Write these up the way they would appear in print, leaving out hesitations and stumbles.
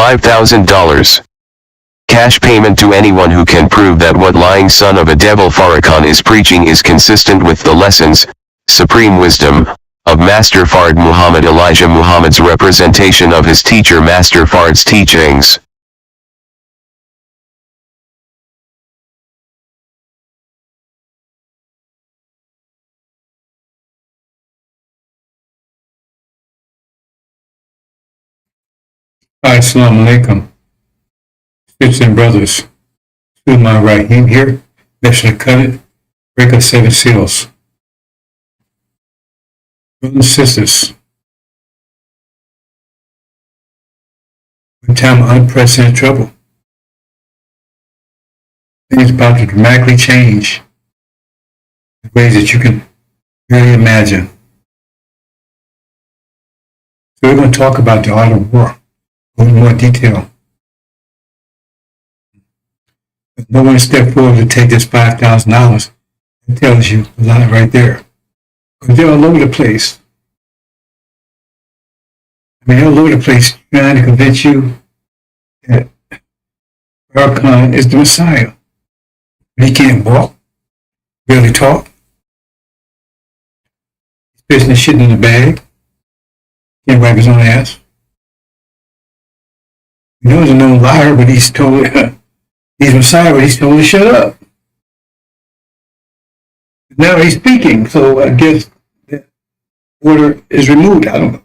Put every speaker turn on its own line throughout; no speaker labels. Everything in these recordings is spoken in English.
$5,000. Cash payment to anyone who can prove that what lying son of a devil Farrakhan is preaching is consistent with the lessons, supreme wisdom, of Master Fard Muhammad Elijah Muhammad's representation of his teacher Master Fard's teachings.
Assalamu alaikum, sisters and brothers. To my right hand here, Mission Cut It, Break of 7 Seals. Brothers and sisters, in time of unprecedented trouble, things about to dramatically change in ways that you can barely imagine. So we're going to talk about the art of war in more detail. If no one stepped forward to take this $5,000, it tells you a lot right there. Because they're all over the place. I mean, they're all over the place trying to convince you that Farrakhan is the Messiah. He can't walk, barely talk. He's pissing his shit in the bag. Can't wipe his own ass. He knows a known liar, but he's told he's Messiah, but he's told to shut up. Now he's speaking, so I guess the order is removed. I don't know.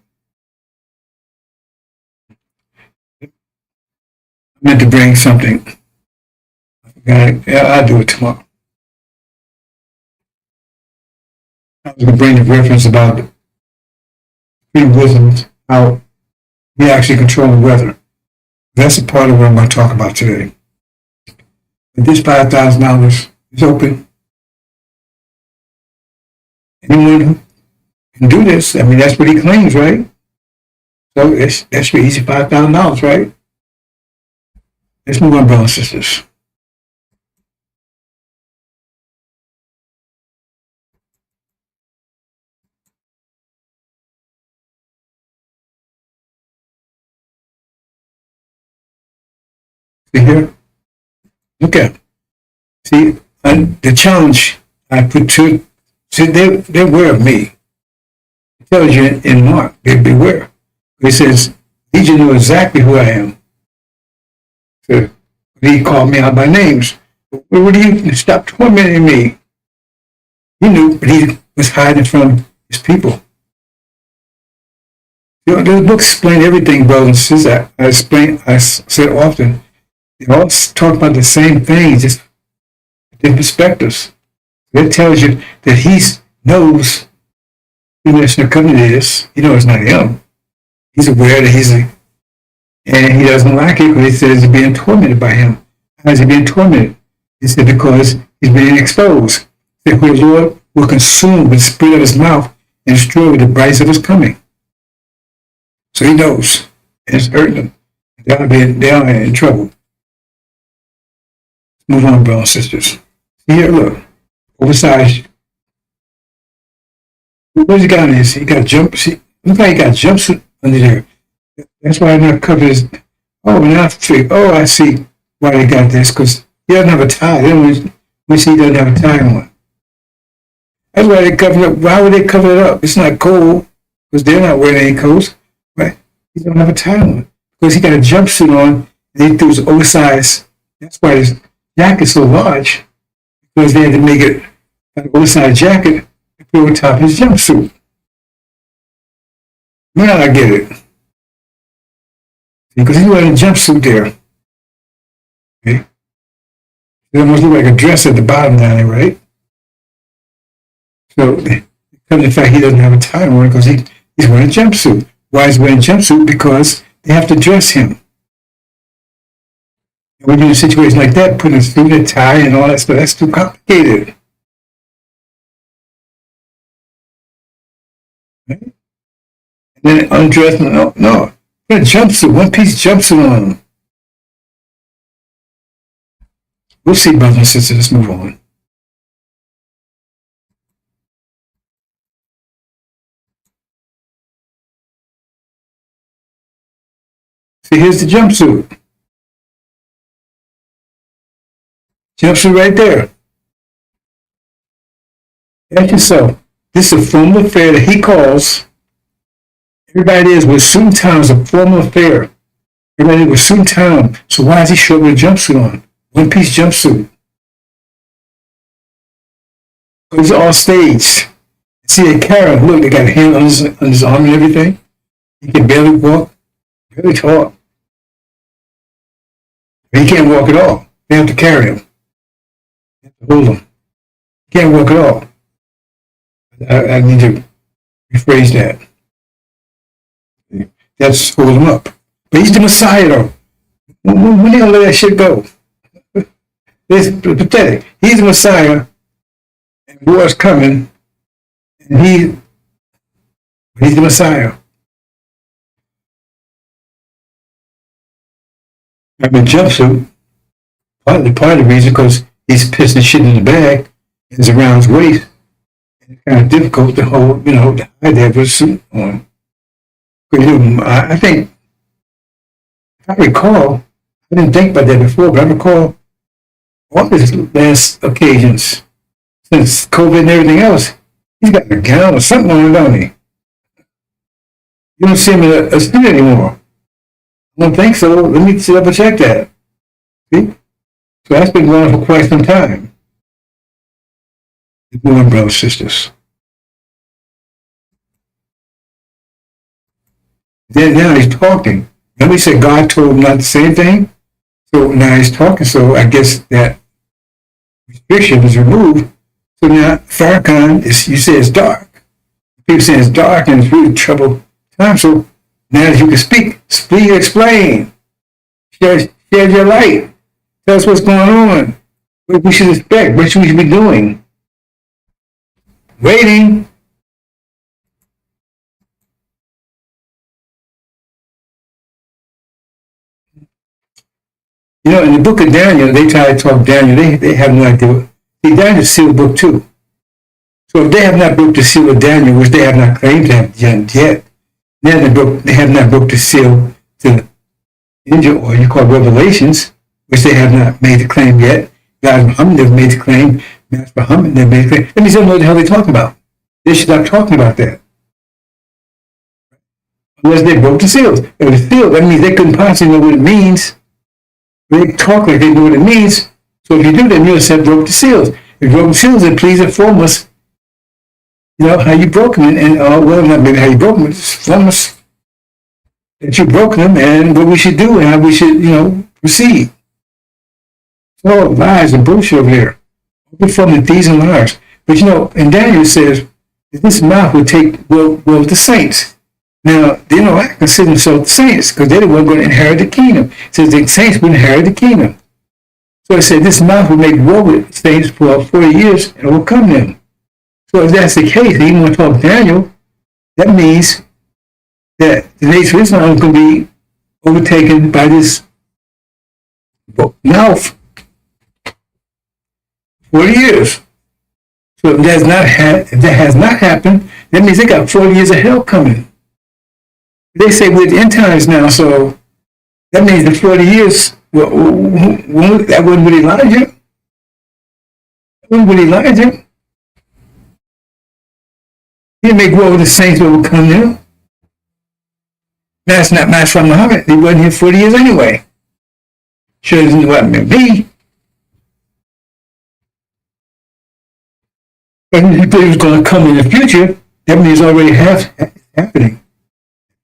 I meant to bring something. I'll do it tomorrow. I was going to bring the reference about free wisdom, how we actually control the weather. That's a part of what I'm going to talk about today. But this $5,000 is open. Anyone who can do this, I mean, that's what he claims, right? So that's your easy $5,000, right? Let's move on, brothers and sisters. See here? Look at it. See, the challenge I put to, see, they're aware of me. It tells you in Mark, they beware. It says, did you know exactly who I am? So he called me out by names. Well, what do you stop tormenting me? He knew, but he was hiding from his people. You know, the books explain everything, brothers and sisters. I said often, they all talk about the same thing, just different perspectives. It tells you that he knows who the national covenant is. He knows it's not him. He's aware that and he doesn't like it because he says he's being tormented by him. How is he being tormented? He said because he's being exposed. He said, the Lord will consume with the spirit of his mouth and destroy with the brightness of his coming. So he knows, and it's hurting them. They are in trouble. Move on, brothers and sisters. Here, look, oversized. What's he got on this? He got jumpsuit. Looks like he got jumpsuit under there. That's why I'm not covered his. Oh, now I see why they got this, because he doesn't have a tie. We see he doesn't have a tie on. That's why they cover it up. Why would they cover it up? It's not cold, because they're not wearing any coats. Right? He don't have a tie on. Because he got a jumpsuit on, and he threw his oversized. That's why his jacket's so large, because they had to make it an oversized jacket to put on top of his jumpsuit. Now I get it. Because he's wearing a jumpsuit there. Okay? It almost looks like a dress at the bottom down there, right? So, because of the fact he doesn't have a tie on because he's wearing a jumpsuit. Why is he wearing a jumpsuit? Because they have to dress him. And when you're in a situation like that, putting a suit, a tie, and all that stuff, that's too complicated. Right? And then undress, no. Put a jumpsuit, one-piece jumpsuit on him. We'll see, brothers and sisters. Let's move on. See, here's the jumpsuit. Jumpsuit right there. Ask yourself, this is a formal affair that he calls. Everybody is with suit and tie is a formal affair. Everybody with suit and tie. So why does he show up with a jumpsuit on? One-piece jumpsuit. It's all staged. See, they carry him. Look, they got a hand on his arm and everything. He can barely walk, barely talk. He can't walk at all. They have to carry him. They have to hold him. He can't walk at all. I need to rephrase that. That's hold him up. But he's the Messiah, though. When are they going to let that shit go? It's pathetic. He's the Messiah, and war's coming, and he's the Messiah. I'm in jumpsuit. Part of the reason because he's pissing shit in the bag, and it's around his waist. And it's kind of difficult to hold, to hide that with a suit on. But, I think, if I recall, I didn't think about that before, but I recall all his last occasions, since COVID and everything else, he's got a gown or something on, don't he? You don't see him in a suit anymore. I don't think so. Let me double check that. See? So that's been going on for quite some time. Good morning, brothers and sisters. Then now he's talking. Remember he said God told him not the same thing? So now he's talking, so I guess that restriction is removed. So now Farrakhan, you say it's dark. People say it's dark and it's really troubled time. So now that you can speak, explain. Share your light. Tell us what's going on. What we should expect. What should we be doing? Waiting. In the book of Daniel, they try to talk Daniel. They have no idea. See, Daniel's sealed book too. So if they have not broke the seal of Daniel, which they have not claimed to have done yet, then they have not broke the seal to INJIL, or you call Revelations, which they have not made the claim yet. God Muhammad never made the claim. Master Muhammad never made the claim. That means they don't know what the hell they're talking about. They should stop talking about that. Unless they broke the seals. If the seal, that means they couldn't possibly know what it means. They talk like they know what it means. So if you do, then you'll say broke the seals. If you broke the seals, then please inform us, how you broke them, and well, not maybe how you broke them, just inform us that you broke them and what we should do and how we should, proceed. It's all lies and bullshit over here. We're from the thieves and liars. But and Daniel says that this mouth would take well the saints. Now, they don't consider themselves the saints because they weren't going to inherit the kingdom. It says the saints would inherit the kingdom. So it said this mouth will make war with saints for 40 years and overcome them. So if that's the case, and you want to talk Daniel, that means that the nation of Islam is going to be overtaken by this mouth 40 years. So if that has not happened, that means they got 40 years of hell coming. They say we're at the end times now, so that means the 40 years, that wasn't with Elijah. That wasn't with Elijah. He didn't make war with the saints that would come there. That's not Master Muhammad. He wasn't here 40 years anyway. Sure doesn't know what it meant be. But if he thought he was going to come in the future, that means it's already happening.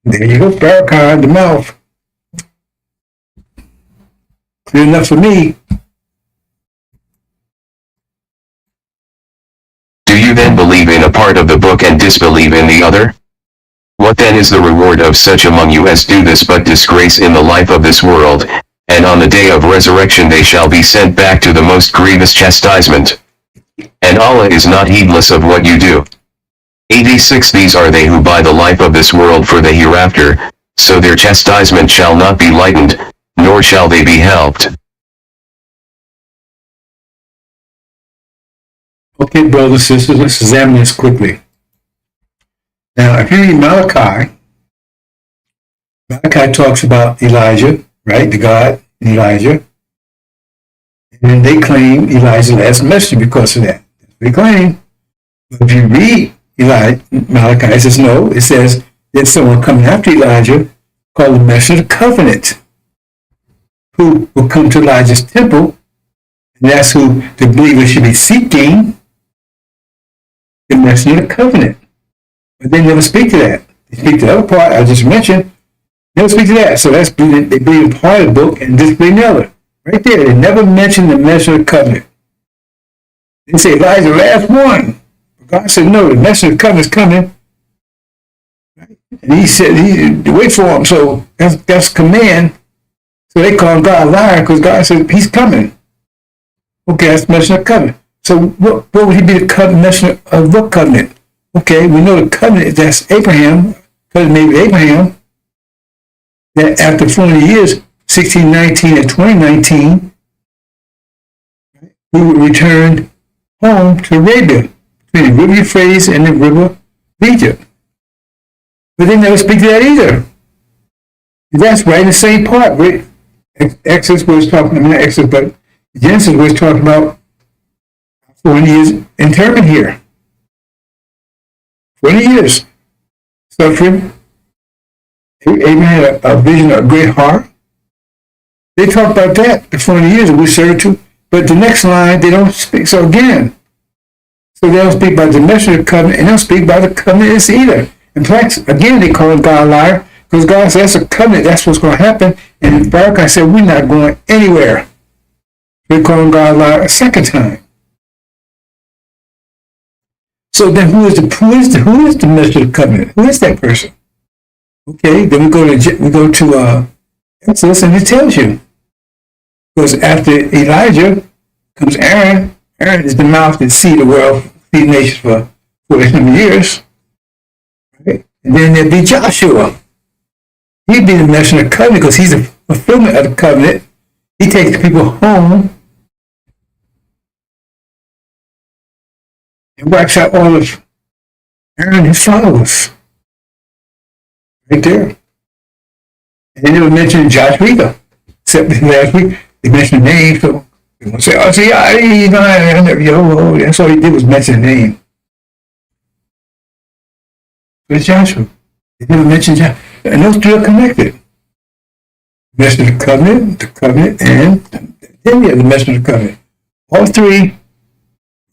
There you go, Farrakhan, the mouth. Clear enough for me.
Do you then believe in a part of the book and disbelieve in the other? What then is the reward of such among you as do this but disgrace in the life of this world, and on the day of resurrection they shall be sent back to the most grievous chastisement? And Allah is not heedless of what you do. 86 These are they who buy the life of this world for the hereafter, so their chastisement shall not be lightened, nor shall they be helped.
Okay, brothers and sisters, let's examine this quickly. Now, if you read Malachi, Malachi talks about Elijah, right? The God, Elijah. And then they claim Elijah's the last messenger because of that. That's what they claim. But if you read Malachi, it says no. It says there's someone coming after Elijah called the messenger of the covenant, who will come to Elijah's temple, and that's who the believer should be seeking, the messenger of the covenant. But they never speak to that. They speak to the other part I just mentioned. Never speak to that. So that's they believe in part of the book and disbelieve the other. Right there. They never mention the messenger of the covenant. They say Elijah's the last one. But God said, no, the messenger of the covenant is coming. Right? And he said, wait for him. So that's command. So they call God a liar because God said he's coming. Okay, that's the messenger of the covenant. So what would he be the messenger of what covenant? Okay, we know the covenant, that's Abraham, covenant made with Abraham, that after 40 years, 1619 and 2019, we would return home to Arabia, between the river Euphrates and the river of Egypt. But they never speak to that either. That's right in the same part. Right? Exodus was talking about, not Exodus, but Genesis was talking about 40 years internment here. 40 years suffering. Abraham had a vision of a great heart. They talk about that, the 40 years of which servitude. But the next line, they don't speak. So again, so they don't speak about the messenger of the covenant, and they don't speak about the covenant either. In fact, again, they call God a liar, because God said that's a covenant, that's what's going to happen. And Baruch said, we're not going anywhere. They call God a liar a second time. So then who is the messenger of the covenant? Who is that person? Okay, then we go to Exodus, and it tells you. Because after Elijah comes Aaron. Aaron is the mouth that see the world, see the nations for 400 years. Right? And then there'd be Joshua. He'd be the messenger of the covenant because he's the fulfillment of the covenant. He takes people home and wipes out all of Aaron and his followers. Right there. And they never mentioned Joshua either. Except last week, they mentioned the name, so they won't say, oh, see, that's all he did was mention the name. But it's Joshua. They never mentioned Joshua. And those two are connected. Messenger of the covenant, and then you have the messenger of the covenant. All three,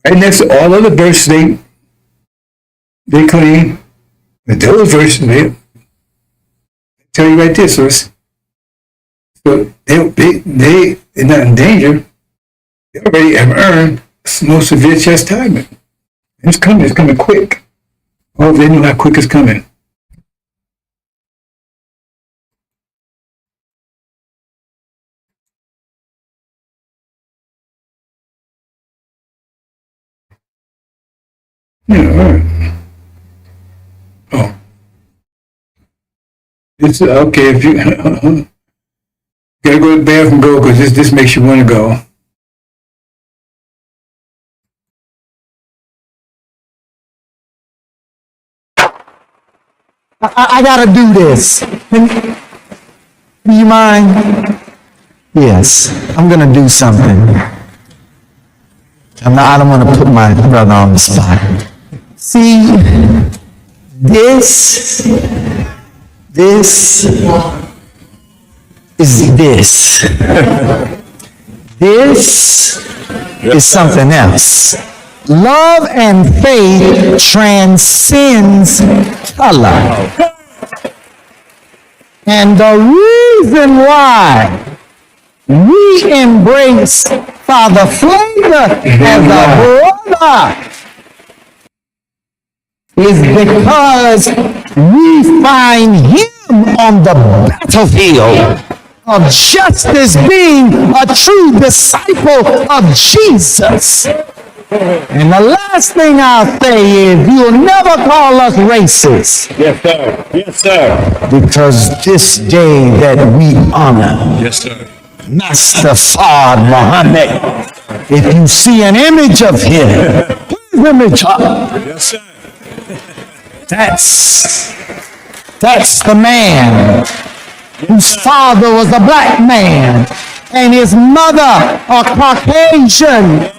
right next to all other verses, they claim that those verses, they tell you right there. So they're not in danger. They already have earned most severe chastisement. And it's coming quick. Oh, they know how quick it's coming. Yeah, all right. Oh. It's okay if you gotta go to the bathroom, go, because this makes you want to go.
I gotta do this. Do you mind? Yes, I'm gonna do something. I don't want to put my brother on the spot. See, this is this. This is something else. Love and faith transcends color. And the reason why we embrace Father Flavor as a brother is because we find him on the battlefield of justice, being a true disciple of Jesus. And the last thing I'll say is you'll never call us racist.
Yes, sir. Yes, sir.
Because this day that we honor
Yes, sir.
Master Fard Muhammad, if you see an image of him, put his image up.
Yes, sir.
That's the man whose father was a black man and his mother a Caucasian.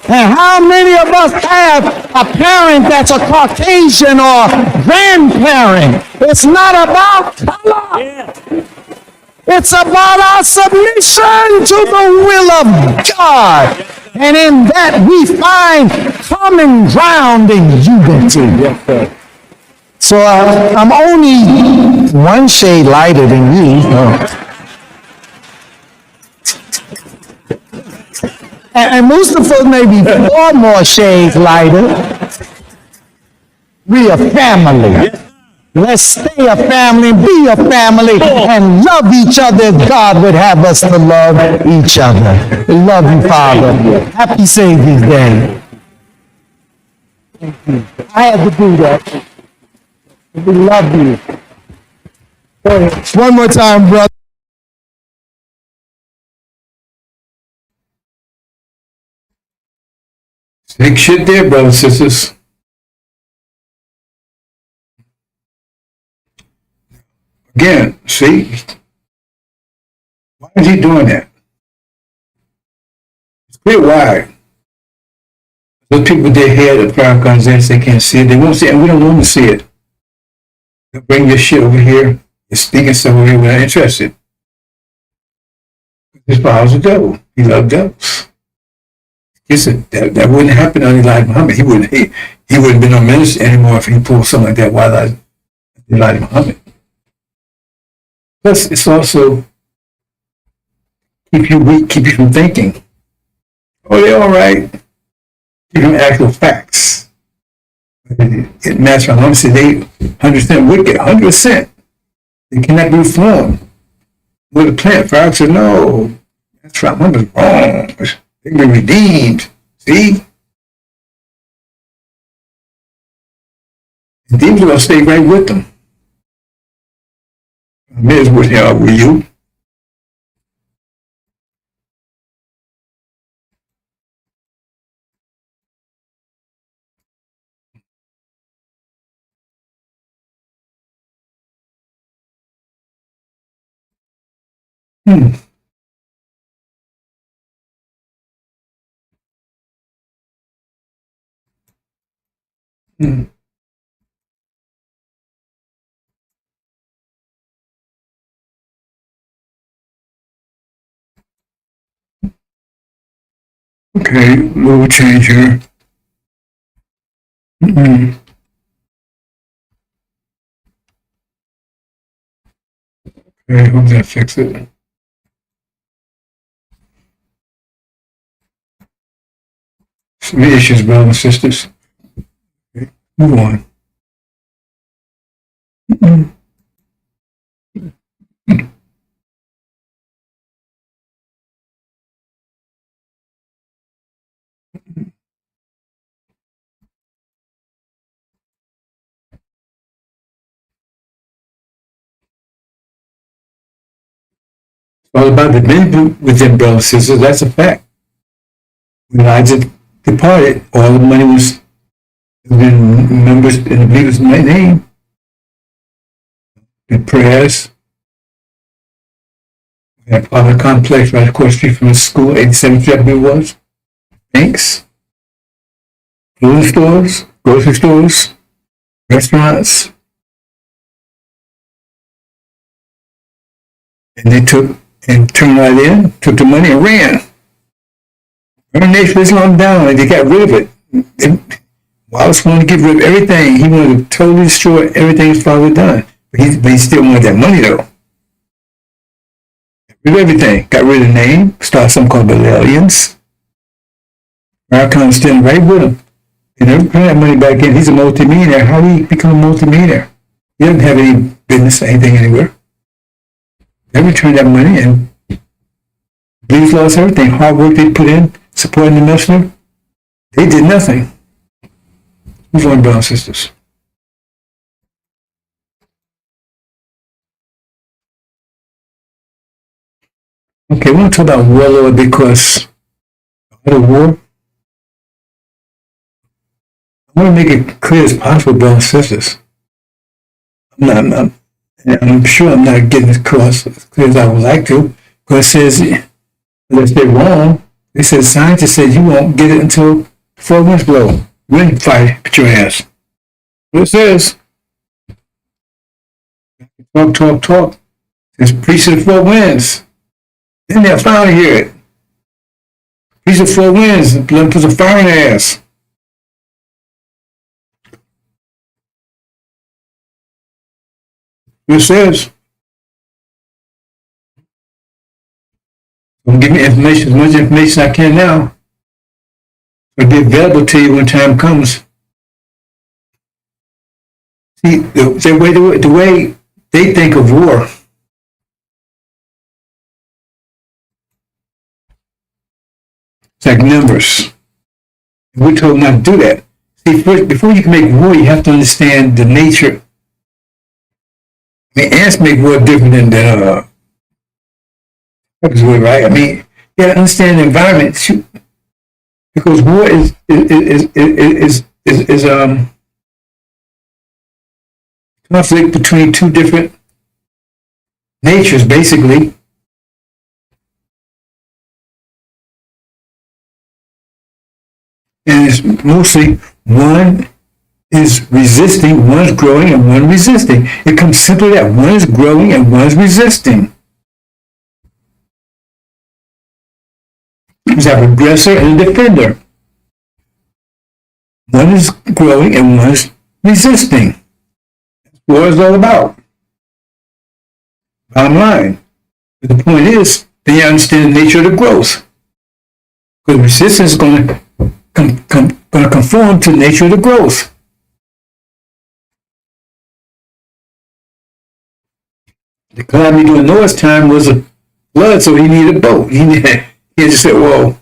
And how many of us have a parent that's a Caucasian or grandparent? It's not about color. It's about our submission to the will of God. And in that we find common ground in unity. So I'm only one shade lighter than you. And Mustafa may be 4 more shades lighter. We are family. Let's stay a family, be a family, and love each other as God would have us to love each other. We love you, Father. Happy Savior's Day. I had to do that. We love you. One more time, brother.
Big shit there, brothers and sisters. Again, see? Why is he doing that? It's clear why. Those people, they hear the fire guns, they can't see it. They won't see it, and we don't want to see it. They'll bring your shit over here. You're stinking stuff over here. We're not interested. His father's a devil. He loved devils. Listen, that wouldn't happen on Elijah Muhammad. He wouldn't been no minister anymore if he pulled something like that. Why Elijah Muhammad? Plus, it's also keep you weak, keep you from thinking. Oh, they're all right. Give them actual facts. In Master Muhammad said they 100% wicked, 100%. They cannot be reformed. With a plant, Farag said, no, that's right, Muhammad's wrong. They can be redeemed. See? And these will stay right with them. Miz, what the hell were you? Okay, little change here. Okay, hope that fix it. Some issues, brothers and sisters. Okay, move on. All about the men within brothers and sisters, that's a fact. When Elijah departed, all the money was in members in the believers' name. The prayers. We have other complex right across the street from the school, 87th Street, I believe it was. Banks, food stores, grocery stores, restaurants. And they took and turned right in, took the money and ran. Our Nation of Islam down, and they got rid of it. Wallace wanted to get rid of everything. He wanted to totally destroy everything his father had done. But he still wanted that money, though. Got rid of everything. Got rid of the name. Started something called Belialians. Farrakhan standing right with him. And they're putting that money back in. He's a multimillionaire. How did he become a multimillionaire? He doesn't have any business or anything anywhere. They returned that money, and these lost everything. Hard work they put in, supporting the messenger, they did nothing. Move on, brothers and sisters. Okay, we want to talk about warlord because of the war. I want to make it clear as possible, brothers and sisters. I'm And I'm sure I'm not getting this across as clear as I would like to, but it says, unless they're wrong, it says scientists say you won't get it until 4 winds blow. Wind fight at your ass. What it says. Talk. It's preach of the 4 winds. Then they'll finally hear it. Preach of 4 winds, and let them put some fire in their ass. It says. Give me information, as much information I can now. It'll be available to you when time comes. See, the way they think of war, it's like numbers. We're told not to do that. See, first, before you can make war, you have to understand the nature. I mean, ants make war different than right? I mean, you got to understand the environment because war is conflict between two different natures, basically. And it's mostly one is resisting, one's growing, and one resisting. It comes simply that one is growing and one is resisting. You have an aggressor and a defender. One is growing and one is resisting. That's what war is all about. Bottom line. But the point is, then you understand the nature of the growth. Because resistance is going to conform to the nature of the growth. The calamity during Noah's time was a flood, so he needed a boat. He just said, well,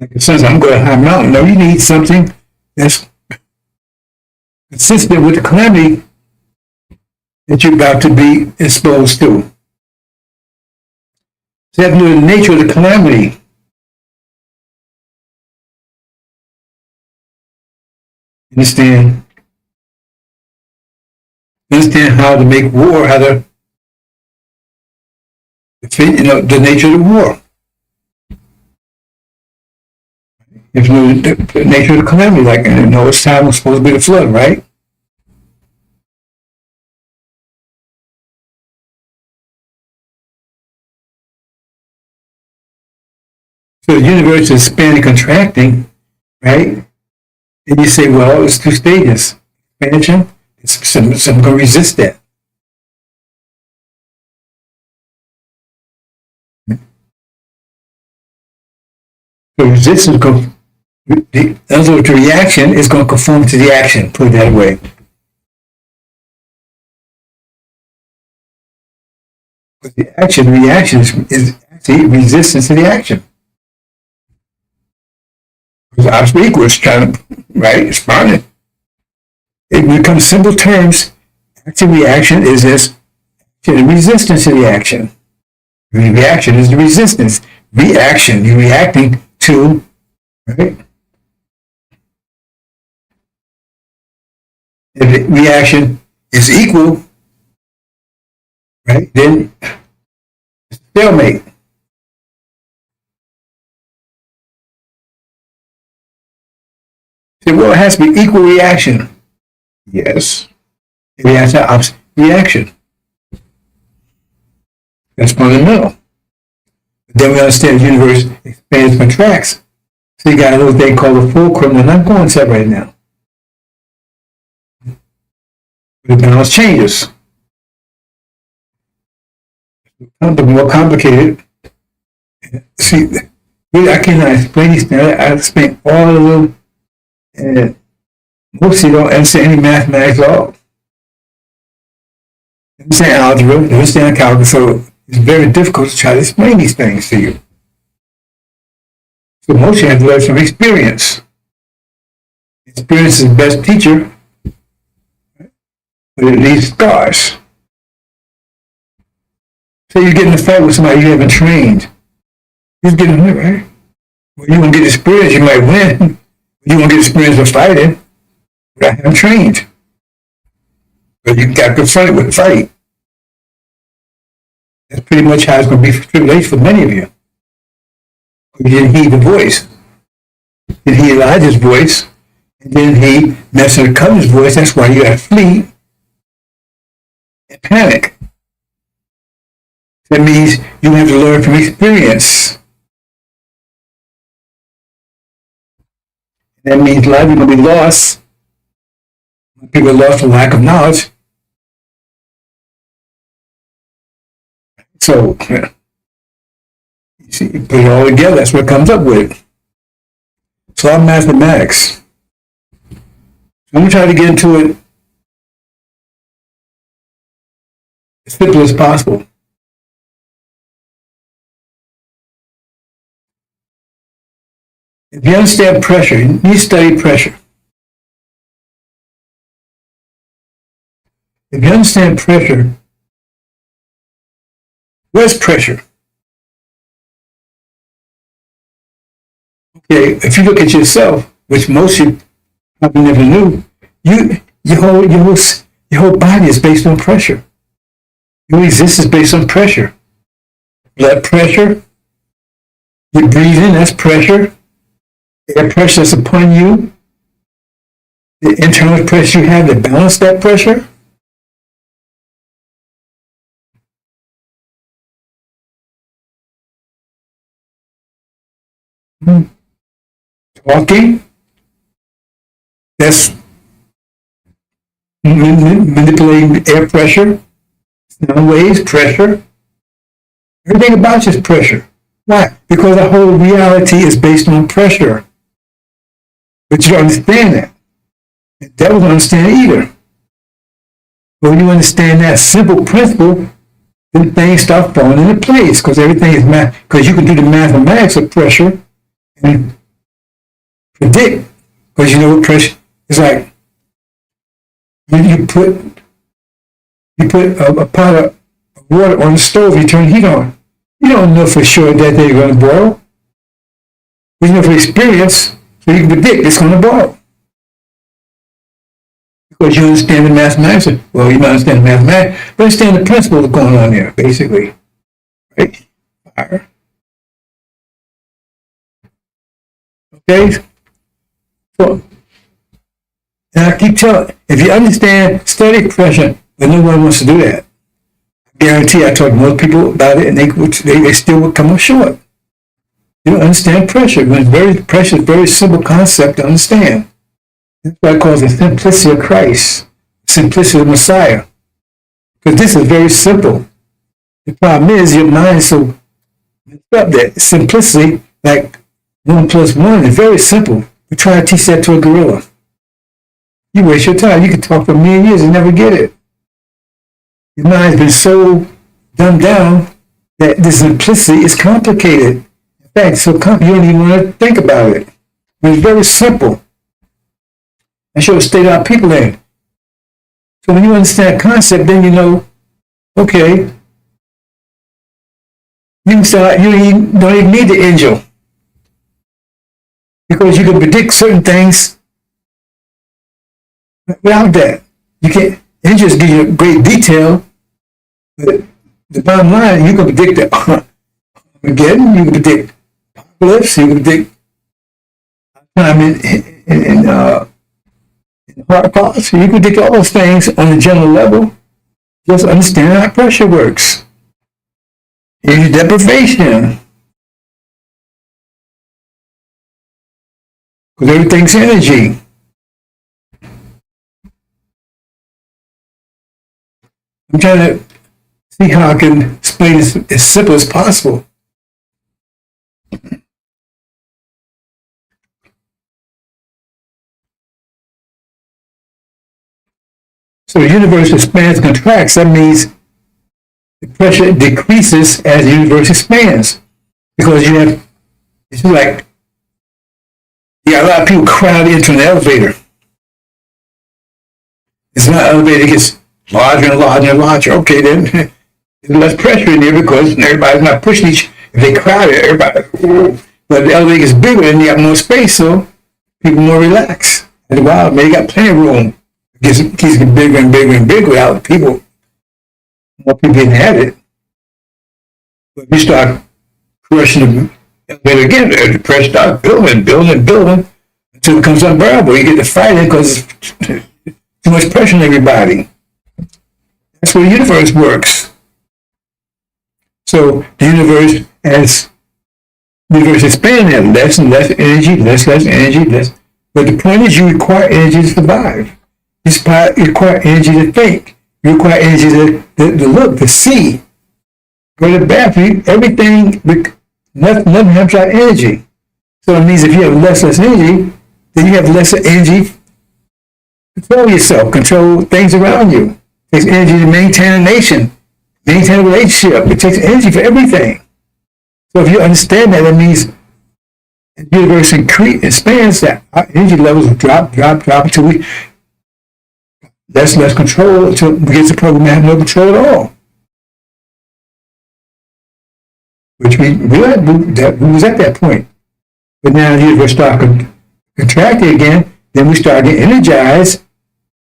like the sons, I'm going to high mountain. No, you need something that's consistent with the calamity that you're about to be exposed to. So you have to know the nature of the calamity. Understand how to make war, how to defend, the nature of the war. You have to know the nature of the calamity, like in Noah's time was supposed to be the flood, right? So the universe is expanding, contracting, right? And you say, well, it's 2 stages. Expansion, some going to resist that. So resistance, in other words, the reaction is going to conform to the action, put it that way. But the reaction is actually resistance to the action. Because obviously equal is trying to, right, responding. It becomes simple terms. Action reaction is this resistance to the action. The reaction is the resistance. Reaction, you're reacting to, right? If the reaction is equal, right, then it's stalemate. So, well, it has to be equal reaction. Yes. It has to opposite reaction. That's fundamental. Then we understand the universe expands, contracts. So you got a little thing called the fulcrum, and I'm going to that right now. The balance changes. The more complicated. See, really, I cannot explain these things. I explain all of them, and most of you don't understand any mathematics at all. They understand algebra, they understand calculus, so it's very difficult to try to explain these things to you. So most of you have to learn from experience. Experience is the best teacher, but it leaves scars. So you get in a fight with somebody you haven't trained. You're getting it, right? Well, you want to get experience, you might win. You want to get experience with fighting, but I haven't trained. But you got to confront it with a fight. That's pretty much how it's going to be for tribulation for many of you. You didn't heed the voice. You didn't heed Elijah's voice. And then he messed with the covenant's voice. That's why you got to flee and panic. That means you have to learn from experience. That means a lot of people will be lost. People are lost for lack of knowledge. So, you see, you put it all together, that's what it comes up with. So I'm mathematics. I'm going to try to get into it as simple as possible. If you understand pressure, you need to study pressure. If you understand pressure, where's pressure? Okay, if you look at yourself, which most of you probably never knew, your whole body is based on pressure. Your existence is based on pressure. Blood pressure, you breathe in, that's pressure. Air pressure that's upon you, the internal pressure you have to balance that pressure. Talking, that's manipulating air pressure, sound waves, pressure. Everything about you is pressure. Why? Because the whole reality is based on pressure. But you don't understand that. The devil don't understand it either. But when you understand that simple principle, then things start falling into place because everything is math. Because you can do the mathematics of pressure and predict. Because you know what pressure is like. You put a pot of water on the stove, you turn the heat on. You don't know for sure that they're going to boil. But you know from experience, so you can predict it's going to boil. Because you understand the mathematics. Well, you might understand the mathematics, but understand the principle that's going on there, basically. Right? Fire. Okay? So, and I keep telling, if you understand study pressure, but no one wants to do that. I guarantee I talk to most people about it, and they still would come up short. You don't understand pressure. Pressure is a very simple concept to understand. That's why I call it the simplicity of Christ, simplicity of the Messiah. Because this is very simple. The problem is your mind is so messed up that simplicity, like 1 + 1, is very simple. We try to teach that to a gorilla. You waste your time. You can talk for a million years and never get it. Your mind's been so dumbed down that the simplicity is complicated. In fact, so you don't even want to think about it. But it's very simple. I show a state our people in. So when you understand concept, then you know, okay, you can start, you don't even need the angel. Because you can predict certain things without that. You can't, angels give you great detail, but the bottom line, you can predict that again, you can predict apocalypse, you can predict time in Holocaust, you can predict all those things on a general level. Just understand how pressure works. Energy deprivation. Because everything's energy. I'm trying to see how I can explain this as simple as possible. So the universe expands and contracts. That means the pressure decreases as the universe expands. Because you have, it's like, you got a lot of people crowd into an elevator. It's not an elevator, it gets larger and larger and larger. Okay, then there's less pressure in there because everybody's not pushing each. If they crowd it, everybody. But the elevator gets bigger and you got more space, so people more relaxed. And wow, man, you got plenty of room. It keeps getting bigger and bigger and bigger without people. More people getting at it. But if you start crushing the elevator again, the pressure starts building until it becomes unbearable. You get to fighting because it's too much pressure on everybody. That's where the universe works. So the universe expands, have less and less energy, less energy, less. But the point is, you require energy to survive. You require energy to think. You require energy to look, to see. Go to the bathroom, everything, nothing has that energy. So it means if you have less energy, then you have less energy to control yourself, control things around you. It takes energy to maintain a nation, maintain a relationship. It takes energy for everything. So if you understand that, it means the universe expands, that our energy levels will drop until we less control, until we get to the point where we have no control at all. Which we was at that point. But now the universe starts contracting again, then we start getting energized,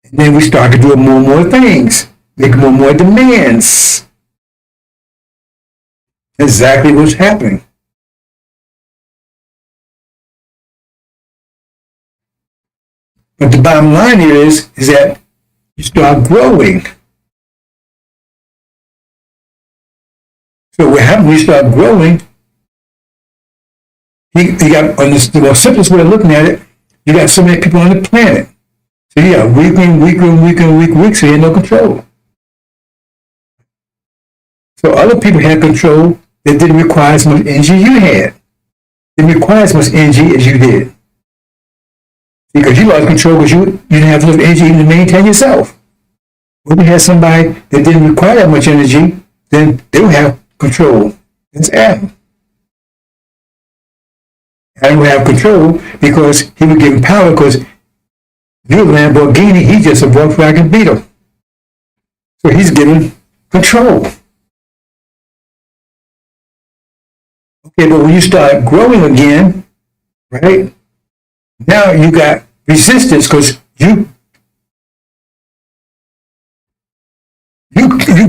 and then we start doing more and more things, making more and more demands. Exactly what's happening. But the bottom line here is that you start growing. So what happens when you start growing, you got, on this, the most simplest way of looking at it, you got so many people on the planet. So you got weaker, so you had no control. So other people had control that didn't require as much energy you had. Didn't require as much energy as you did. Because you lost control because you didn't have enough energy even to maintain yourself. When you had somebody that didn't require that much energy, then they would have control. That's Adam. Adam would have control because he would give him power, because you're a Lamborghini, he's just a Volkswagen Beetle. So he's given control. Okay, but when you start growing again, right, now you got resistance because you've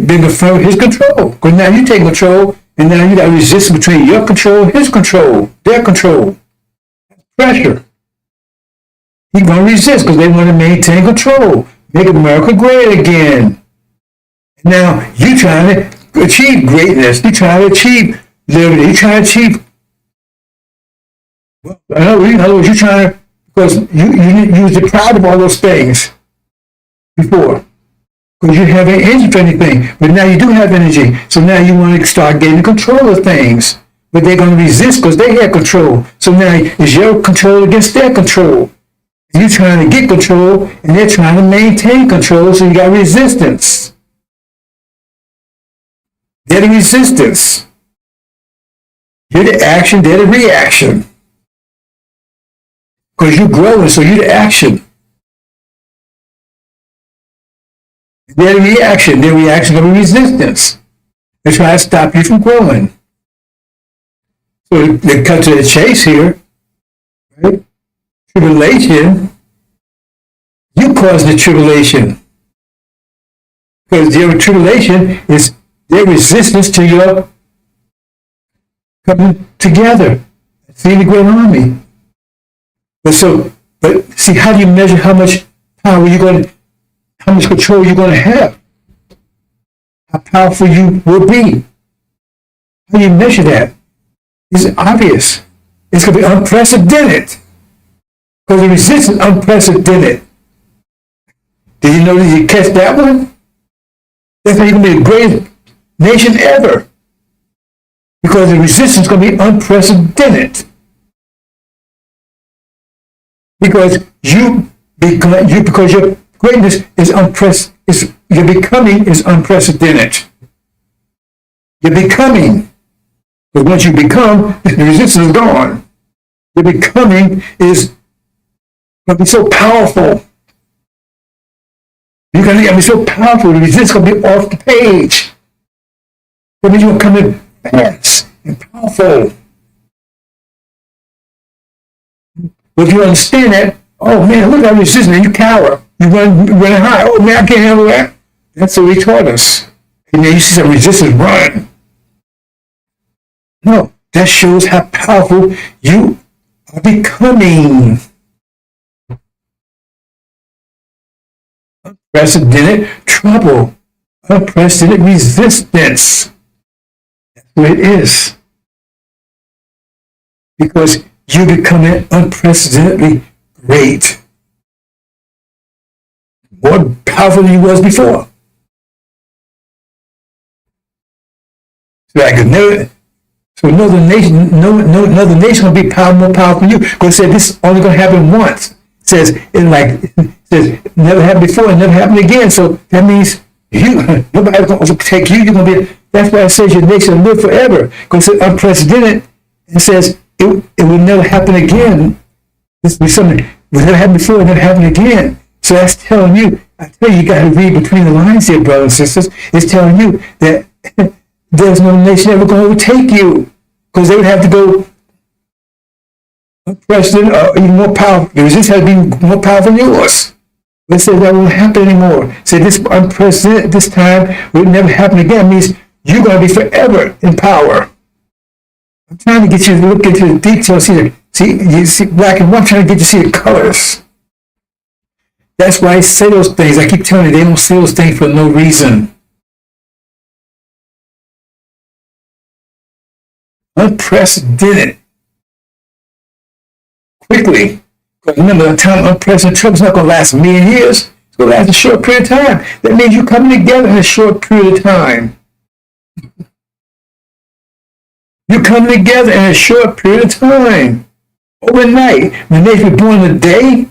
been confirmed his control. Because now you take control, and now you got resistance between your control, his control, their control. Pressure. He's going to resist because they want to maintain control, make America great again. And now you're trying to achieve greatness. You're trying to achieve liberty. You're trying to achieve. Well, in other words, you're trying to, because you was deprived of all those things before. Because you haven't energy for anything. But now you do have energy. So now you want to start getting control of things. But they're going to resist because they had control. So now it's your control against their control. And you're trying to get control, and they're trying to maintain control, so you got resistance. They're the resistance. You're the action, they're the reaction. Because you're growing, so you're the action. They're the reaction. Their reaction is resistance. They try to stop you from growing. So they cut to the chase here, right? Tribulation. You caused the tribulation. Because their tribulation is their resistance to your coming together. See the great army. But see, how do you measure how much power how much control you're going to have? How powerful you will be? How do you measure that? It's obvious. It's going to be unprecedented. Because the resistance is unprecedented. Did you know that you catch that one? That's how you're going to be the greatest nation ever. Because the resistance is going to be unprecedented. Because because your greatness is your becoming is unprecedented. Your becoming. But once you become, the resistance is gone. Your becoming is going to be so powerful. You're going to be so powerful, the resistance is going to be off the page. That means you're going to come in fast and powerful. But if you understand that, oh man, look at that resistance, and you cower. You run high. Oh man, I can't handle that. That's what he taught us. And then you see some resistance run. No, that shows how powerful you are becoming. Unprecedented trouble, unprecedented resistance. That's what it is. Because you becoming unprecedentedly great. More powerful than you was before. So I could never, so another nation, another nation will be more powerful than you. Because it said this is only going to happen once. It says never happened before and never happened again. So that means nobody's going to overtake you. You're going to be. That's why it says your nation will live forever. Because it's unprecedented. It says it will never happen again. This will be something that never happened before and never happened again. So that's telling you. I tell you, you got to read between the lines here, brothers and sisters. It's telling you that there's no nation ever going to overtake you, because they would have to go unprecedented or even more powerful. The resistance has to be more powerful than yours. They say that won't happen anymore. Say this unprecedented this time will never happen again. It means you're going to be forever in power. I'm trying to get you to look into the details here. You see black and white. I'm trying to get you to see the colors. That's why I say those things. I keep telling you, they don't say those things for no reason. Unprecedented. Quickly. Because remember, the time unprecedented trouble is not going to last a million years. It's going to last a short period of time. That means you're coming together in a short period of time. You're coming together in a short period of time. Overnight. When they were born in a day,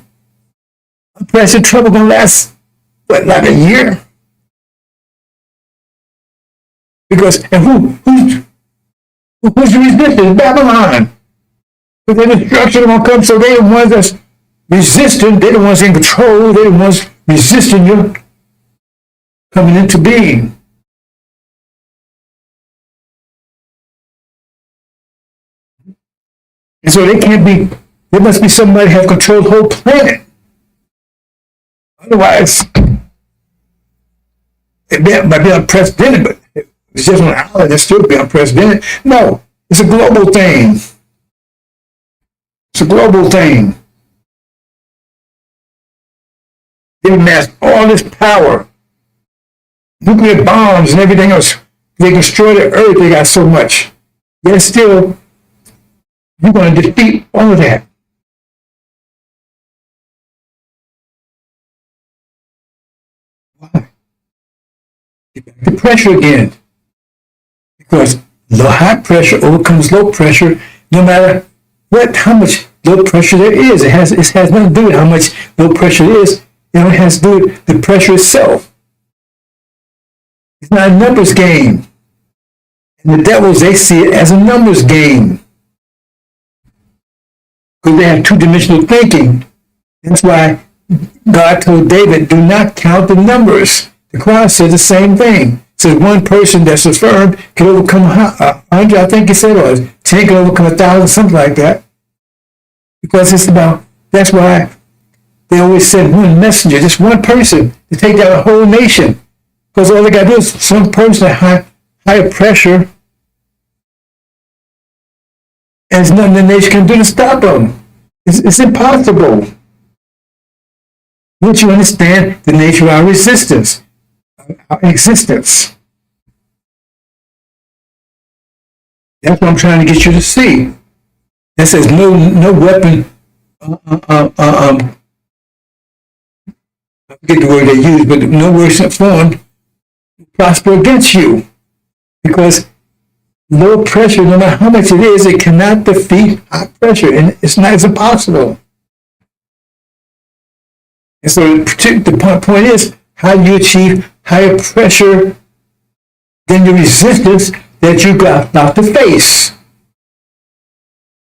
unprecedented trouble going to last, what, like a year? Because, and who's the resistance? Babylon. But then the destruction going to come, so they're the ones that's resisting, they're the ones in control, they're the ones resisting you coming into being. And so they can't be, there must be somebody who have controlled the whole planet. Otherwise, it might be unprecedented, but it's just on an island, it still be unprecedented. No, it's a global thing. It's a global thing. They amassed all this power, nuclear bombs and everything else. They destroy the earth, they got so much. Yet still, you're going to defeat all of that. Why? Get back to pressure again. Because high pressure overcomes low pressure, no matter how much low pressure there is. It has nothing to do with how much low pressure it is. It has to do with the pressure itself. It's not a numbers game. And the devils, they see it as a numbers game. Because they have two-dimensional thinking. That's why God told David, do not count the numbers. The Quran said the same thing. It says one person that's affirmed can overcome 100, I think he said it was. 10 can overcome 1,000, something like that. Because it's about, that's why they always send one messenger, just one person, to take down a whole nation. Because all they got to do is some person at higher pressure, and there's nothing the nation can do to stop them. It's impossible. Once you understand the nature of our resistance, our existence. That's what I'm trying to get you to see. That says no weapon, I forget the word they use, but no weapon formed prosper against you. Because low pressure, no matter how much it is, it cannot defeat high pressure, and it's impossible. And so the point is, how do you achieve higher pressure than the resistance that you got about to face?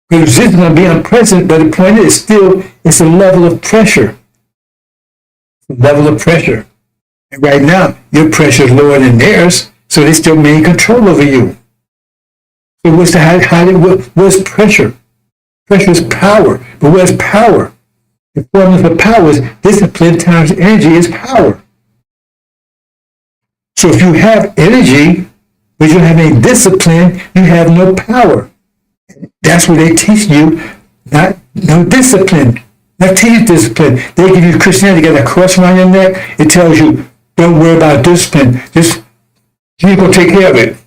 The resistance is going to be unprecedented, but the point is still, it's a level of pressure. It's a level of pressure. And right now, your pressure is lower than theirs, so they still maintain control over you. So what's pressure? Pressure is power. But what's power? The formula for power is discipline times energy is power. So if you have energy, But you don't have any discipline, you have no power. That's what they teach you, no discipline. Not teach discipline. They give you Christianity, got a cross around your neck. It tells you, don't worry about discipline. Just, you're going to take care of it.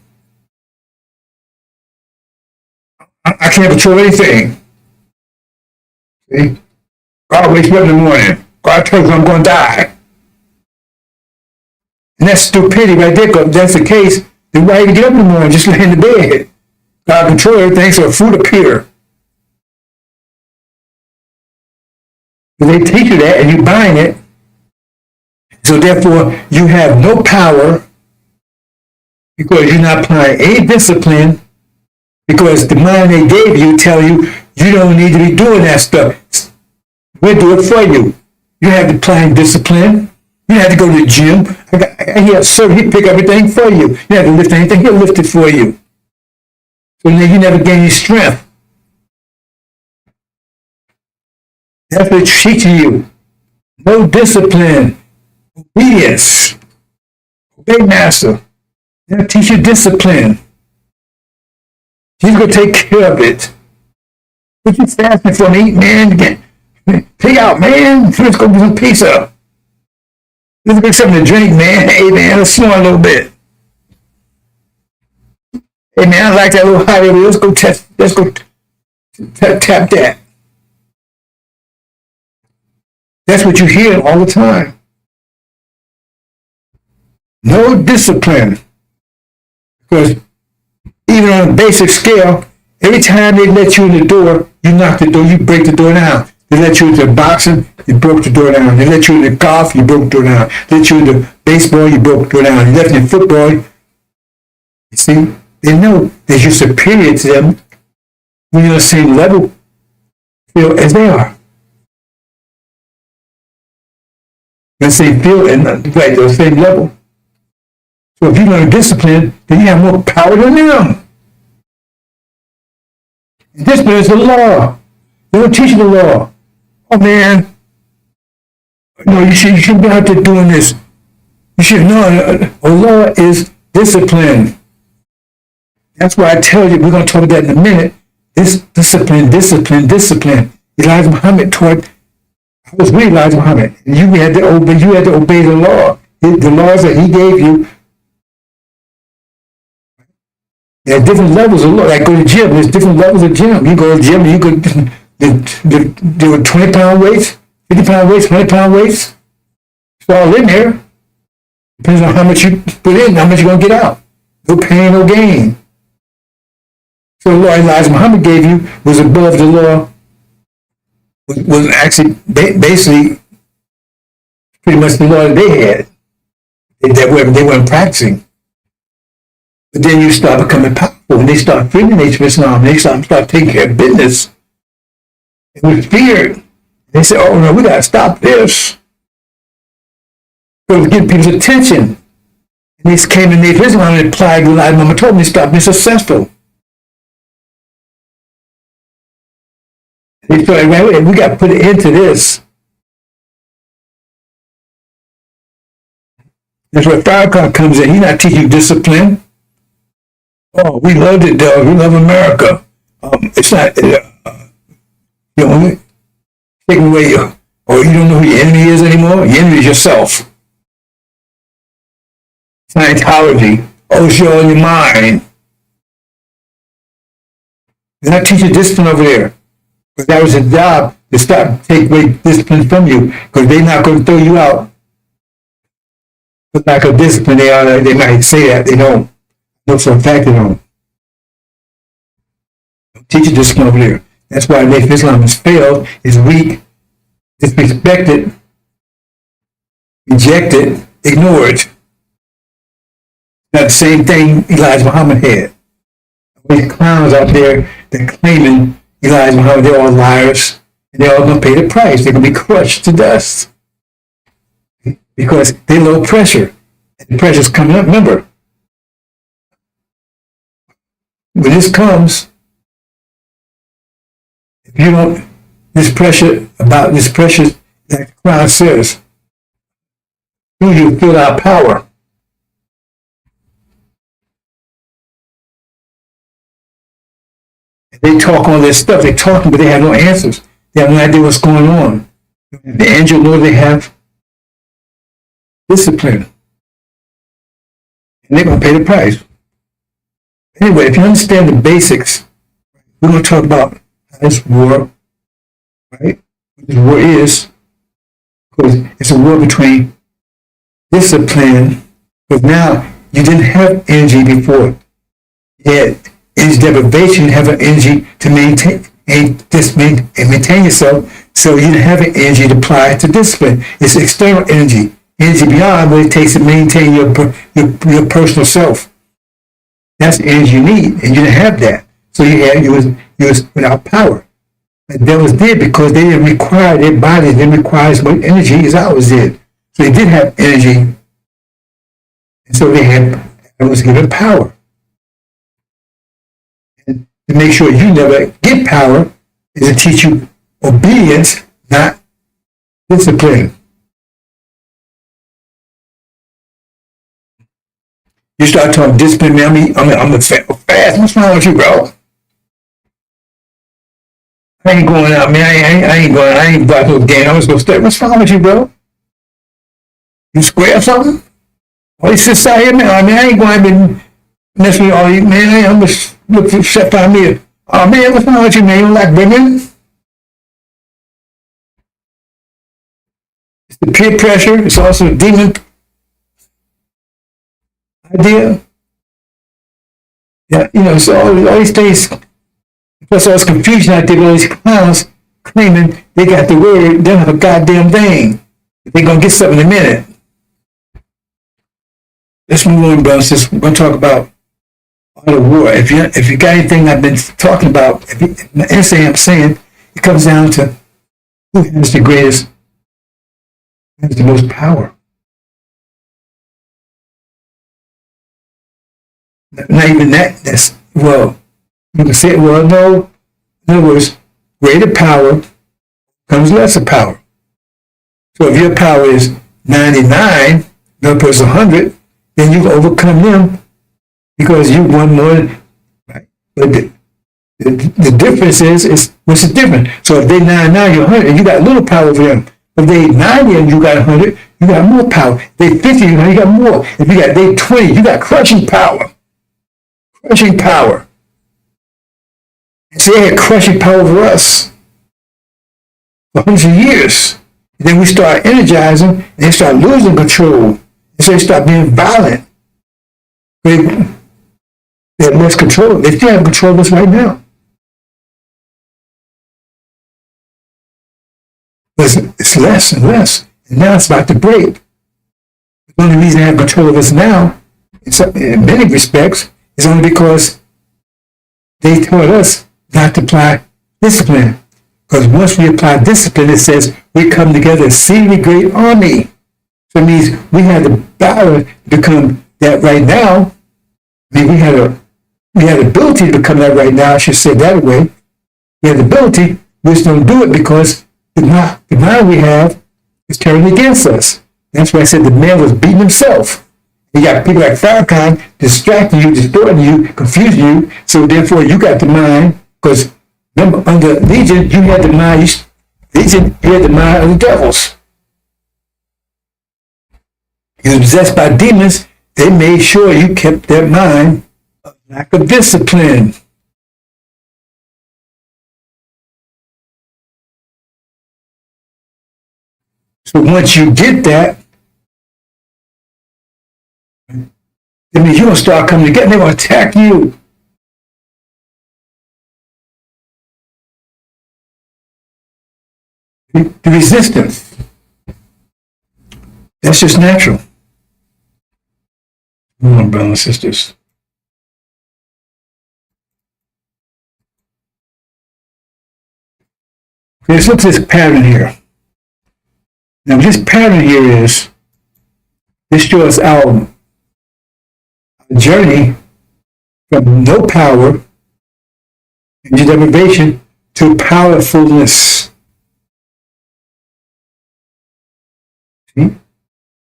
I can't control anything. See? God wakes me up in the morning. God tells me I'm going to die. And that's stupidity right there. If that's the case, then why even get up in the morning? Just lay in the bed. God control everything, so food appear. But they teach you that, and you buying it. So therefore, you have no power because you're not applying any discipline. Because the mind they gave you tell you you don't need to be doing that stuff. We'll do it for you. You have to apply discipline. You have to go to the gym. I hear a servant, he'll pick everything for you. You have to lift anything, he'll lift it for you. So then you never gain any strength. That's what it's teaching you. No discipline. Obedience. Obey master. They'll teach you discipline. He's going to take care of it. What you fasting for me, man? Pig out, man. Let's go get some pizza. Let's get something to drink, man. Hey, man, let's snore a little bit. Hey, man, I like that little hot air. Let's go test. Let's go tap that. That's what you hear all the time. No discipline. Because even on a basic scale, every time they let you in the door, you knock the door, you break the door down. They let you into boxing, you broke the door down. They let you into golf, you broke the door down. They let you into baseball, you broke the door down. You left in football. You see, they know that you're superior to them when you're on the same level field as they are. You're on the same field and right, the same level. So if you learn discipline, then you have more power than them. And discipline is the law. They don't teach you the law. Oh man, no, you shouldn't be out there doing this. You should know. A law is discipline. That's why I tell you, we're going to talk about that in a minute. This discipline. Elijah Muhammad taught. I was with Elijah Muhammad. And you had to obey the law. The laws that he gave you. There are different levels of law. Like go to the gym. There's different levels of gym. You go to the gym, you go. There were 20-pound weights, 50-pound weights, 100-pound weights. It's all in there. Depends on how much you put in, how much you're going to get out. No pain, no gain. So the law Elijah Muhammad gave you was above the law, was actually basically pretty much the law that they had. They weren't practicing. But then you start becoming powerful, and they start freeing Nation of Islam, and they start taking care of business. And with fear, they said, oh no, we got to stop this. So to get people's attention. And they came in Nation of Islam and applied what Elijah Muhammad told them to stop being successful. They started, right, we got to put an end to this. That's where Farrakhan comes in. He's not teaching you discipline. Oh, we loved it, though. We love America. It's not, taking away you don't know who your enemy is anymore. Your enemy is yourself. Scientology. Oh, it's all in your mind. They're not teaching discipline over there. Because that was a job to take away discipline from you. Because they're not going to throw you out. But lack of discipline, they might say that. They don't. No, for a fact they don't. Teach you discipline over there. That's why Nation of Islam has failed, is weak, disrespected, rejected, ignored. Not the same thing Elijah Muhammad had. These clowns out there that claiming Elijah Muhammad, they're all liars, and they're all going to pay the price. They're going to be crushed to dust because they're low pressure. And the pressure's coming up. Remember, when this comes, if you don't, this pressure, like the Quran says, you feel our power. They talk all this stuff. They talking, but they have no answers. They have no idea what's going on. The angel knows they have discipline. And they're going to pay the price. Anyway, if you understand the basics, we're going to talk about how this war, right? What this war is, because it's a war between discipline, because now you didn't have energy before. You had energy deprivation, you have an energy to maintain maintain yourself, so you didn't have an energy to apply to discipline. It's external energy, energy beyond what it takes to maintain your personal self. That's the energy you need, and you didn't have that. So you was without power. The devils did because they didn't require their bodies didn't require as much energy as ours did. So they did have energy, and so it was given power. And to make sure you never get power is to teach you obedience, not discipline. You start talking discipline, man. I'm a fast. What's wrong with you, bro? I ain't going out, man. I ain't about no game. I'm just gonna stay. What's wrong with you, bro? You square or something? All these sisters out here, man. I ain't going to be messing with all these, man. I'm just look for shut by me. Oh man, what's wrong with you, man? You don't like women? It's the peer pressure. It's also a demon idea. Yeah, so all these things, plus all this confusion out there with all these clowns claiming they got the word, they don't have a goddamn thing. They're going to get something in a minute. Let's move on, brothers. We're going to talk about all the war. If you got anything I've been talking about, anything I'm saying, it comes down to who has the greatest, who has the most power. Not even that. That's, well, you can say, well, no. In other words, greater power comes lesser power. So if your power is 99, another person 100, then you can overcome them because you won more. Right? But the difference is what's the difference? So if they 99, you're 100, and you got a little power over them. If they 90 and you got 100, you got more power. If they 50, you got more. If they 20, you got crushing power. Crushing power. And so they had crushing power over us for hundreds of years. And then we start energizing, and they start losing control. And so they start being violent. They have less control. They still have control of us right now. But it's less and less. And now it's about to break. The only reason they have control of us now, in many respects, is only because they taught us not to apply discipline. Because once we apply discipline, it says we come together as exceedingly great army. So it means we had the power to become that right now. I mean, we had the ability to become that right now. I should say it that way. We had the ability. We just don't do it because the mind we have is turning against us. That's why I said the man was beating himself. You got people like Farrakhan distracting you, distorting you, confusing you. So therefore, you got the mind. Because remember, under Legion, you had the mind. Legion, you had the mind of the devils. You were possessed by demons. They made sure you kept their mind of lack of discipline. So once you get that, I mean, you're going to start coming together. They're going to attack you. The resistance. That's just natural. Come on, brothers and sisters. Okay, let's look at this pattern here. Now, this pattern here is, this shows our journey from no power and deprivation to powerfulness. See?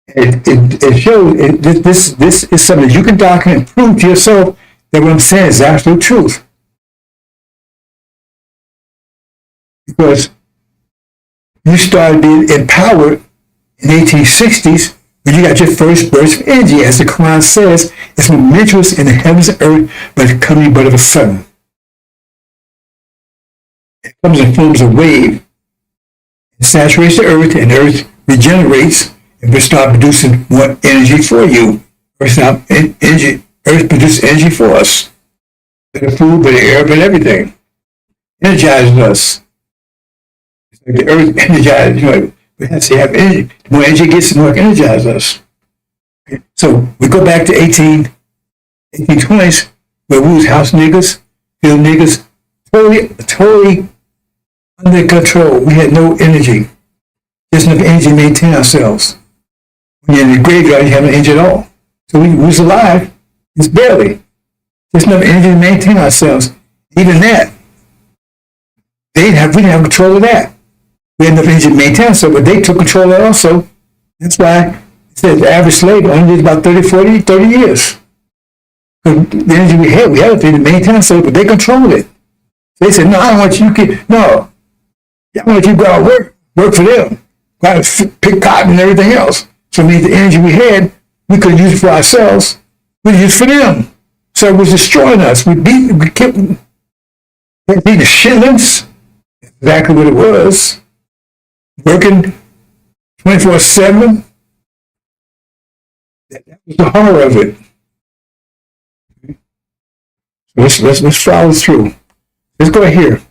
It shows this is something you can document and prove to yourself that what I'm saying is absolute truth. because you started being empowered in the 1860s when you got your first burst of energy. As the Quran says, it's momentous in the heavens and earth, but coming but of a sudden. It comes in forms of wave. It saturates the earth, and the earth regenerates and will start producing more energy for you. Earth produces energy for us. Better food, better air, better everything. Energizes us. It's like the earth energizes, we have to have energy. The more energy it gets, the more it energizes us. Okay. So we go back to 1820s, where we was house niggas, field niggas, totally under control. We had no energy. Just enough energy to maintain ourselves. When you're in the graveyard, you have no energy at all. So we was alive, it's barely. Just enough energy to maintain ourselves. Even that, we didn't have control of that. We had enough energy to maintain ourselves, but they took control of it also. That's why it says the average slave only did about 30 years. Because the energy we had enough energy to maintain ourselves, but they controlled it. So they said, no, I don't want you to, no. I want you to go out and work for them. Go out and pick cotton and everything else. So it means the energy we had, we couldn't use it for ourselves. We used it for them. So it was destroying us. We kept being the shitlings. Exactly what it was. Working 24/7. That was the horror of it. So let's follow through. Let's go here.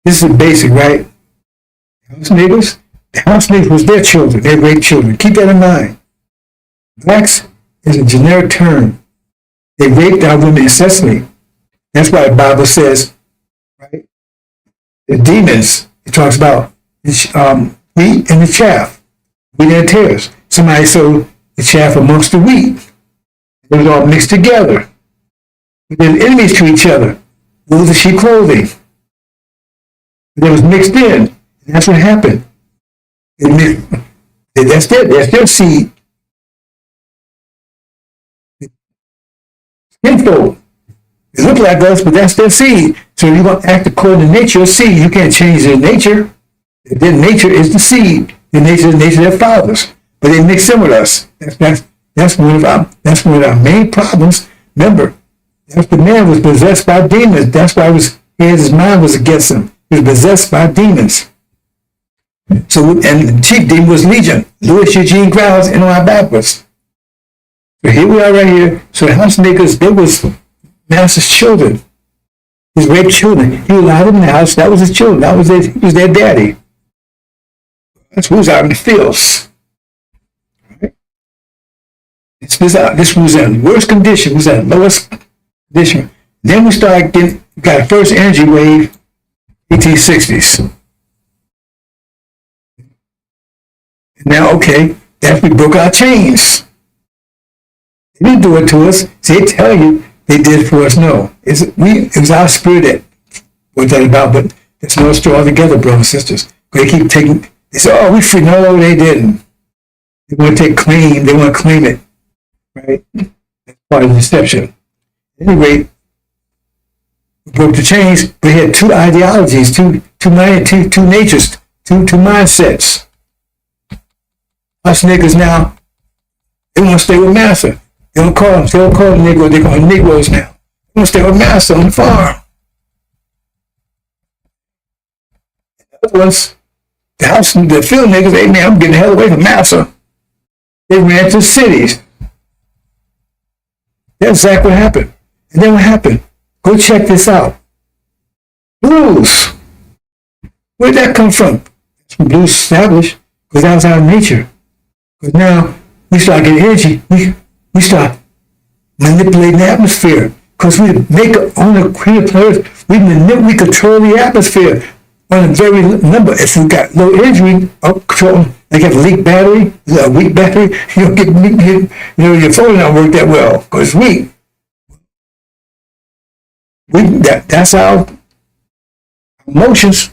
This is basic, right? House niggas. The house niggas was their children. They raped children. Keep that in mind. Blacks is a generic term. They raped our women incessantly. That's why the Bible says, right? The demons, it talks about wheat and the chaff. Wheat and the tares. Somebody sowed the chaff amongst the wheat. It was all mixed together. They were enemies to each other. Wolves in sheep clothing. It was mixed in. And that's what happened. That's their seed. Skinfold. They look like us, but that's their seed. So if you want to act according to nature, seed, you can't change their nature. Their nature is the seed. Their nature is the nature of their fathers. But they mix in with us. That's one of our main problems. Remember, the man was possessed by demons. That's why his mind was against him. He was possessed by demons. So, and the chief demon was Legion. Louis Eugene Grounds and our backwards. So here we are right here. So the house niggas, they was master's children. His raped children. He allowed them in the house. That was his children. He was their daddy. That's who was out in the fields. Right? This was in worst condition. Was at lowest condition. Then we got the first energy wave, 1860s. Now, okay, that's we broke our chains. They didn't do it to us. So they tell you they did it for us. No, it was our spirit that was that about. But it's no story altogether, brothers and sisters. They keep taking. They say, "Oh, we free." No, they didn't. They want to take claim. They want to claim it, right? That's part of the deception. Anyway, we broke the chains. But we had two ideologies, two natures, two mindsets. Us niggas now, they want to stay with master. They don't call them Negro, they call them Negroes now. They want to stay with master on the farm. The other ones, the field niggas, hey man, I'm getting the hell away from master. They ran to cities. That's exactly what happened. And then what happened? Go check this out. Blues. Where did that come from? It's from blues established, because that was our nature. But now we start getting energy. We start manipulating the atmosphere because we make it on the planet. We control the atmosphere on a very number. If we got low energy, control. Like have a weak battery, you don't get your phone don't work that well because it's weak. That's our emotions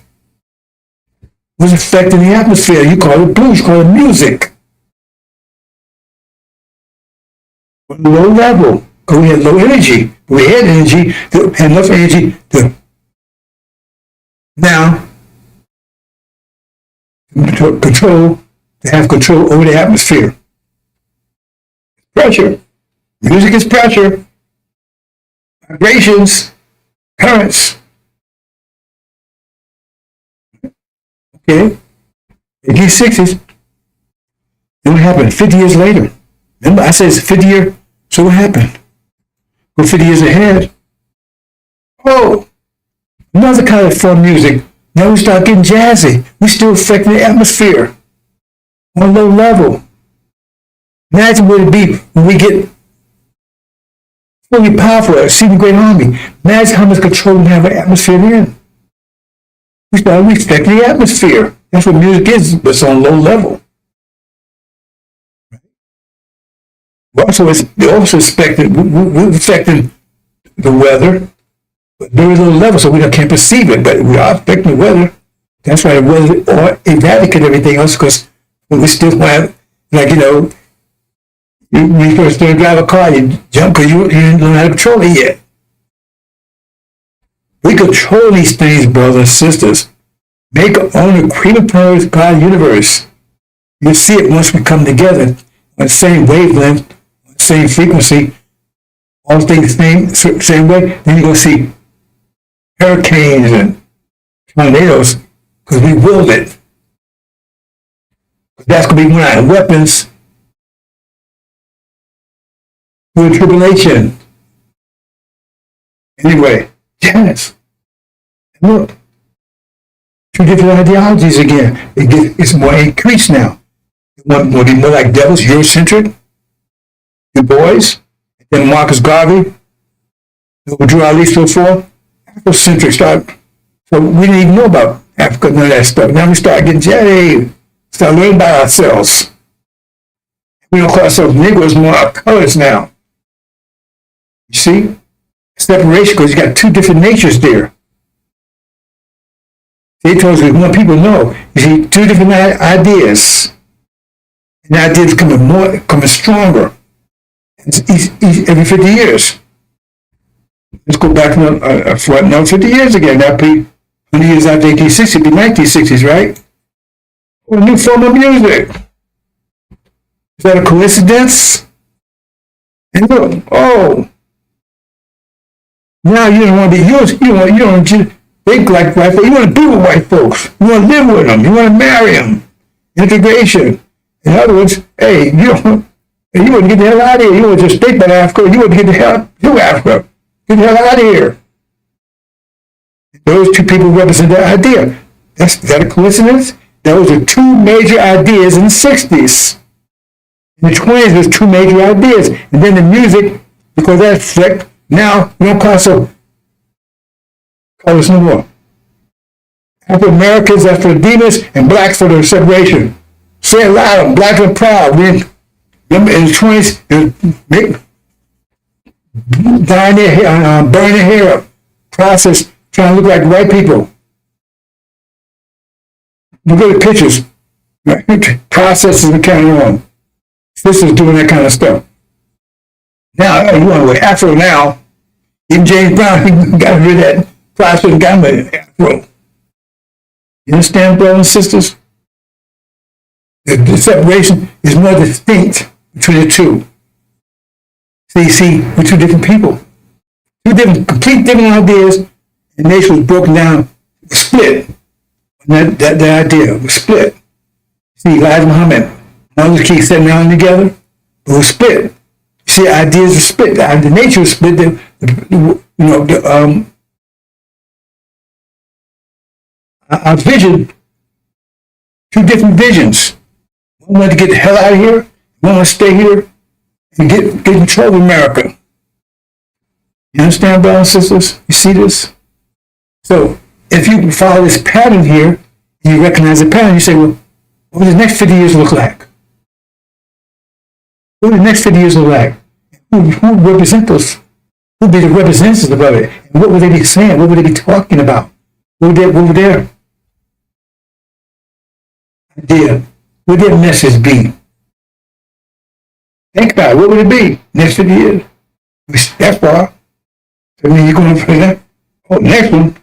was affecting the atmosphere. You call it blues, you call it music. Low level, because we had low energy. We had energy, had enough energy to. Now, control, to have control over the atmosphere. Pressure. Music is pressure. Vibrations, currents. Okay. 1860s. Then what happened? 50 years later. Remember, I said it's 50 years. So what happened? Go 50 years ahead. Oh, another kind of fun music. Now we start getting jazzy. We still affecting the atmosphere on a low level. Imagine what it'd be when we get fully powerful, exceeding great army. Imagine how much control we have of the atmosphere then. We start respecting the atmosphere. That's what music is, but it's on a low level. We're also expecting the weather, but very low level, so we can't perceive it, but we are affecting the weather. That's why the weather or eradicate everything else, because we still have, like, when you first learn to drive a car, you jump because you didn't learn how to control it yet. We control these things, brothers and sisters. Make our own creative powers God universe. You'll see it once we come together on the same wavelength, on the same frequency, all things the same way. Then you're going to see hurricanes and tornadoes because we willed it. That's going to be one of our weapons for tribulation. Anyway, yes. Look, two different ideologies again. It's more increased now. One will be more like devils, Eurocentric, Du Bois, then Marcus Garvey, who drew our least before, Afrocentric start. So we didn't even know about Africa, none of that stuff. Now we start getting jaded, start learning about ourselves. We don't call ourselves Negroes, more our colors now. You see? Separation, because you got two different natures there. They told us we want people to know. You see, two different ideas. And the ideas coming stronger. Every 50 years. Let's go back another 50 years again. That'd be 100 years after 1860, it'd be 1960s, right? Or a new form of music. Is that a coincidence? And look, now you don't want to be you don't just think like white folks. You want to be with white folks. You want to live with them. You want to marry them. Integration. In other words, hey, you want to get the hell out of here. You want to just think about Africa. You want to get the hell to Africa. Get the hell out of here. Those two people represent that idea. Is that a coincidence? Those are two major ideas in the 60s. In the 20s, there's two major ideas. And then the music, because that effect, now we don't call us no more. Afro-Americans, Afro-Demons, and blacks for their separation. Say it loud, black and proud. Remember in the 20s, dyeing their hair, burning their hair up, process, trying to look like white people. Look at the pictures. Right? Processes and carrying on. Sisters doing that kind of stuff. Now, you want to wear Afro now. Even James Brown, he got rid of that process and got rid of Afro. You understand, brothers and sisters? The separation is more distinct between the two. So you see, we're two different people. Two complete different ideas, and nation was broken down, split. That idea was split. See, Elijah Muhammad, Moses King sitting down together, but we're split. You see, ideas are split. The nature is split. Our vision, two different visions. One wanted to get the hell out of here. One wanted to stay here and get control of America. You understand, brothers and sisters? You see this? So, if you follow this pattern here, and you recognize the pattern, you say, well, what will the next 50 years look like? What will the next 50 years look like? Who represent those? Who will be the representatives of it? And what would they be saying? What would they be talking about? What would their idea, what would their message be? Think about it. What would it be next 50 years? That far. I mean, you're going to play that. Oh, next one.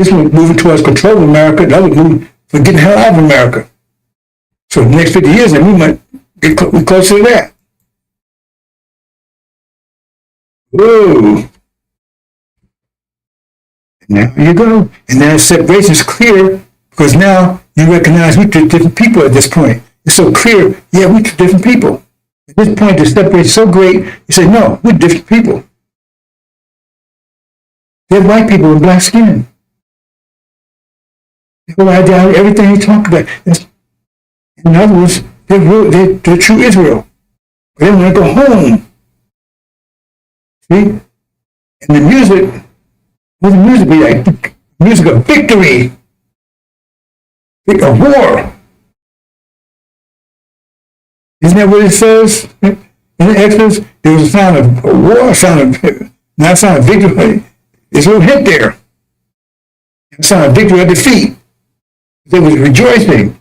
This one moving towards control of America. The other moving for getting the hell out of America. So the next 50 years, then we might get closer to that. Whoa. Now you go. And now the separation is clear because now you recognize we're two different people at this point. It's so clear, yeah, we're two different people. At this point, the separation is so great, you say, no, we're different people. They're white people with black skin. Everything you talk about. In other words, they're true Israel. They want to go home. See? And the music, what the music be like? Music of victory. Of war. Isn't that what it says? In the Exodus, there was a sound of war, not a sound of victory. There's a little hint there. A sound of victory or defeat. They was rejoicing.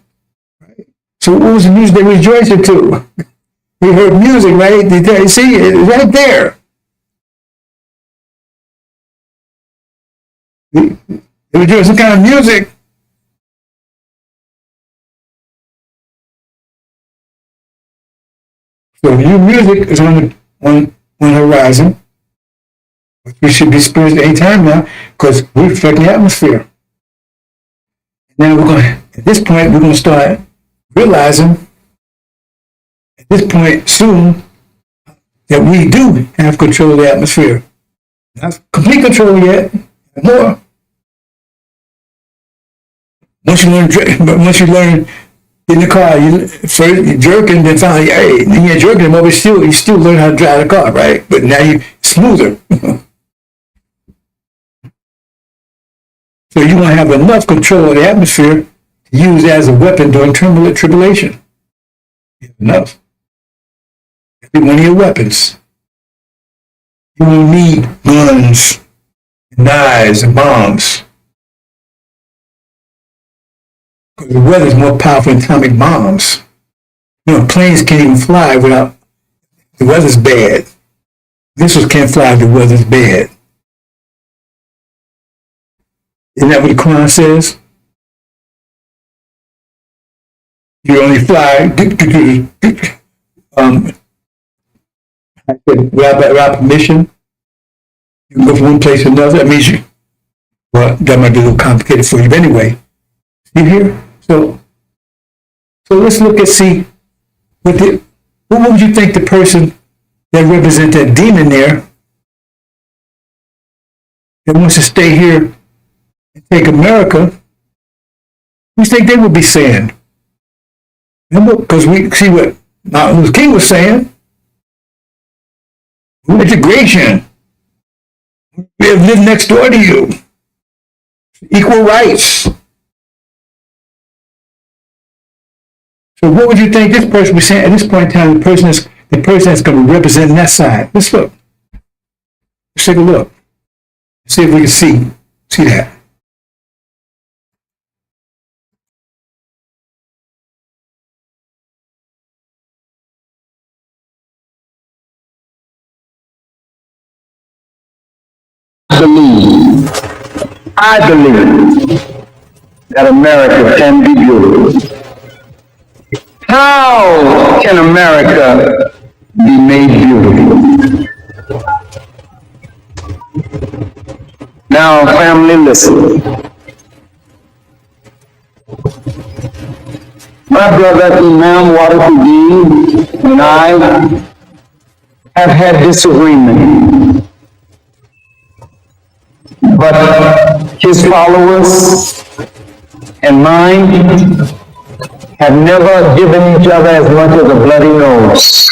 Right? So what was the music they were rejoicing to? We heard music, right? You see, it's right there. They were doing some kind of music. So new music is on the horizon. We should be experiencing any time now because we're affecting the atmosphere. Now at this point, we're going to start realizing at this point soon that we do have control of the atmosphere. Not complete control yet, more. Once you learn in the car, first you're jerking, then finally, hey, then you're jerking, but you still learn how to drive the car, right? But now you're smoother. So you want to have enough control of the atmosphere to use as a weapon during tribulation. You have enough. That'll be one of your weapons. You won't need guns, and knives, and bombs. Because the weather's more powerful than atomic bombs. You know, planes can't even fly without the weather's bad. Missiles can't fly if the weather's bad. Isn't that what the Quran says? You only fly without permission. You can go from one place to another. That means that might be a little complicated for you, but anyway. You hear? So let's look and see what would you think the person that represents that demon there that wants to stay here and take America, what do you think they would be saying? Remember, because we see what Martin Luther King was saying. Integration. We have lived next door to you. Equal rights. So what would you think this person was saying at this point in time? The person that's going to represent that side. Let's look. Let's take a look. See if we can see that.
I believe that America can be beautiful. How can America be made beautiful? Now, family, listen. My brother Imam Waterford and I have had disagreement. But his followers and mine have never given each other as much as a bloody nose.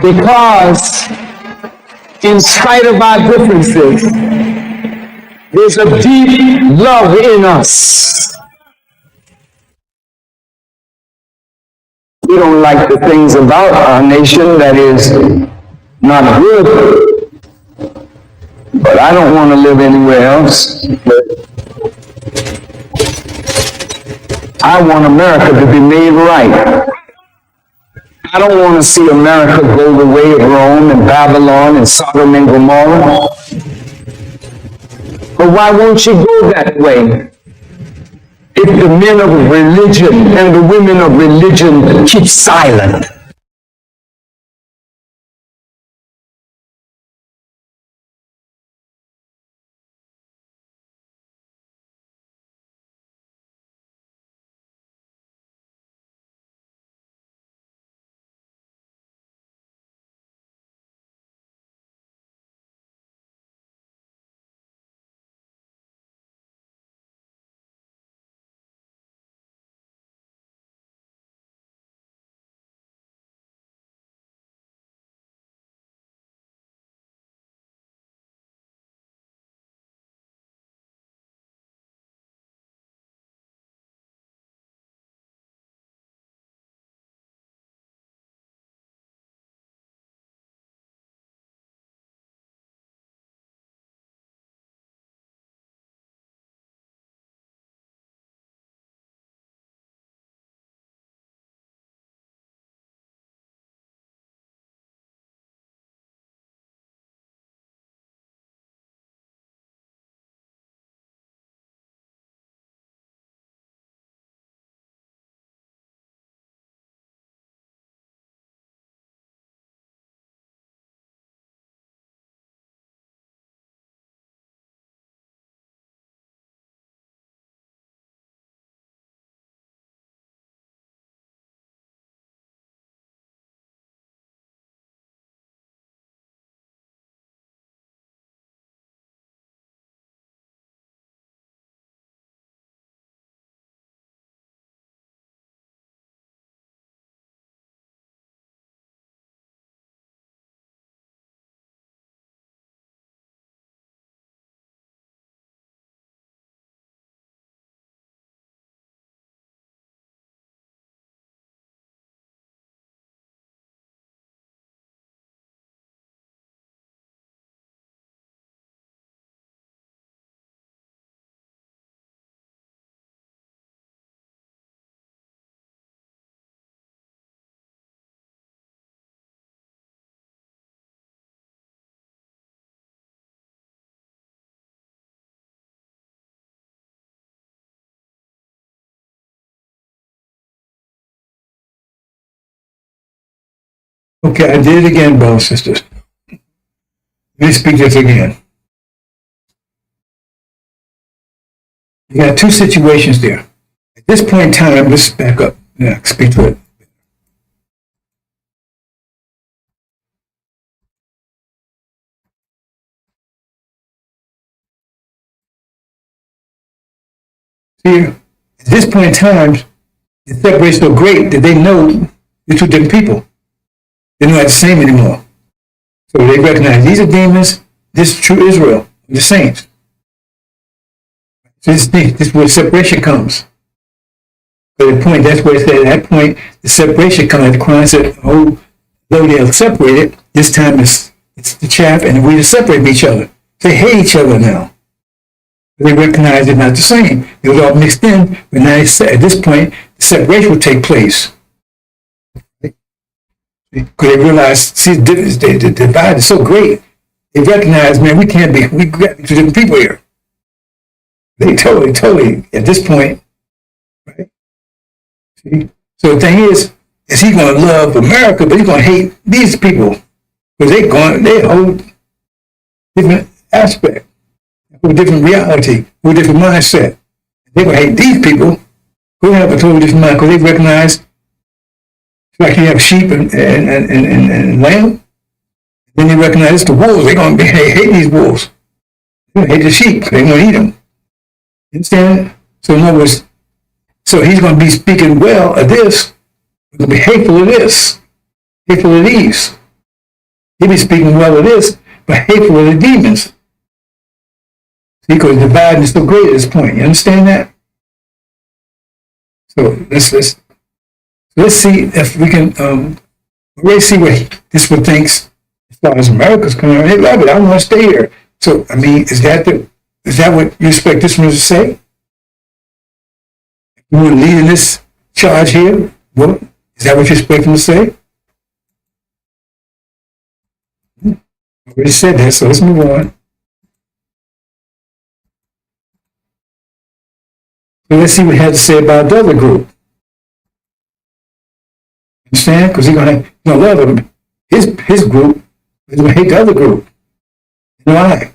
Because in spite of our differences, there's a deep love in us. We don't like the things about our nation that is not good, but I don't want to live anywhere else. I want America to be made right. I don't want to see America go the way of Rome and Babylon and Sodom and Gomorrah. But why won't you go that way? If the men of religion and the women of religion keep silent.
Okay, I did it again, brothers and sisters. Let me speak this again. You got two situations there. At this point in time, let's back up. Yeah, speak to it. See, at this point in time, the separation so great that they know they're two different people. They're not the same anymore. So they recognize these are demons, this is true Israel, the saints. So this is where separation comes. But the point, that's where it said at that point, the separation comes. The Quran said, oh, though they are separated, this time it's the chaff and the wheat is separating each other. They hate each other now. They recognize they're not the same. It was all mixed in, but now at this point, the separation will take place. Because they realize, see, the divide is so great. They recognize, man, we got two different people here. They totally, at this point, right? See? So the thing is he going to love America, but he's going to hate these people because they hold different aspect, a different reality, a different mindset. They're going to hate these people who have a totally different mind because they recognize, like you have sheep and lamb, then they recognize it's the wolves. They're going to hate these wolves. They hate the sheep. They want to eat them. You understand? So in other words, so he's going to be speaking well of this, he's going to be hateful of this, hateful of these. He'll be speaking well of this, but hateful of the demons. See, because the dividing is so great at this point. You understand that? So let's see if we can really see what this one thinks as far as America's concerned. They love it. I want to stay here. So I mean, is that what you expect this one to say? You want to lead in this charge here? Well, is that what you expect him to say? I already said that, so let's move on. So let's see what he had to say about the other group. Understand? Because he's gonna love him. His group is gonna hate the other group. Why?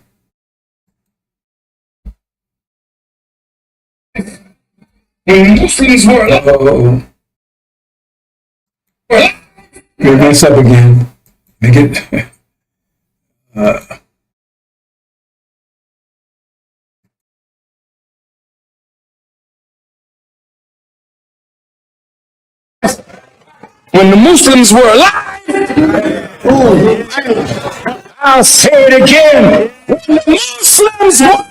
Uh-oh. You're mess up again. Make it.
When the Muslims were alive, I'll say it again. When the Muslims were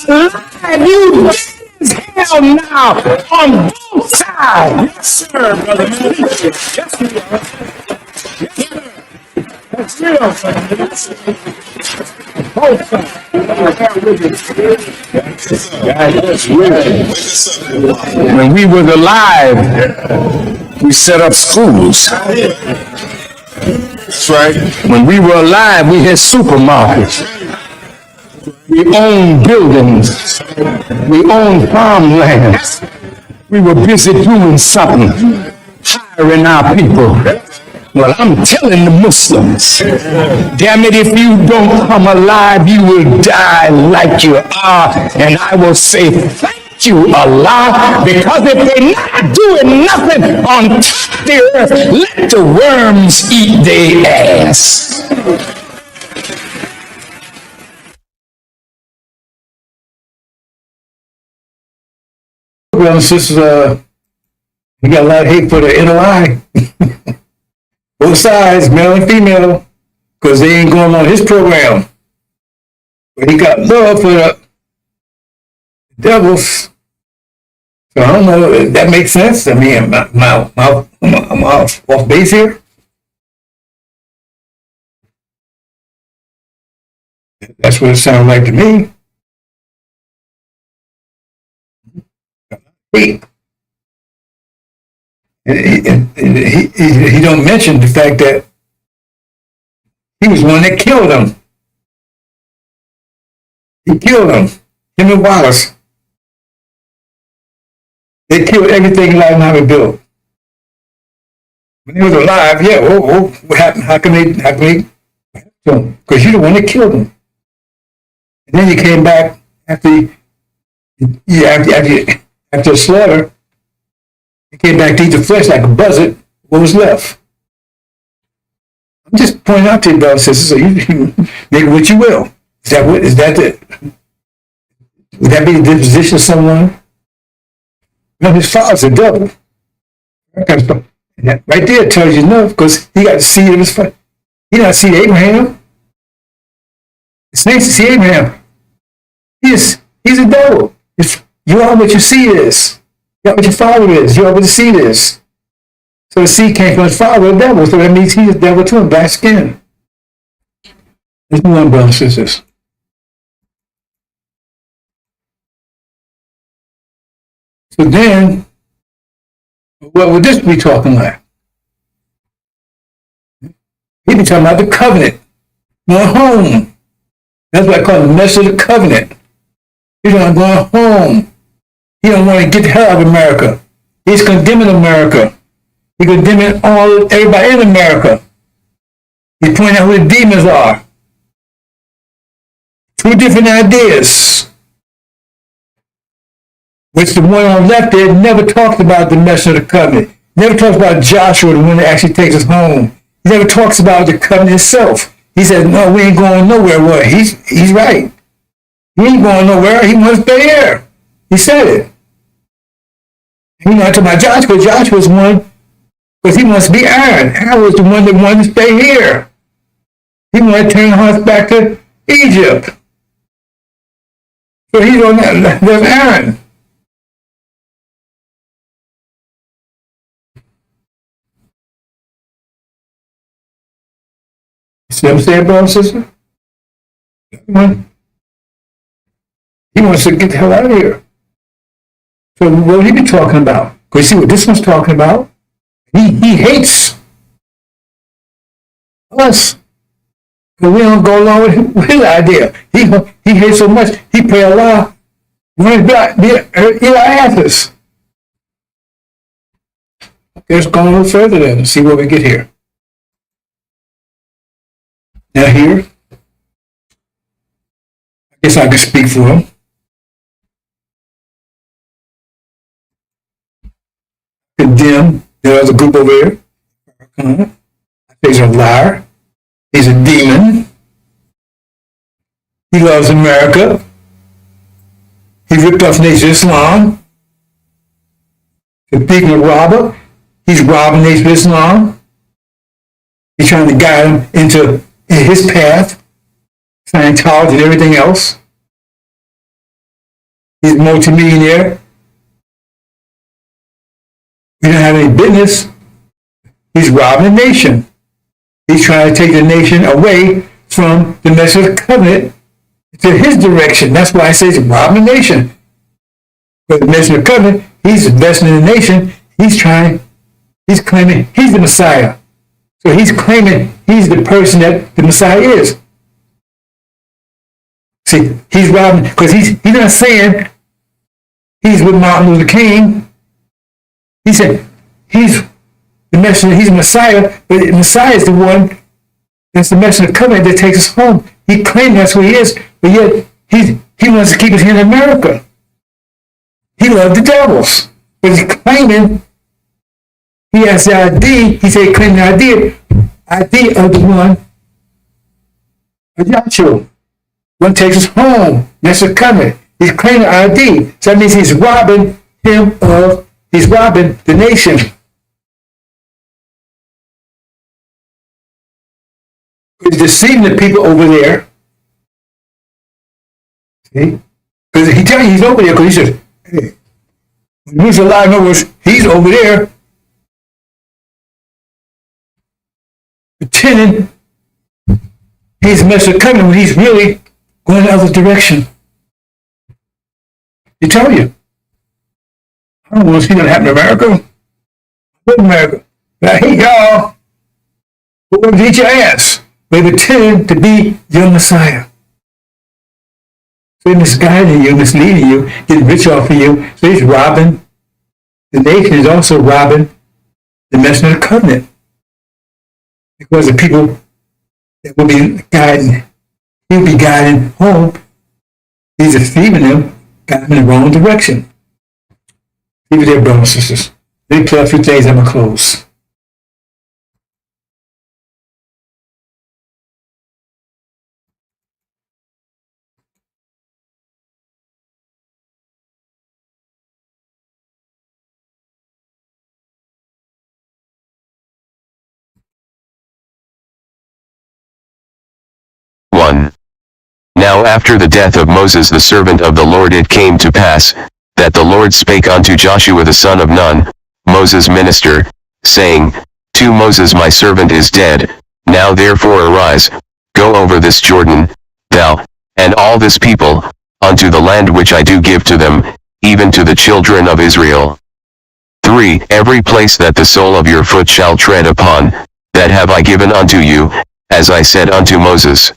alive, you dead as hell now on both sides. Yes, sir, brother. Yes, we are. Yes, sir. That's real, both sides. That's real. When we were alive, we set up schools.
That's right.
When we were alive, we had supermarkets. We owned buildings. We owned farmlands. We were busy doing something, hiring our people. Well, I'm telling the Muslims, damn it, if you don't come alive, you will die like you are. And I will say, thank you, Allah, because if they're not doing nothing on top of the earth, let the worms eat their ass.
Brothers and sisters, you got a lot of hate for the NOI. Both sides, male and female, because they ain't going on his program. But he got love for the devils. So I don't know if that makes sense. I mean, I'm off base here. That's what it sounds like to me. He don't mention the fact that he was the one that killed him. He killed him. Him and Wallace. They killed everything Elijah Muhammad built. When he was alive, yeah, what happened? How can they kill him? Because you're the one that killed him. And then you came back after the slaughter. You came back to eat the flesh like a buzzard. What was left? I'm just pointing out to you, brothers and sisters, so you make it what you will. Would that be the disposition of someone? No, his father's a devil. That right there tells you enough, because he got the seed of his father. He not see Abraham. His name's to see Abraham. He's a devil. You are what your seed is. You are what your father is. You are what the seed is. So the seed came from his father, the devil. So that means he's a devil too, in black skin. Let's move on, brothers and sisters. So then, what would this be talking like? He'd be talking about the covenant. Going home. That's what I call the message of the covenant. He's not going home. He don't want to get the hell out of America. He's condemning America. He's condemning everybody in America. He's pointing out who the demons are. Two different ideas. Which the one on the left there never talks about the message of the covenant. Never talks about Joshua, the one that actually takes us home. He never talks about the covenant itself. He said, no, we ain't going nowhere. Well, he's right. He ain't going nowhere. He wants to stay here. He said it. He's not talking about Joshua. Joshua's one, because he wants to be Aaron. Aaron was the one that wanted to stay here. He wanted to turn the hearts back to Egypt. So he's on that. There's Aaron. See what I'm saying, brother and sister? He wants to get the hell out of here. So what would he be talking about? Because you see what this one's talking about? He hates us. But we don't go along with his idea. He hates so much, he pray Allah. When Eli asked us. Let's go a little further then and see where we get here. Now here, I guess I can speak for him. Condemn the other group over there. He's a liar. He's a demon. He loves America. He ripped off Nation Islam. The people of robber. He's robbing Nation Islam. He's trying to guide them into his path, Scientology and everything else. He's a multimillionaire. We don't have any business. He's robbing the nation. He's trying to take the nation away from the message of the covenant to his direction. That's why I say he's robbing the nation. But the message of the covenant, he's investing in the nation. He's claiming he's the Messiah. So he's claiming he's the person that the Messiah is. See, he's robbing, because he's not saying he's with Martin Luther King. He said he's the messenger, he's the Messiah, but the Messiah is the one that's the messenger of the covenant that takes us home. He claims that's who he is, but yet he wants to keep us here in America. He loved the devils, but he's claiming he has the ID. He said he claimed the ID of the one of Joshua. One takes us home. That's the covenant. He's claiming the ID. So that means he's robbing he's robbing the nation. He's deceiving the people over there. See? Because he tells you he's over there, because he says, hey, when he's alive, in other words, he's over there pretending he's messing with covenant when he's really going the other direction. He tell you. I don't want to see that happen in America. What America? I hate y'all. But we're going to eat your ass. They pretend to be your Messiah. So they're misguiding you, misleading you, getting rich off of you. So he's robbing. The nation is also robbing the message of the covenant. Because the people that will be guiding, he'll be guiding home. He's deceiving them, guiding them in the wrong direction. Leave it there, brothers and sisters. Let me play a few things, I'm going to close.
Now after the death of Moses the servant of the Lord it came to pass, that the Lord spake unto Joshua the son of Nun, Moses' minister, saying, To Moses my servant is dead, now therefore arise, go over this Jordan, thou, and all this people, unto the land which I do give to them, even to the children of Israel. 3. Every place that the sole of your foot shall tread upon, that have I given unto you, as I said unto Moses.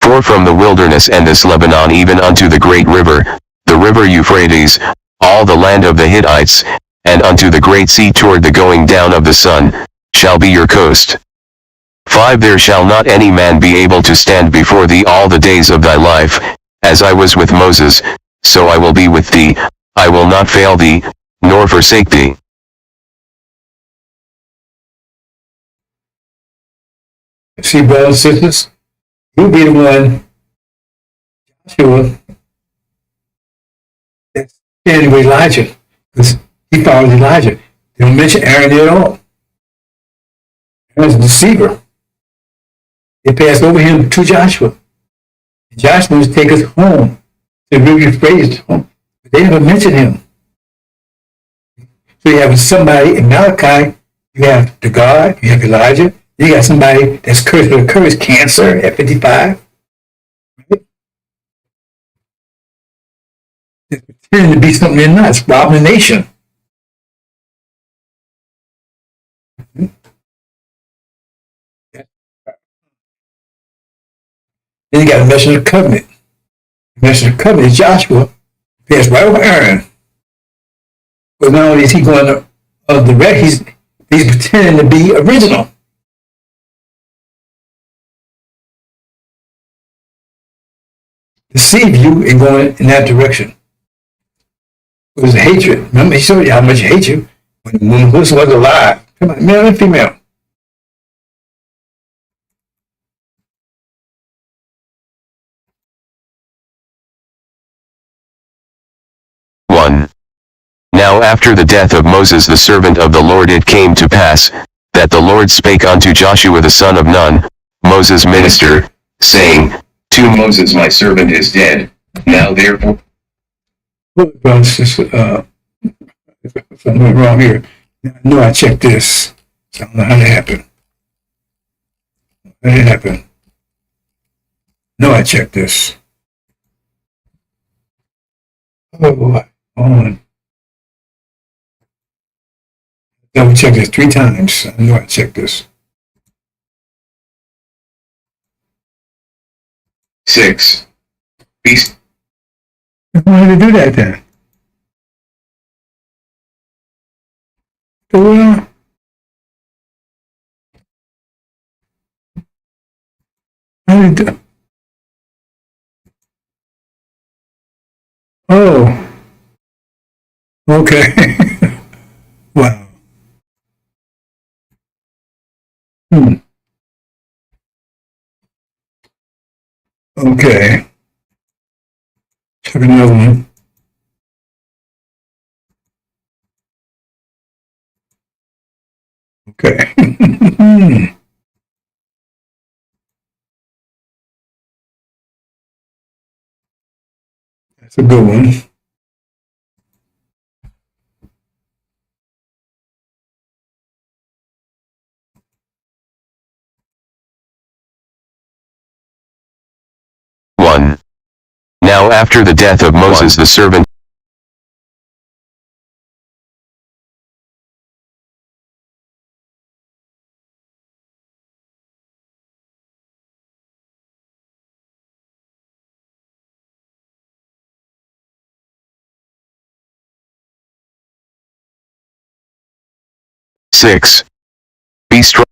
4. From the wilderness and this Lebanon even unto the great river, the river Euphrates, all the land of the Hittites, and unto the great sea toward the going down of the sun, shall be your coast. 5. There shall not any man be able to stand before thee all the days of thy life, as I was with Moses, so I will be with thee, I will not fail thee, nor forsake thee.
See, brothers and sisters, you'll be the one, Joshua, that's standing with Elijah, because he followed Elijah. They don't mention Aaron at all. Aaron's a deceiver. They passed over him to Joshua. And Joshua was to take us home, to the river Euphrates home, but they never mentioned him. So you have somebody in Malachi, you have the God, you have Elijah, you got somebody that's cursed with a curse, cancer at 55. Right? They're pretending to be something they're not. It's robbing the nation. Then you got a message of the covenant. The message of the covenant is Joshua. Passed right over Aaron. But not only is he going to direct, he's pretending to be original. Deceive you in going in that direction. It was hatred. Remember, he showed you how much he hates you when this was a lie. Come on, male and female.
Now after the death of Moses the servant of the Lord it came to pass, that the Lord spake unto Joshua the son of Nun, Moses' minister, saying, To Moses my servant is dead. Now therefore...
Look, brothers, if I'm doing wrong here, I know I checked this. So I don't know how that happened. How did it happen? No, I checked this. Oh boy, hold on. Double check this 3 times. I know I checked this.
6. Beast.
Why did they do that then? Well, how did they do? Oh, okay. Wow. Okay. Check another one. Okay. That's a good one.
Now after the death of Moses the servant, six. Be strong.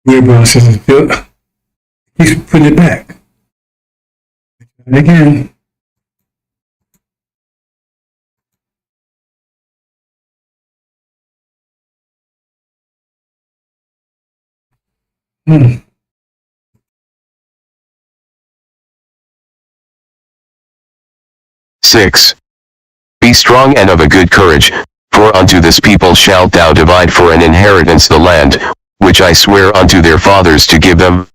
Weird brother says it's built. He's putting it back. And again. Hmm.
Six. Be strong and of a good courage, for unto this people shalt thou divide for an inheritance the land, which I swear unto their fathers to give them.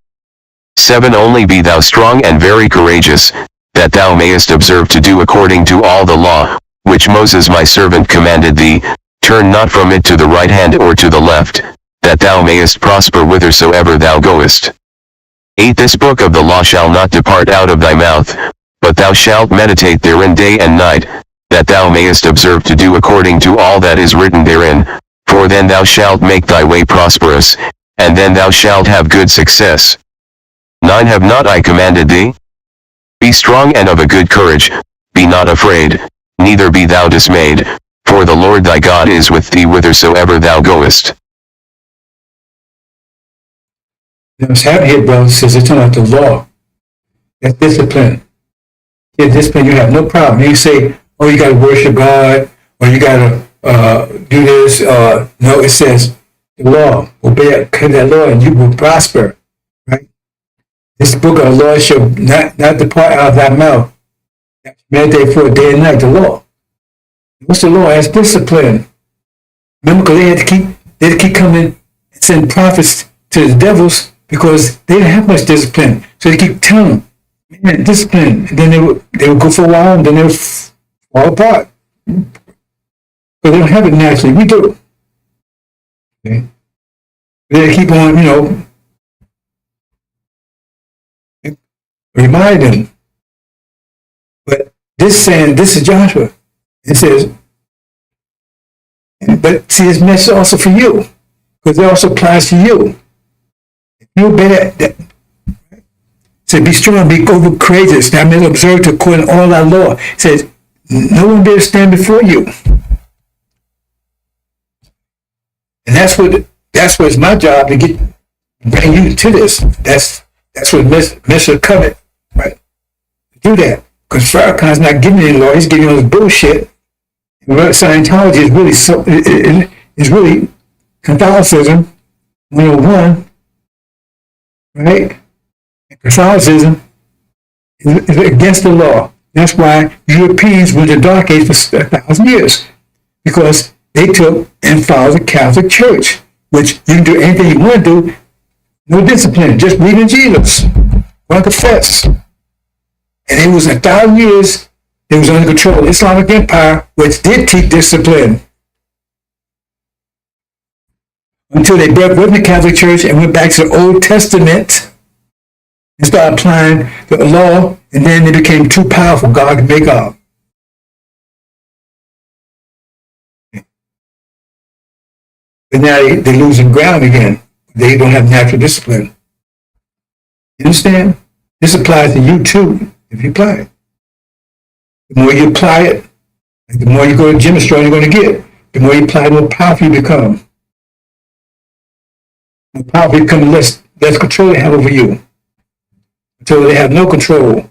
7. Only be thou strong and very courageous, that thou mayest observe to do according to all the law, which Moses my servant commanded thee, turn not from it to the right hand or to the left, that thou mayest prosper whithersoever thou goest. 8. This book of the law shall not depart out of thy mouth, but thou shalt meditate therein day and night, that thou mayest observe to do according to all that is written therein, for then thou shalt make thy way prosperous, and then thou shalt have good success. 9. Have not I commanded thee? Be strong and of a good courage, be not afraid, neither be thou dismayed, for the Lord thy God is with thee whithersoever thou goest.
Now, what's happening here, brother, says it's talking about the law. That's discipline. Yeah, discipline, you have no problem. You say, oh, you got to worship God, or you got to do this. No, it says the law. Obey that law, and you will prosper. Right? This book of the law shall not depart out of thy mouth. Meditate for day and night, the law. What's the law? It's discipline. Remember, because they had to keep coming and send prophets to the devils because they didn't have much discipline. So they keep telling them, man, discipline. And then they would go for a while, and then they would fall apart. But they don't have it naturally. We do. Okay? They keep on, remind them. But this is Joshua. It says, but see, this message also for you. Because it also applies to you. If you obey that, say, be strong, be over courageous. Now, I'm observed to according to all our law. It says, no one dare stand before you. And that's what's my job to bring you to this. That's what Mr. Covet, right? Do that. Because Farrakhan's not giving you any law, he's giving you all this bullshit. And Scientology is really Catholicism 101, right? And Catholicism is against the law. That's why Europeans went to the Dark Age for 1,000 years, because they took and followed the Catholic Church, which you can do anything you want to do, no discipline, just believe in Jesus, go and confess. And it was 1,000 years, it was under control of the Islamic Empire, which did teach discipline. Until they broke with the Catholic Church and went back to the Old Testament and started applying the law, and then they became too powerful, God to make up. But now they're losing ground again. They don't have natural discipline. You understand? This applies to you too, if you apply it. The more you apply it, the more you go to the gym, the stronger you're going to get. The more you apply it, the more powerful you become. The more powerful you become, the less control they have over you. Until they have no control.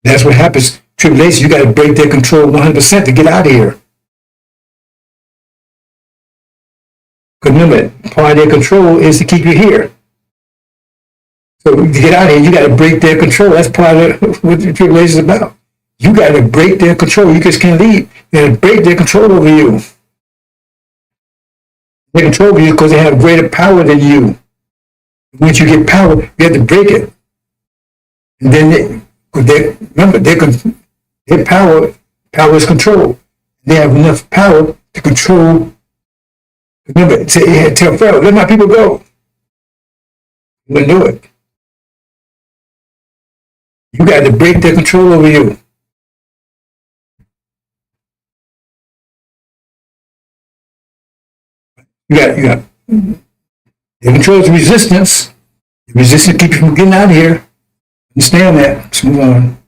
That's what happens. Tribulation, you got to break their control 100% to get out of here. Because remember, part of their control is to keep you here. So to get out of here, you got to break their control. That's part of what the tribulation is about. You got to break their control. You just can't leave. You got to break their control over you. They control over you because they have greater power than you. Once you get power, you have to break it. And then remember, their power is control. They have enough power to control. Remember, tell Pharaoh, let my people go. You wouldn't do it. You got to break their control over you. You got. Their control is resistance. The resistance keeps you from getting out of here. Understand that. Let's move on.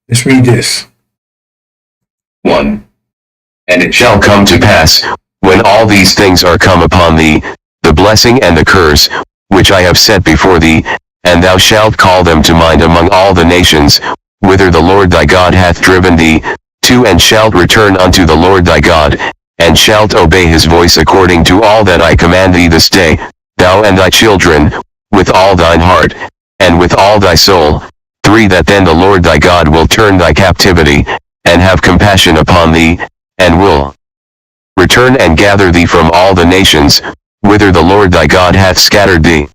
Let's read this.
1. And it shall come to pass, when all these things are come upon thee, the blessing and the curse, which I have set before thee, and thou shalt call them to mind among all the nations, whither the Lord thy God hath driven thee, to, and shalt return unto the Lord thy God, and shalt obey his voice according to all that I command thee this day, thou and thy children, with all thine heart, and with all thy soul. 3. That then the Lord thy God will turn thy captivity, and have compassion upon thee, and will return and gather thee from all the nations, whither the Lord thy God hath scattered thee.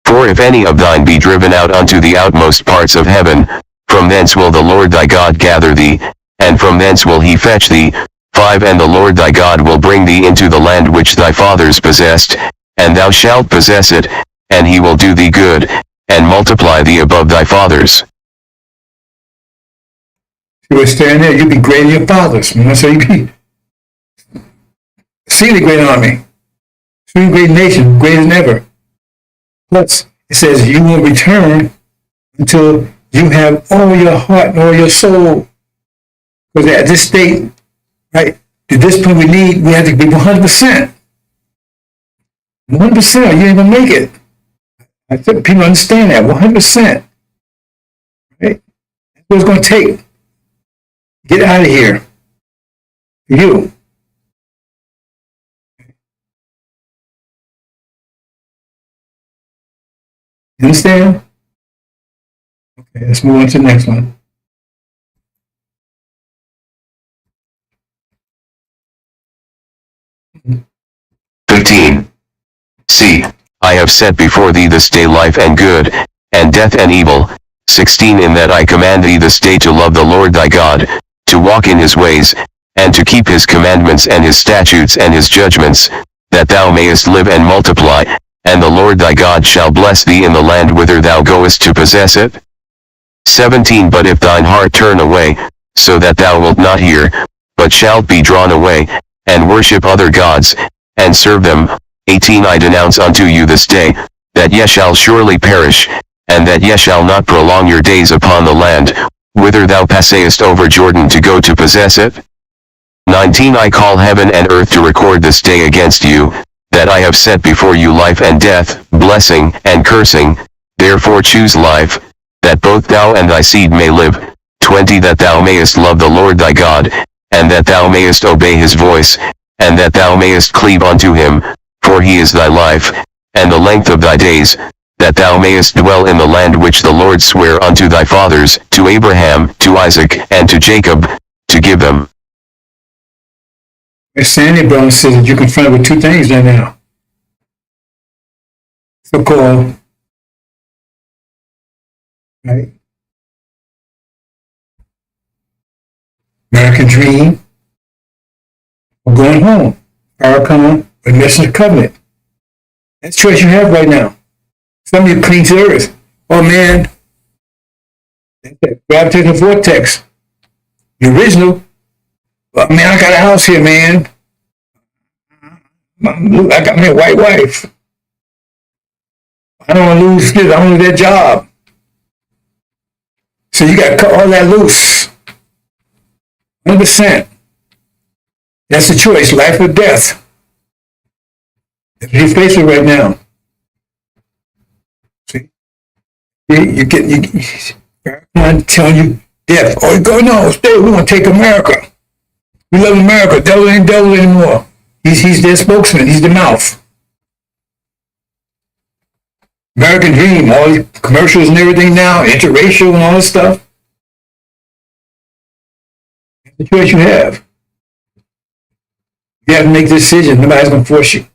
For if any of thine be driven out unto the outmost parts of heaven, from thence will the Lord thy God gather thee, and from thence will he fetch thee. 5. And the Lord thy God will bring thee into the land which thy fathers possessed, and thou shalt possess it, and he will do thee good, and multiply thee above thy fathers.
You were staying there, you'd be great in your fathers. So you'd be exceedingly great army, exceedingly great nation, greater than ever. Plus, it says you will return until you have all your heart and all your soul. Because at this state, right, the discipline we need, we have to be 100%. 100%, or you ain't going to make it. I think people understand that, 100%. Right? That's what it's going to take. Get out of here. For you. You understand? Okay, let's move on to the next one. Mm-hmm.
15. See, I have set before thee this day life and good, and death and evil. 16. In that I command thee this day to love the Lord thy God, to walk in his ways, and to keep his commandments and his statutes and his judgments, that thou mayest live and multiply, and the Lord thy God shall bless thee in the land whither thou goest to possess it. 17. But if thine heart turn away, so that thou wilt not hear, but shalt be drawn away, and worship other gods, and serve them. 18 I denounce unto you this day, that ye shall surely perish, and that ye shall not prolong your days upon the land, whither thou passest over Jordan to go to possess it. 19 I call heaven and earth to record this day against you, that I have set before you life and death, blessing and cursing. Therefore choose life, that both thou and thy seed may live. 20 That thou mayest love the Lord thy God, and that thou mayest obey his voice, and that thou mayest cleave unto him, for he is thy life, and the length of thy days, that thou mayest dwell in the land which the Lord sware unto thy fathers, to Abraham, to Isaac, and to Jacob, to give them.
Sandy Brown says that you're confronted with two things right now. So-called, right, American dream, or going home, Farrakhan, or Mission Covenant. That's the choice you have right now. Some of you cling to the earth. Oh man, that's that gravitational vortex. The original. Well, man, I got a house here, man. I got me a white wife. I don't want to lose this. I want that job. So you got to cut all that loose. 100%. That's the choice, life or death. That's what you're faced with right now. See? I'm telling you, death. Oh, you go, no, stay. We want to take America. We love America. Devil ain't devil anymore. He's their spokesman. He's the mouth. American dream, all these commercials and everything now, interracial and all this stuff. That's the choice you have. You have to make a decision. Nobody's going to force you.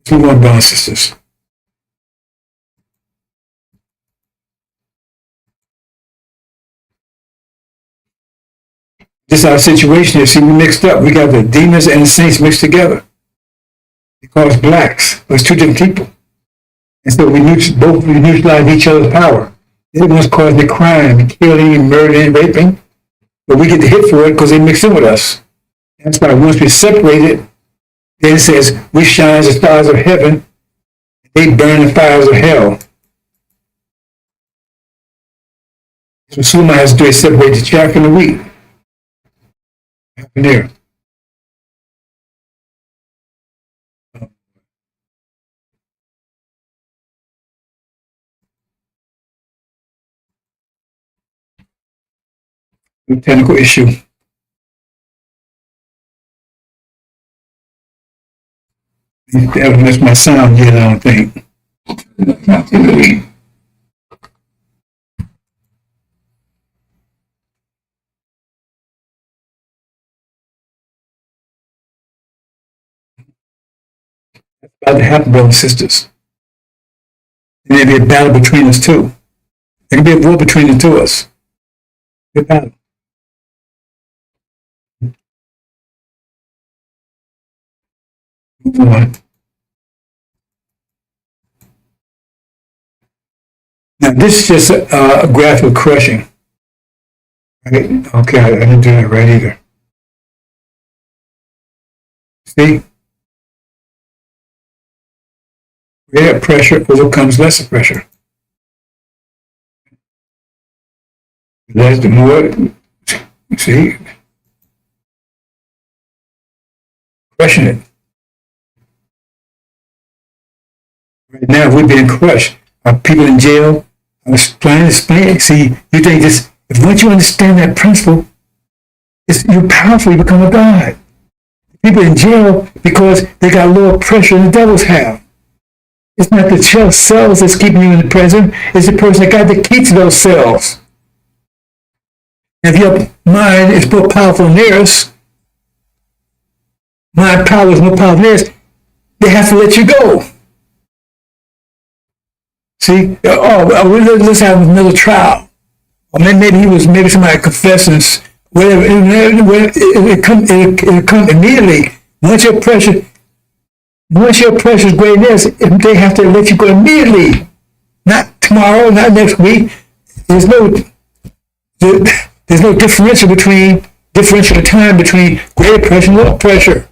Let's move on, brothers and sisters. This is our situation here. See, we mixed up. We got the demons and the saints mixed together. They call us blacks. It's two different people. And so we neutralize each other's power. They're the ones causing the crime, killing, and murdering, and raping. But we get the hit for it because they mix in with us. That's why once we're separated, then it says, we shine as the stars of heaven. They burn the fires of hell. So Suleiman has to do is separate the chaff and the wheat. There. Technical issue. That was my sound yet, I don't think. About to happen, brothers and sisters. And there'll be a battle between us too. There can be a war between the two of us. A battle. Move on. Now this is just a graph of crushing. Right? Okay, I didn't do that right either. See? Greater pressure overcomes lesser pressure. That's the more, see, crushing it. Right now, we're being crushed. Are people in jail? I was trying to explain. See, you think this, if once you understand that principle, you're powerful, you become a God. People in jail because they got lower pressure than the devils have. It's not the cells that's keeping you in the present. It's the person that got the key to those cells. If your mind is more powerful than theirs, mind power is more powerful than theirs, they have to let you go. See? Let's have another trial. Or maybe somebody confessing, whatever. It come immediately. Once your pressure is great in this, they have to let you go immediately. Not tomorrow, not next week. There's no differential between differential time between greater pressure and low pressure.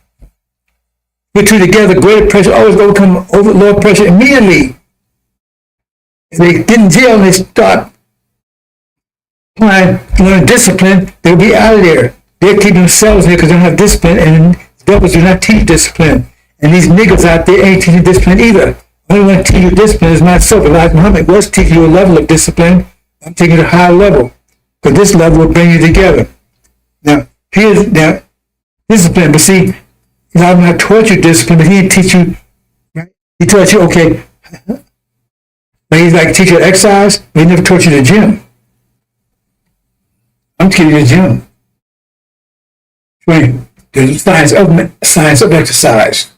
Put two together, greater pressure always overcome over low pressure immediately. If they get in jail and they start learning discipline, they'll be out of there. They're keeping themselves there because they don't have discipline, and devils do not teach discipline. And these niggas out there ain't teaching discipline either. Only one teach you discipline is myself. Elijah Muhammad was teaching you a level of discipline. I'm taking it to a higher level. Because this level will bring you together. Now, discipline, but see, Elijah Muhammad taught you discipline, but he didn't teach you, right? He taught you, okay, but he's like teach you exercise, but he never taught you the gym. I'm teaching you the gym. The science of exercise.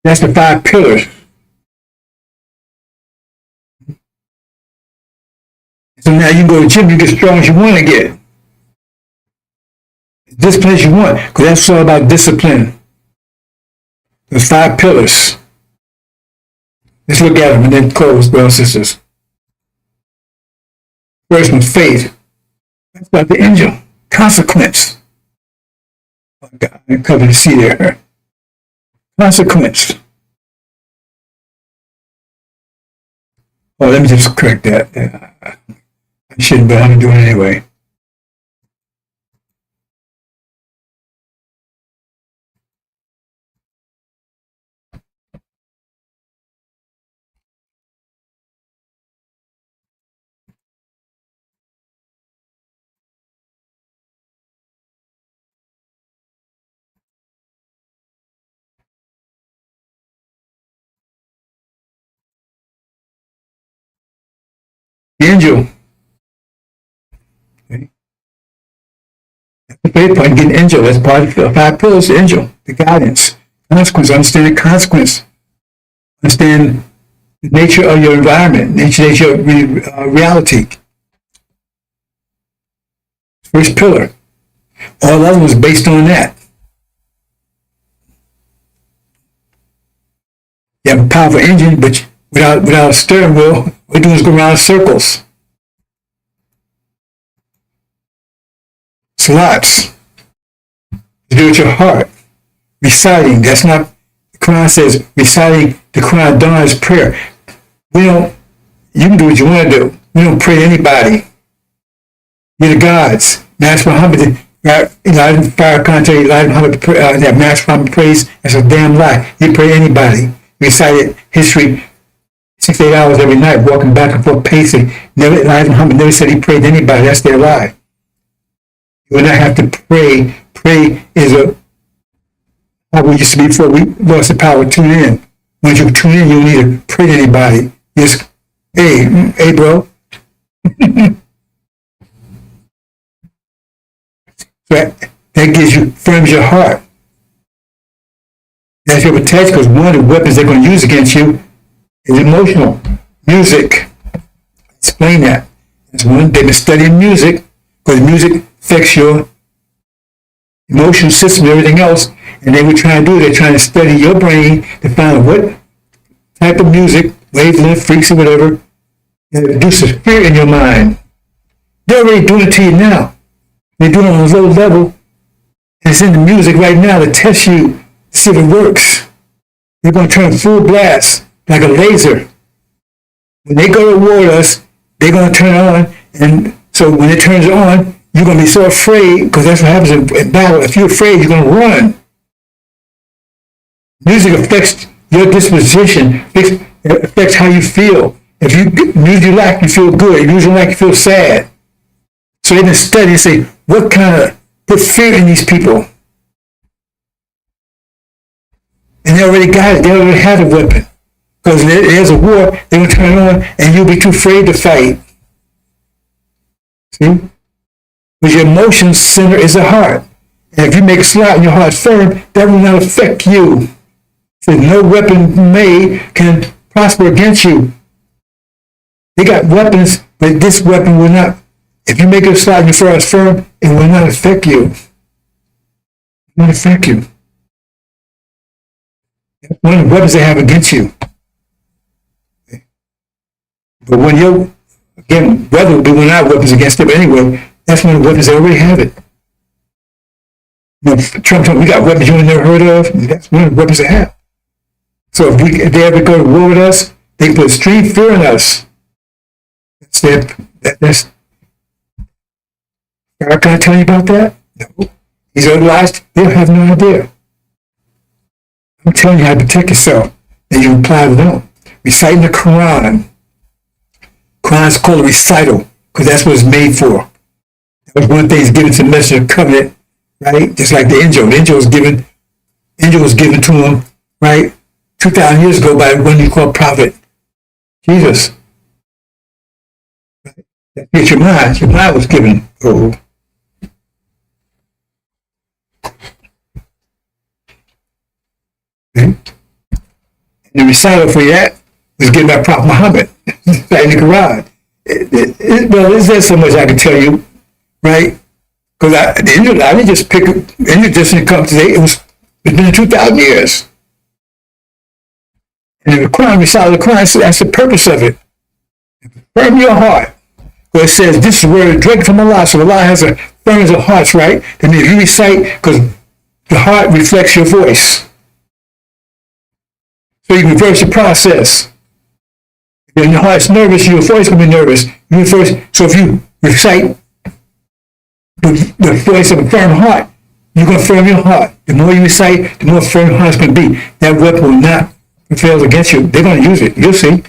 That's the 5 pillars. So now you can go to the gym, you get strong as you want to get. Discipline as you want, because that's all about discipline. There's 5 pillars. Let's look at them and then close, brothers and sisters. First one, faith. That's about the angel. Consequence. Oh God, I covered the C there. Consequence. Oh, let me just correct that. I shouldn't, but I'm doing it anyway. Angel. Okay. The faith point, getting angel. That's part of the 5 pillars, the angel, the guidance. Consequence, understand the consequence. Understand the nature of your environment, nature of your reality. First pillar. All other was based on that. You have a powerful engine, but without a steering wheel, what we do is go around in circles. Salats. You do it with your heart. Reciting. That's not, the Quran says, reciting the Quran done as prayer. You can do what you want to do. We don't pray to anybody. You're the gods. Master Muhammad, Elijah Muhammad, that Master Muhammad prays, that's a damn lie. He pray to anybody. Recited history 6 to 8 hours every night, walking back and forth, pacing. Elijah Muhammad never said he prayed to anybody. That's their lie. You will not have to pray. Pray is how we used to be before we lost the power to tune in. Once you tune in, you don't need to pray to anybody. Just, hey, bro. So that firms your heart. That's your protection, because one of the weapons they're going to use against you is emotional. Music. Explain that. That's one. They've been studying music, because music affects your emotional system and everything else. And they were trying to do, they're trying to study your brain to find out what type of music, wavelength, frequency, whatever, produces fear in your mind. They're already doing it to you now. They're doing it on a low level. And it's in the music right now to test you, to see if it works. They're going to turn full blast, like a laser. When they go to reward us, they're going to turn it on. And so when it turns on, you're going to be so afraid, because that's what happens in battle. If you're afraid, you're going to run. Music affects your disposition. It affects how you feel. If music you like, you feel good. If music you like, you feel sad. So they've been studying and say, what kind of put fear in these people? And they already got it. They already have a weapon. Because there's a war, they're going to turn it on, and you'll be too afraid to fight. See? Because your emotion center is the heart. And if you make a slot in your heart firm, that will not affect you. So no weapon made can prosper against you. They got weapons, but this weapon will not. If you make a slot in your heart firm, it will not affect you. It will not affect you. That's one of the weapons they have against you. But when again, brother will be one of our weapons against them. But anyway, That's one of the weapons they already have it. You know, Trump told me we got weapons you ain't never heard of. That's one of the weapons they have. So if they ever go to war with us, they put extreme fear in us. That's it. That's. Can I tell you about that? No. These other lies, they'll have no idea. I'm telling you how to protect yourself, and you apply to them. Reciting the Quran. Quran is called a recital, because that's what it's made for. That was one of the things given to the message of covenant, right? Just like the angel. The angel was given to him, right? 2,000 years ago by one you call prophet, Jesus. Right? That's your mind. Your mind was given. Oh. Okay. And the recital for that was given by Prophet Muhammad, right in the Quran. Well, there's not so much I can tell you, right? Because I didn't just pick it, it just didn't come today. It's been 2,000 years. And the Quran, recital of the Quran, that's the purpose of it. Firm your heart. Where it says, this is where direct from Allah. So Allah has a firmness of hearts, right? That means you recite, because the heart reflects your voice. So you reverse the process. If your heart's nervous, your voice will be nervous. So if you recite the voice of a firm heart, you're going to firm your heart. The more you recite, the more firm your heart's going to be. That weapon will not prevail against you. They're going to use it. You'll see. You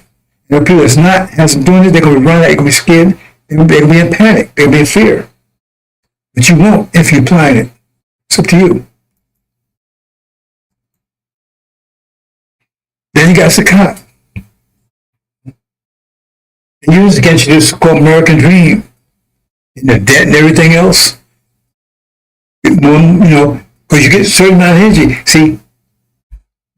know, people that's not hasn't doing it, they're going to run out, they're going to be scared, they're going to be in panic, they're going to be in fear. But you won't if you're applying it. It's up to you. Then you got Zakat. They use against you this so-called American dream. And the debt and everything else. You know, because you get a certain amount of energy. See,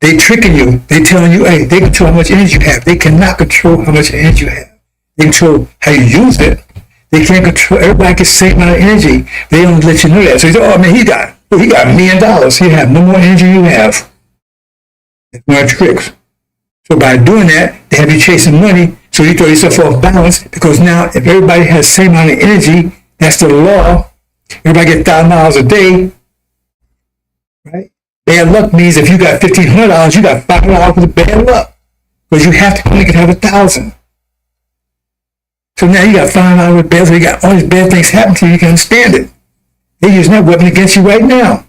they tricking you. They telling you, hey, they control how much energy you have. They cannot control how much energy you have. They control how you use it. They can't control, everybody gets the same amount of energy. They don't let you know that. So you say, oh man, he got $1 million. He have no more energy you have. It's one of the tricks. So by doing that, they have you chasing money, so you throw yourself off balance, because now if everybody has the same amount of energy, that's the law. Everybody gets $1,000 a day, right? Bad luck means if you got $1,500, you got $5 worth of bad luck, because you have to make it have 1,000. So now you got $5 worth of bad luck, you got all these bad things happen to you, you can understand it. They're using that weapon against you right now.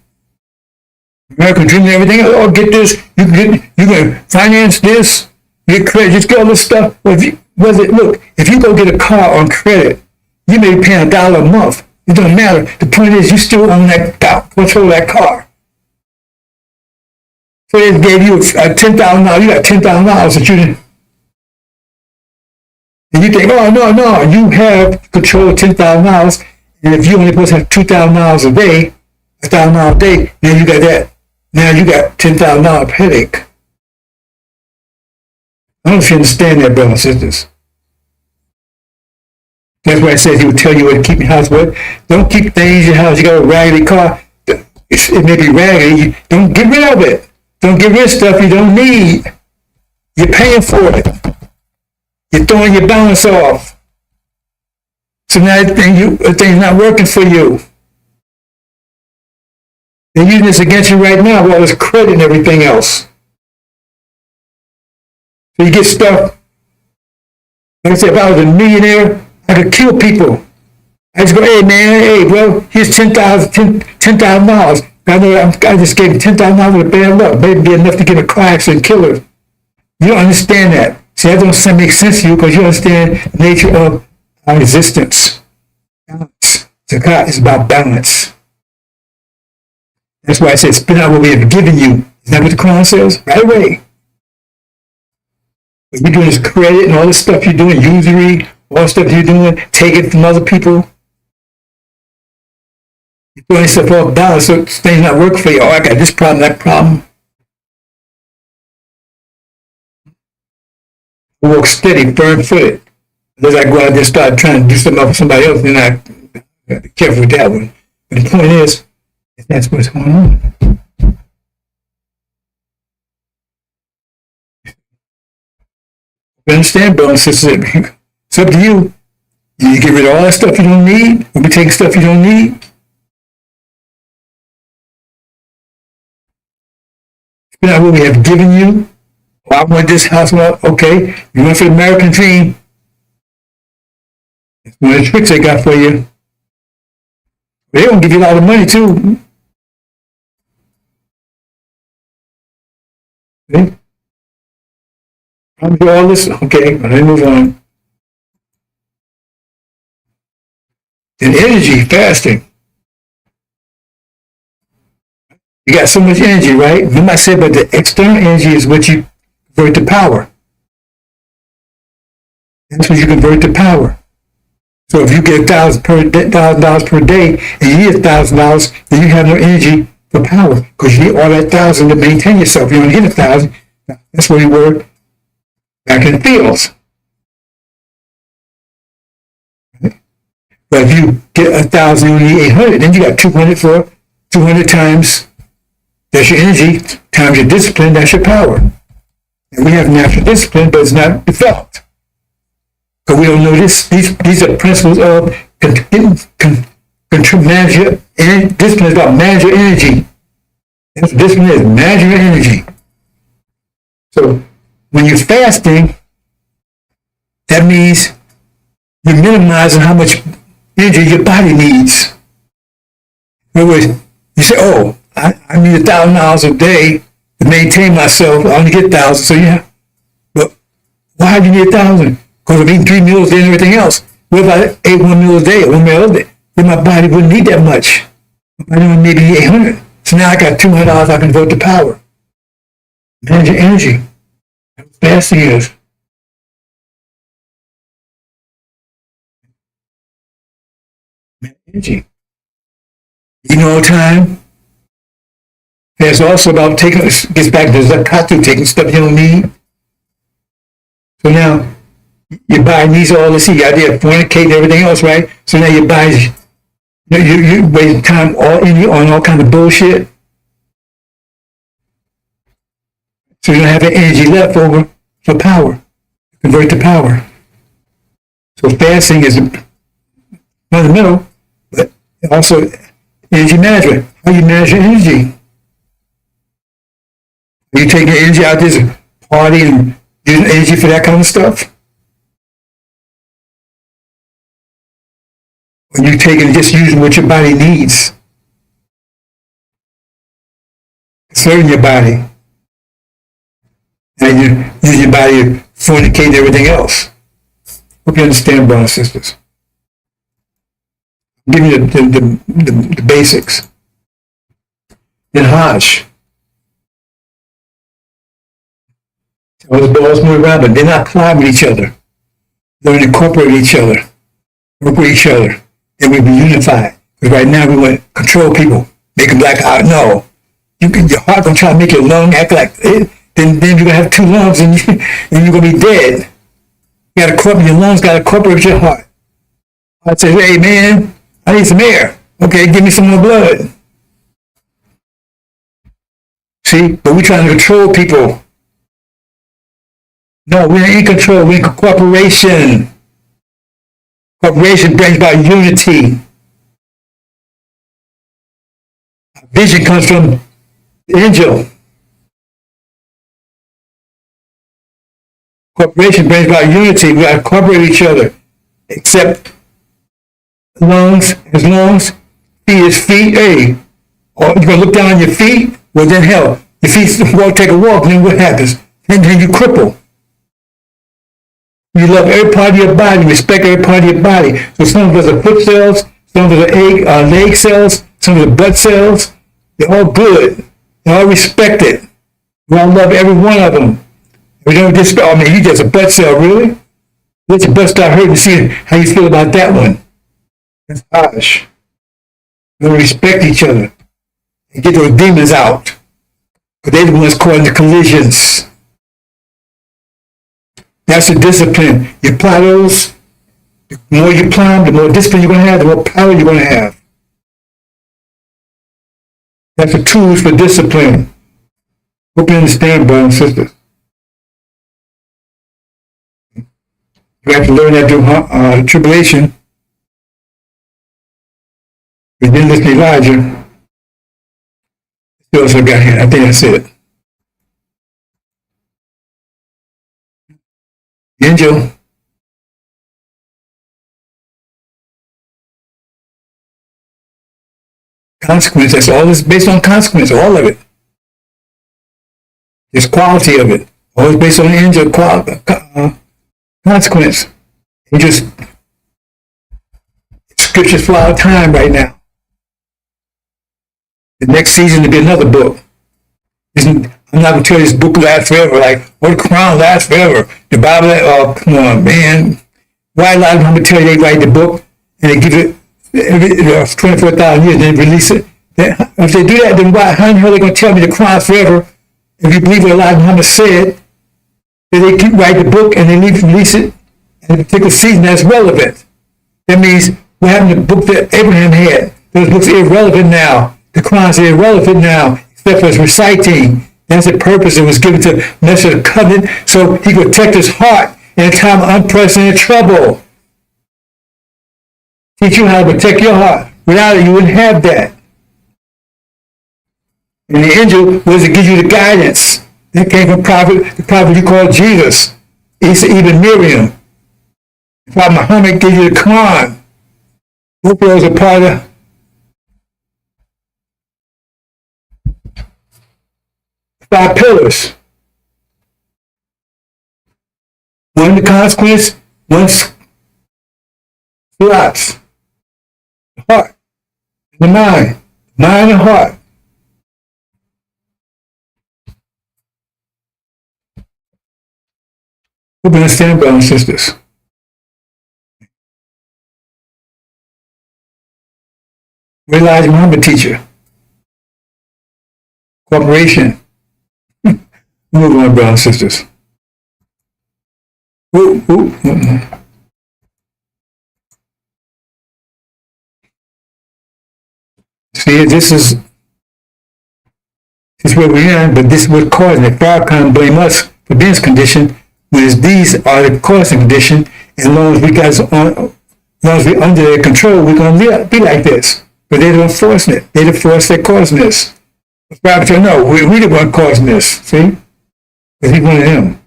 American dream and everything. Oh, get this. You can finance this. Get credit. Just get all this stuff. Well, if you go get a car on credit, you may be paying $1 a month. It doesn't matter. The point is, you still own that control that car. So they gave you $10,000. You got $10,000 that you didn't. And you think, oh no, you have control of $10,000, and if you only supposed to have $2,000 a day, $1,000 a day, then you got that. Now you got $10,000 headache. I don't know if you understand that, brothers and sisters. That's why it says he will tell you what to keep your house with. Don't keep things in your house. You got a raggedy car. It may be raggedy. Don't get rid of it. Don't get rid of stuff you don't need. You're paying for it. You're throwing your balance off. So now the thing's not working for you. They're using this against you right now with all this credit and everything else. So you get stuff. Like I said, if I was a millionaire, I could kill people. I just go, hey man, hey bro, here's $10,000. I just gave him $10,000 with a bad luck. Maybe enough to get a car accident and kill her. You don't understand that. See, that don't make sense to you because you understand the nature of our existence. Balance. Zakat is about balance. That's why I said, spit out what we have given you. Is that what the Quran says? Right away. What you're doing is credit and all this stuff you're doing, usury, all the stuff you're doing, taking from other people. You're throwing yourself off balance so things not working for you. Oh, I got this problem, that problem. I walk steady, firm-footed. Unless I go out there and start trying to do something for somebody else, then I gotta be careful with that one. But the point is, that's what's going on. You understand, brothers and sisters? It's up to you. You get rid of all that stuff you don't need, or be taking stuff you don't need. Spend out what we have given you. Well, I want this house. Well, okay, you went for the American dream. That's one of the tricks they got for you. They're going to give you a lot of money, too. See? Promise you all this. Okay, let me move on. Then energy, fasting. You got so much energy, right? Remember I said, but the external energy is what you convert to power. That's what you convert to power. So if you get $1,000 per day and you need $1,000, then you have no energy for power because you need all that 1,000 to maintain yourself. You only get 1,000. That's where you were back in the fields. Right? But if you get 1,000, you need 800. Then you got 200 for 200 times. That's your energy times your discipline. That's your power. And we have natural discipline, but it's not developed. But we don't know this. These are principles of manage your energy. Discipline is about manage your energy. That's what discipline is, manage your energy. So when you're fasting, that means you're minimizing how much energy your body needs. In other words, you say, oh, I need $1,000 a day to maintain myself. I only get 1,000. So yeah, but why do you need 1,000? Because I'm eating 3 meals a day and everything else. What if I ate 1 meal a day or 1 meal a day? Then my body wouldn't need that much. My body would maybe need 800. So now I got $200 I can devote to power. Manage your energy. That's what fasting is. Manage energy. Eating all the time. It's also about taking, gets back to zakatu, taking stuff you don't need. So now, your body needs all this. You got to fornicate and everything else, right? So now your body's, you wasting time on all kind of bullshit. So you don't have the energy left over for power. Convert to power. So fasting is fundamental, but also energy management. How you manage your energy? Are you taking your energy out there to party and using energy for that kind of stuff? Or you taking just using what your body needs? Serving your body. And you use your body to fornicate and everything else. Hope you understand, brothers and sisters. I'll give you the basics. Then Hajj. All the balls move around, but they're not collide with each other. They're incorporate each other, work with each other, and we be unified. Because right now we want to control people, make them like, no, your heart gonna try to make your lung act like it. Then you're gonna have 2 lungs and you're gonna be dead. You gotta incorporate your lungs, gotta incorporate with your heart. Heart says, hey man, I need some air. Okay, give me some more blood. See, but we're trying to control people. No, we're in control. We're in cooperation. Cooperation brings about unity. Vision comes from the INJIL. Cooperation brings about unity. We got to cooperate with each other. Except lungs, his lungs, feet, his feet. Hey, or you're going to look down on your feet? Well, then hell, your feet won't take a walk, then what happens? And then you cripple. You love every part of your body, respect every part of your body. So some of us are foot cells, some of us are leg cells, some of us are butt cells. They're all good. They're all respected. We all love every one of them. We don't just, oh man, you just a butt cell, really? Let your butt start hurting to see how you feel about that one. That's harsh. We respect each other and get those demons out. But they're the ones causing the collisions. That's the discipline. You apply those, the more you apply them, the more discipline you're going to have, the more power you're going to have. That's the tools for discipline. Hope you understand, brothers and sisters. You have to learn that through tribulation. We didn't listen to Elijah. What else I got here? I think that's it. INJIL. Consequence. That's all. This based on consequence. All of it. There's quality of it. All is based on the INJIL consequence. You just scriptures for our time right now. The next season to be another book. I'm not going to tell you this book lasts forever. Like, what the Quran lasts forever. The Bible, oh, come on, man. Why a lot of them going to tell you they write the book and they give it 24,000 years and then release it? If they do that, then why? How in the hell are they going to tell me the Quran forever? If you believe what Elijah Muhammad said, that they keep writing the book and they release it in a particular season that's relevant. That means what happened to the book that Abraham had? Those books are irrelevant now. The Quran is irrelevant now, except for its reciting. That's the purpose it was given to measure the covenant, so he could protect his heart in a time of unprecedented trouble. Teach you how to protect your heart. Without it, you wouldn't have that. And the INJIL was to give you the guidance. That came from the prophet you call Jesus. Isa, even Miriam. Prophet Muhammad gave you the Quran. Both of those are part of 5 pillars. One, the consequence. One, thoughts. The heart. The mind. Mind and heart. Hope you understand, brothers and sisters. Where Elijah Muhammad teacher? Cooperation. Move on, brothers and sisters. See, this is where we're in, but this is what's causing it. God can't blame us for being this condition, whereas these are the causing condition, and as long as we're under their control, we're going to be like this. But they're enforcing it. They're the force that causing this. But no, we're the one causing this, see? Because he wanted him.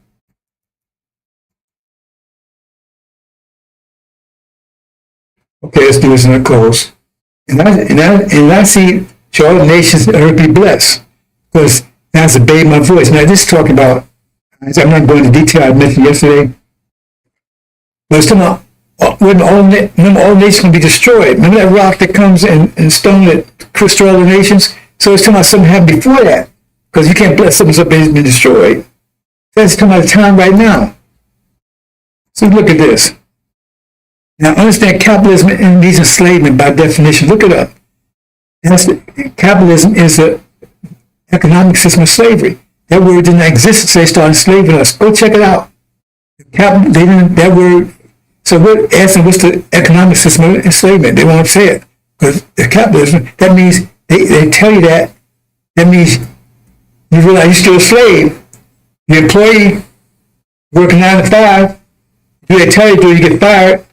Okay, let's do this in a close. And I see shall all the nations of earth be blessed. Because that's obeyed my voice. Now this is talking about, I'm not going into detail, I mentioned yesterday. But it's talking about when all nations can be destroyed. Remember that rock that comes and stone that destroy all the nations? So it's talking about something happened before that. Because you can't bless something that's been destroyed. That's talking about the time right now. So look at this. Now understand capitalism means enslavement by definition. Look it up. Capitalism is an economic system of slavery. That word didn't exist until they started enslaving us. Go check it out. That word. So we're asking what's the economic system of enslavement? They won't say it. Because the capitalism, that means they tell you that. That means you realize you're still a slave. Your employee working 9 to 5. Do they tell you to, you get fired.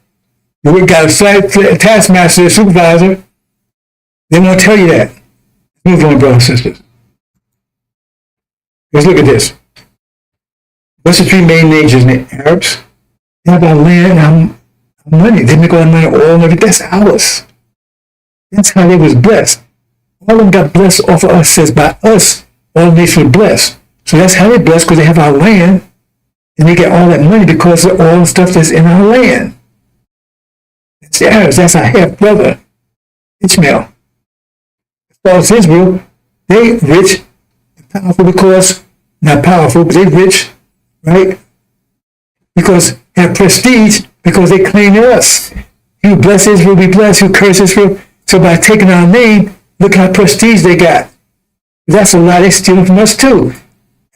You got a taskmaster, a supervisor. They won't tell you that. Move on, brothers and sisters. Let's look at this. What's the 3 main nations? Arabs. They have our land and our money. They make all the money, oil and everything. That's ours. That's how they was blessed. All of them got blessed off of us. Says by us, all nations were blessed. So that's how they're blessed, because they have our land. And they get all that money because of all the stuff that's in our land. It's the Arabs. That's our half-brother, Ishmael. As far as Israel, they rich and powerful because, not powerful, but they rich, right? Because they have prestige, because they claim to us. You bless Israel, we bless. You curse Israel. So by taking our name, look how prestige they got. That's a lie. They're stealing from us too.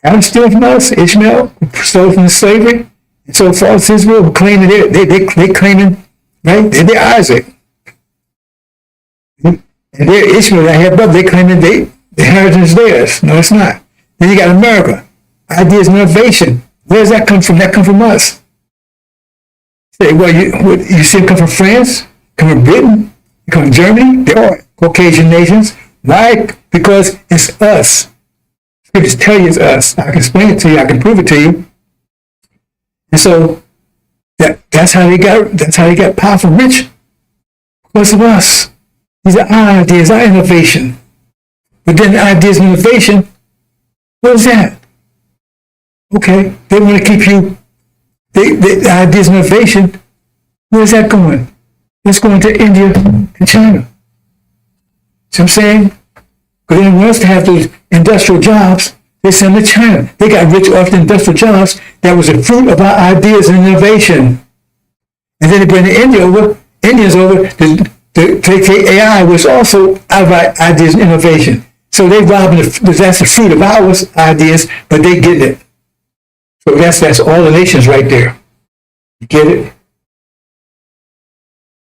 Adam stealing from us. Ishmael stole from slavery. And so far as Israel, who claiming they claiming, right? They're Isaac. And they're Ishmael, that half brother. They claiming the inheritance is theirs. No, it's not. Then you got America. Ideas and innovation. Where does that come from? That come from us. Say, well, you see them come from France, come from Britain, come from Germany. They're all Caucasian nations. Why? Because it's us. Scriptures tell you it's us. I can explain it to you. I can prove it to you. And so that's how they got powerful, rich because of us. These are our ideas, our innovation. But then the ideas and innovation, what is that? Okay, they want to keep you. The ideas and innovation. Where's that going? It's going to India and China. See what I'm saying? Because they want us to have those industrial jobs. They send to China. They got rich off the industrial jobs. That was the fruit of our ideas and innovation. And then they bring the Indians over to take AI, which also out of our ideas and innovation. So they robbing that's the fruit of our ideas, but they get it. So that's all the nations right there. You get it?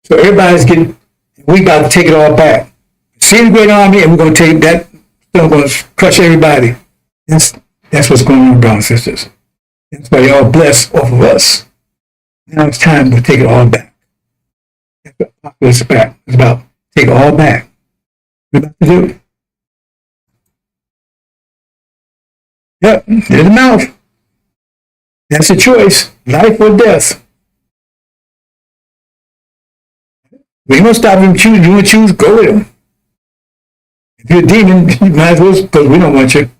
So everybody's getting, we about to take it all back. See the great army, and we're going to take that, we're going to crush everybody. That's what's going on, brothers and sisters. That's why they're all blessed off of us. Now it's time to take it all back. That's what it's about. It's about take it all back. We're about to do it. Yep, there's the mouth. That's a choice, life or death. We ain't gonna stop him choosing. You want to choose? Go with him. If you're a demon, you might as well, because we don't want you.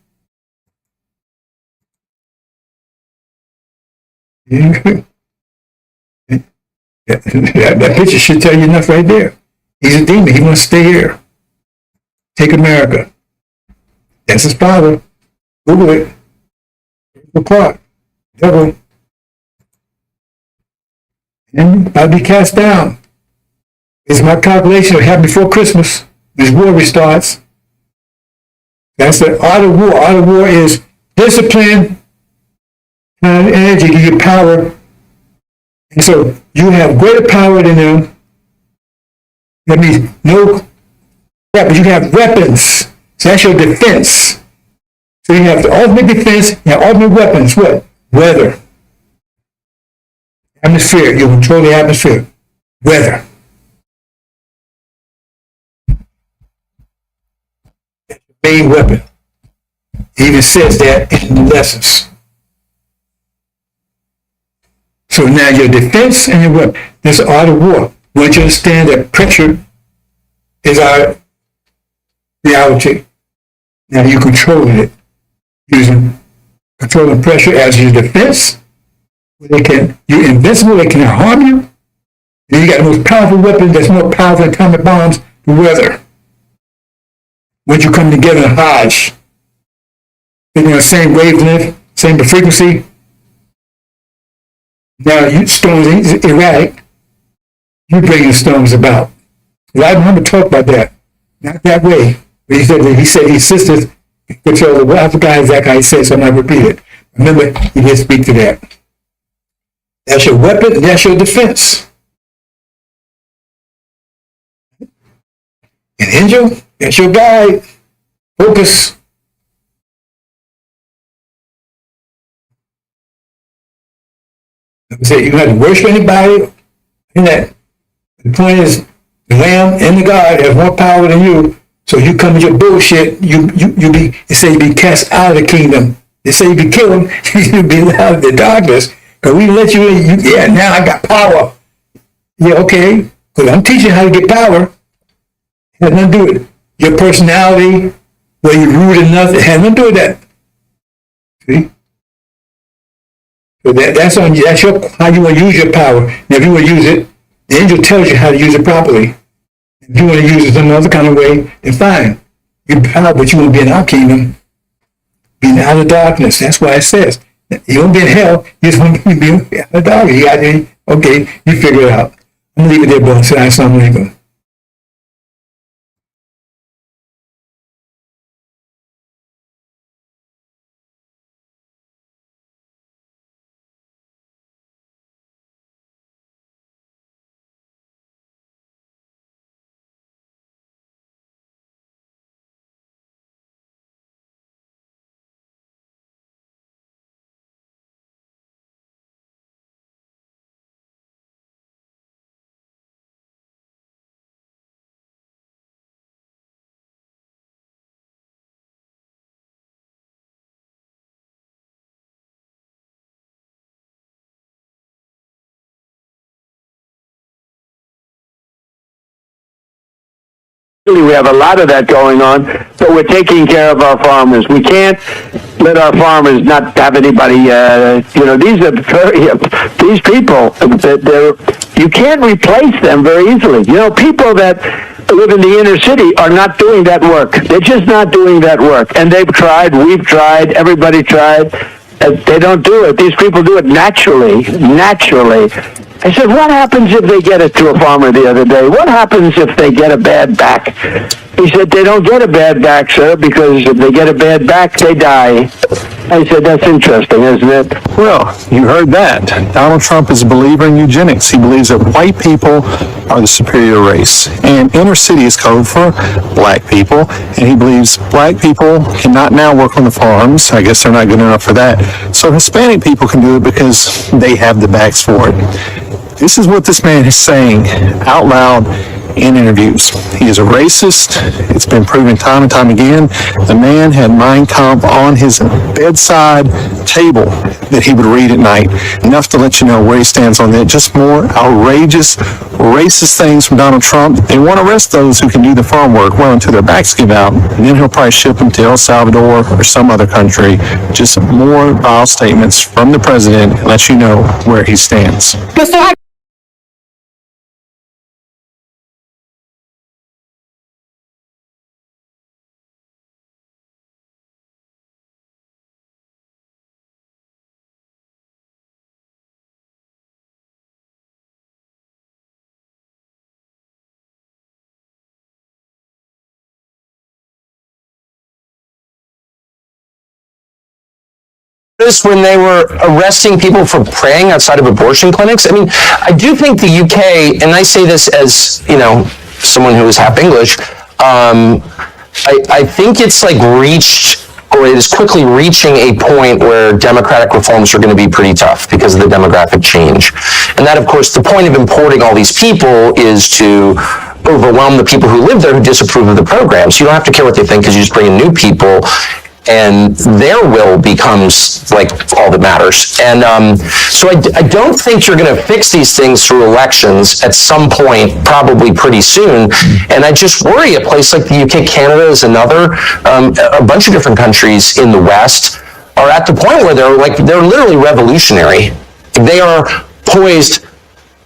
That picture should tell you enough right there. He's a demon. He wants to stay here. Take America. That's his father. Google it. Clark. Devil. And I'll be cast down. It's my calculation. It'll happen before Christmas. This war restarts. That's the art of war. Art of war is discipline, energy, you get power. And so you have greater power than them. That means no, yeah, but you have weapons. So that's your defense. So you have the ultimate defense, you have ultimate weapons. What? Weather. Atmosphere. You control the atmosphere. Weather. Main weapon. It even says that in the lessons. So now your defense and your weapon. This is the art of war. Once you understand that pressure is our reality, now you control it using controlling pressure as your defense. You're invincible. They cannot harm you. And you got the most powerful weapon that's more powerful than atomic bombs. The weather. Once you come together in a Hodge, in the same wavelength, same frequency. Now storms ain't erratic. You bring the storms about. Elijah Muhammad talked about that. Not that way. But he said his sisters control the weather. I forgot exactly how he said, so I'm not repeat it. Remember, he did speak to that. That's your weapon, and that's your defense. An angel, that's your guide. Focus. Say you don't have to worship anybody. And that the point is, the Lamb and the God have more power than you. So you come with your bullshit. You be. They say you be cast out of the kingdom. They say you be killed. You be out of the darkness. Because we let you in. Yeah, now I got power. Yeah, okay. Because I'm teaching how to get power. It has nothing to do with it. Your personality, where you're rude enough, it has nothing to do with that. See? So that's on you. That's how you want to use your power. Now, if you want to use it, the angel tells you how to use it properly. If you want to use it some other kind of way, then fine. You're power, but you want to be in our kingdom, being out of darkness. That's why it says you won't be in hell. You just want to be out of darkness. Okay, you figure it out. I'm gonna leave it there, brother. Assalamu alaikum.
We have a lot of that going on, so we're taking care of our farmers. We can't let our farmers not have anybody, these people, you can't replace them very easily. People that live in the inner city are not doing that work. They're just not doing that work. And they've tried, we've tried, everybody tried. They don't do it. These people do it naturally. I said, what happens if they get it to a farmer the other day? What happens if they get a bad back? He said, they don't get a bad back, sir, because if they get a bad back, they die. I said, that's interesting, isn't it?
Well, you heard that. Donald Trump is a believer in eugenics. He believes that white people are the superior race. And inner city is code for black people. And he believes black people cannot now work on the farms. I guess they're not good enough for that. So Hispanic people can do it because they have the backs for it. This is what this man is saying out loud in interviews. He is a racist. It's been proven time and time again. The man had Mein Kampf on his bedside table that he would read at night. Enough to let you know where he stands on that. Just more outrageous, racist things from Donald Trump. They want to arrest those who can do the farm work well until their backs give out. And then he'll probably ship them to El Salvador or some other country. Just more vile statements from the president and let you know where he stands.
When they were arresting people for praying outside of abortion clinics. I mean, I do think the UK, and I say this as, someone who is half English, I think it's reached, or it is quickly reaching a point where democratic reforms are going to be pretty tough because of the demographic change. And that, of course, the point of importing all these people is to overwhelm the people who live there who disapprove of the program. So you don't have to care what they think because you just bring in new people, and their will becomes all that matters. And so I don't think you're going to fix these things through elections at some point, probably pretty soon. And I just worry a place like the UK, Canada is another, a bunch of different countries in the West are at the point where they're literally revolutionary. They are poised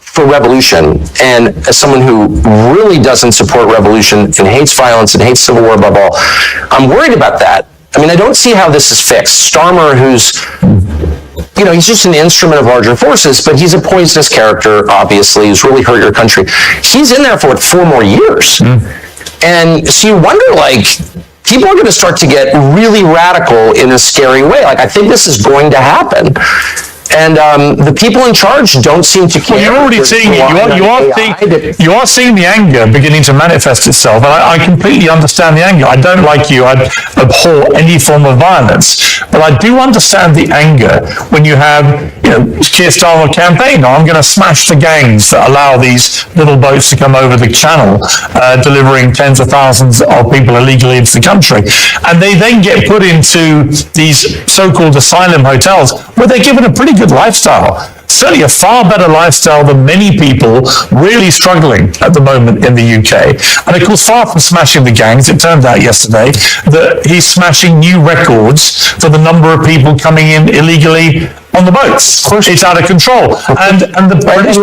for revolution. And as someone who really doesn't support revolution and hates violence and hates civil war above all, I'm worried about that. I mean, I don't see how this is fixed. Starmer, who's, he's just an instrument of larger forces, but he's a poisonous character, obviously, who's really hurt your country. He's in there for 4 more years. And so you wonder, people are going to start to get really radical in a scary way. I think this is going to happen. And the people in charge don't seem to care.
Well, you're already seeing it. You are seeing the anger beginning to manifest itself. And I completely understand the anger. I don't, like you, I abhor any form of violence. But I do understand the anger when you have, Keir Starmer campaign. I'm going to smash the gangs that allow these little boats to come over the channel, delivering tens of thousands of people illegally into the country. And they then get put into these so-called asylum hotels where they're given a pretty good lifestyle. Certainly a far better lifestyle than many people really struggling at the moment in the UK. And of course, far from smashing the gangs, it turned out yesterday that he's smashing new records for the number of people coming in illegally on the boats. It's out of control. And the British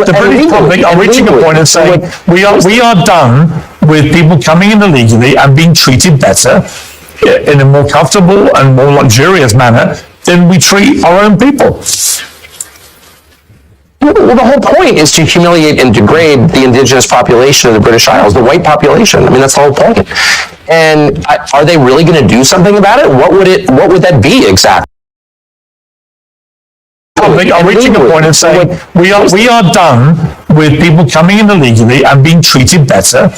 public are reaching a point of saying, we are done with people coming in illegally and being treated better in a more comfortable and more luxurious manner than we treat our own people.
Well, the whole point is to humiliate and degrade the indigenous population of the British Isles, the white population. I mean, that's the whole point. And are they really going to do something about it? What would that be exactly?
They are reaching a point of saying, we are done with people coming in illegally and being treated better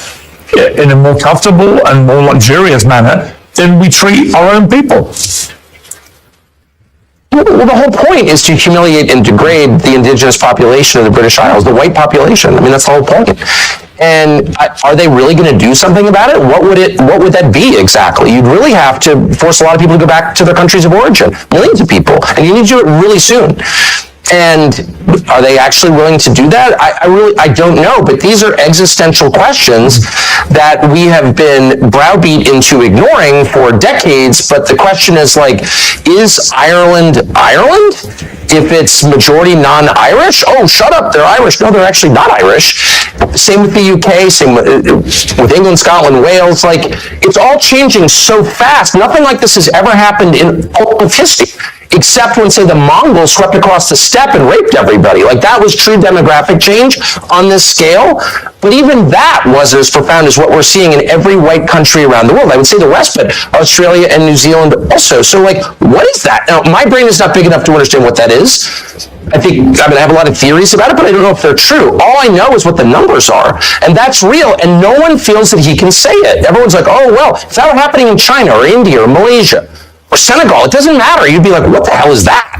in a more comfortable and more luxurious manner than we treat our own people.
Well, the whole point is to humiliate and degrade the indigenous population of the British Isles, the white population. I mean, that's the whole point. And are they really going to do something about it? What would that be exactly? You'd really have to force a lot of people to go back to their countries of origin, millions of people, and you need to do it really soon.
And are they actually willing to do that? I don't know, but these are existential questions that we have been browbeat into ignoring for decades. But the question is, like, is Ireland Ireland? If it's majority non-Irish, oh, shut up, they're Irish. No, they're actually not Irish. Same with the UK, same with England, Scotland, Wales. Like, it's all changing so fast. Nothing like this has ever happened in all of history, except when, say, the Mongols swept across the steppe and raped everybody. Like, that was true demographic change on this scale. But even that wasn't as profound as what we're seeing in every white country around the world. I would say the West, but Australia and New Zealand also. So, like, what is that? Now, my brain is not big enough to understand what that is. I think, I have a lot of theories about it, but I don't know if they're true. All I know is what the numbers are, and that's real, and no one feels that he can say it. Everyone's like, oh, well, if that were happening in China or India or Malaysia or Senegal, it doesn't matter. You'd be like, what the hell is that?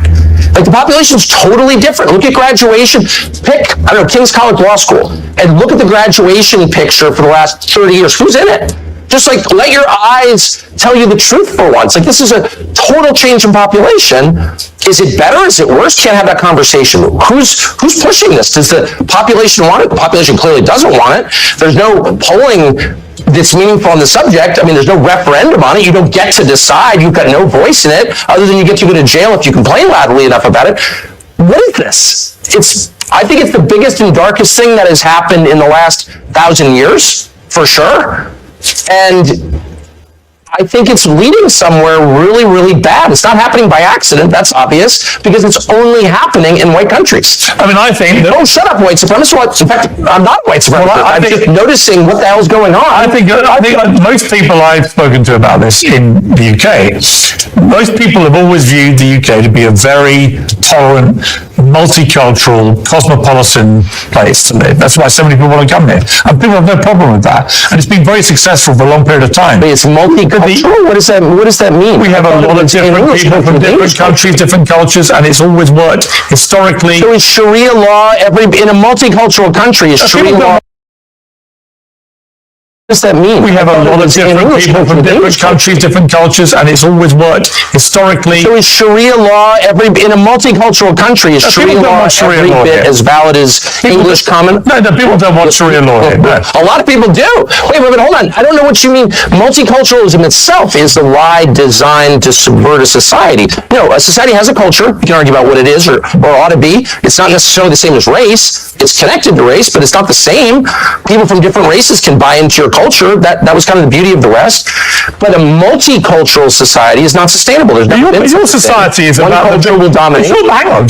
Like, the population's totally different. Look at graduation. Pick, I don't know, King's College Law School, and look at the graduation picture for the last 30 years. Who's in it? Just, like, let your eyes tell you the truth for once. Like, this is a total change in population. Is it better? Is it worse? Can't have that conversation. Who's pushing this? Does the population want it? The population clearly doesn't want it. There's no polling that's meaningful on the subject. I mean, there's no referendum on it. You don't get to decide. You've got no voice in it, other than you get to go to jail if you complain loudly enough about it. What is this? I think it's the biggest and darkest thing that has happened in the last 1,000 years, for sure. And I think it's leading somewhere really, really bad. It's not happening by accident, that's obvious, because it's only happening in white countries.
I think that...
Oh, shut up, white supremacist. In fact, I'm not white supremacist. Well, I'm just noticing what the hell's going on.
I think most people I've spoken to about this in the UK, most people have always viewed the UK to be a very tolerant, multicultural, cosmopolitan place to live. That's why so many people want to come here. And people have no problem with that. And it's been very successful for a long period of time.
But it's multicultural? What does that mean?
We have a lot of different people from different countries, different cultures, and it's always worked historically.
So is Sharia law in a multicultural country? Is Sharia law? What does that mean?
We have a lot of different people from different countries, different cultures, and it's always worked historically.
So is Sharia law in a multicultural country? Is Sharia law every bit as valid as English common?
No, people don't want Sharia law here. No.
A lot of people do. Wait, hold on. I don't know what you mean. Multiculturalism itself is the lie designed to subvert a society. No, a society has a culture. You can argue about what it is or ought to be. It's not necessarily the same as race. It's connected to race, but it's not the same. People from different races can buy into your culture. That was kind of the beauty of the West. But a multicultural society is not sustainable. There's no
your society is
one
about
culture will dominate.
Hang on,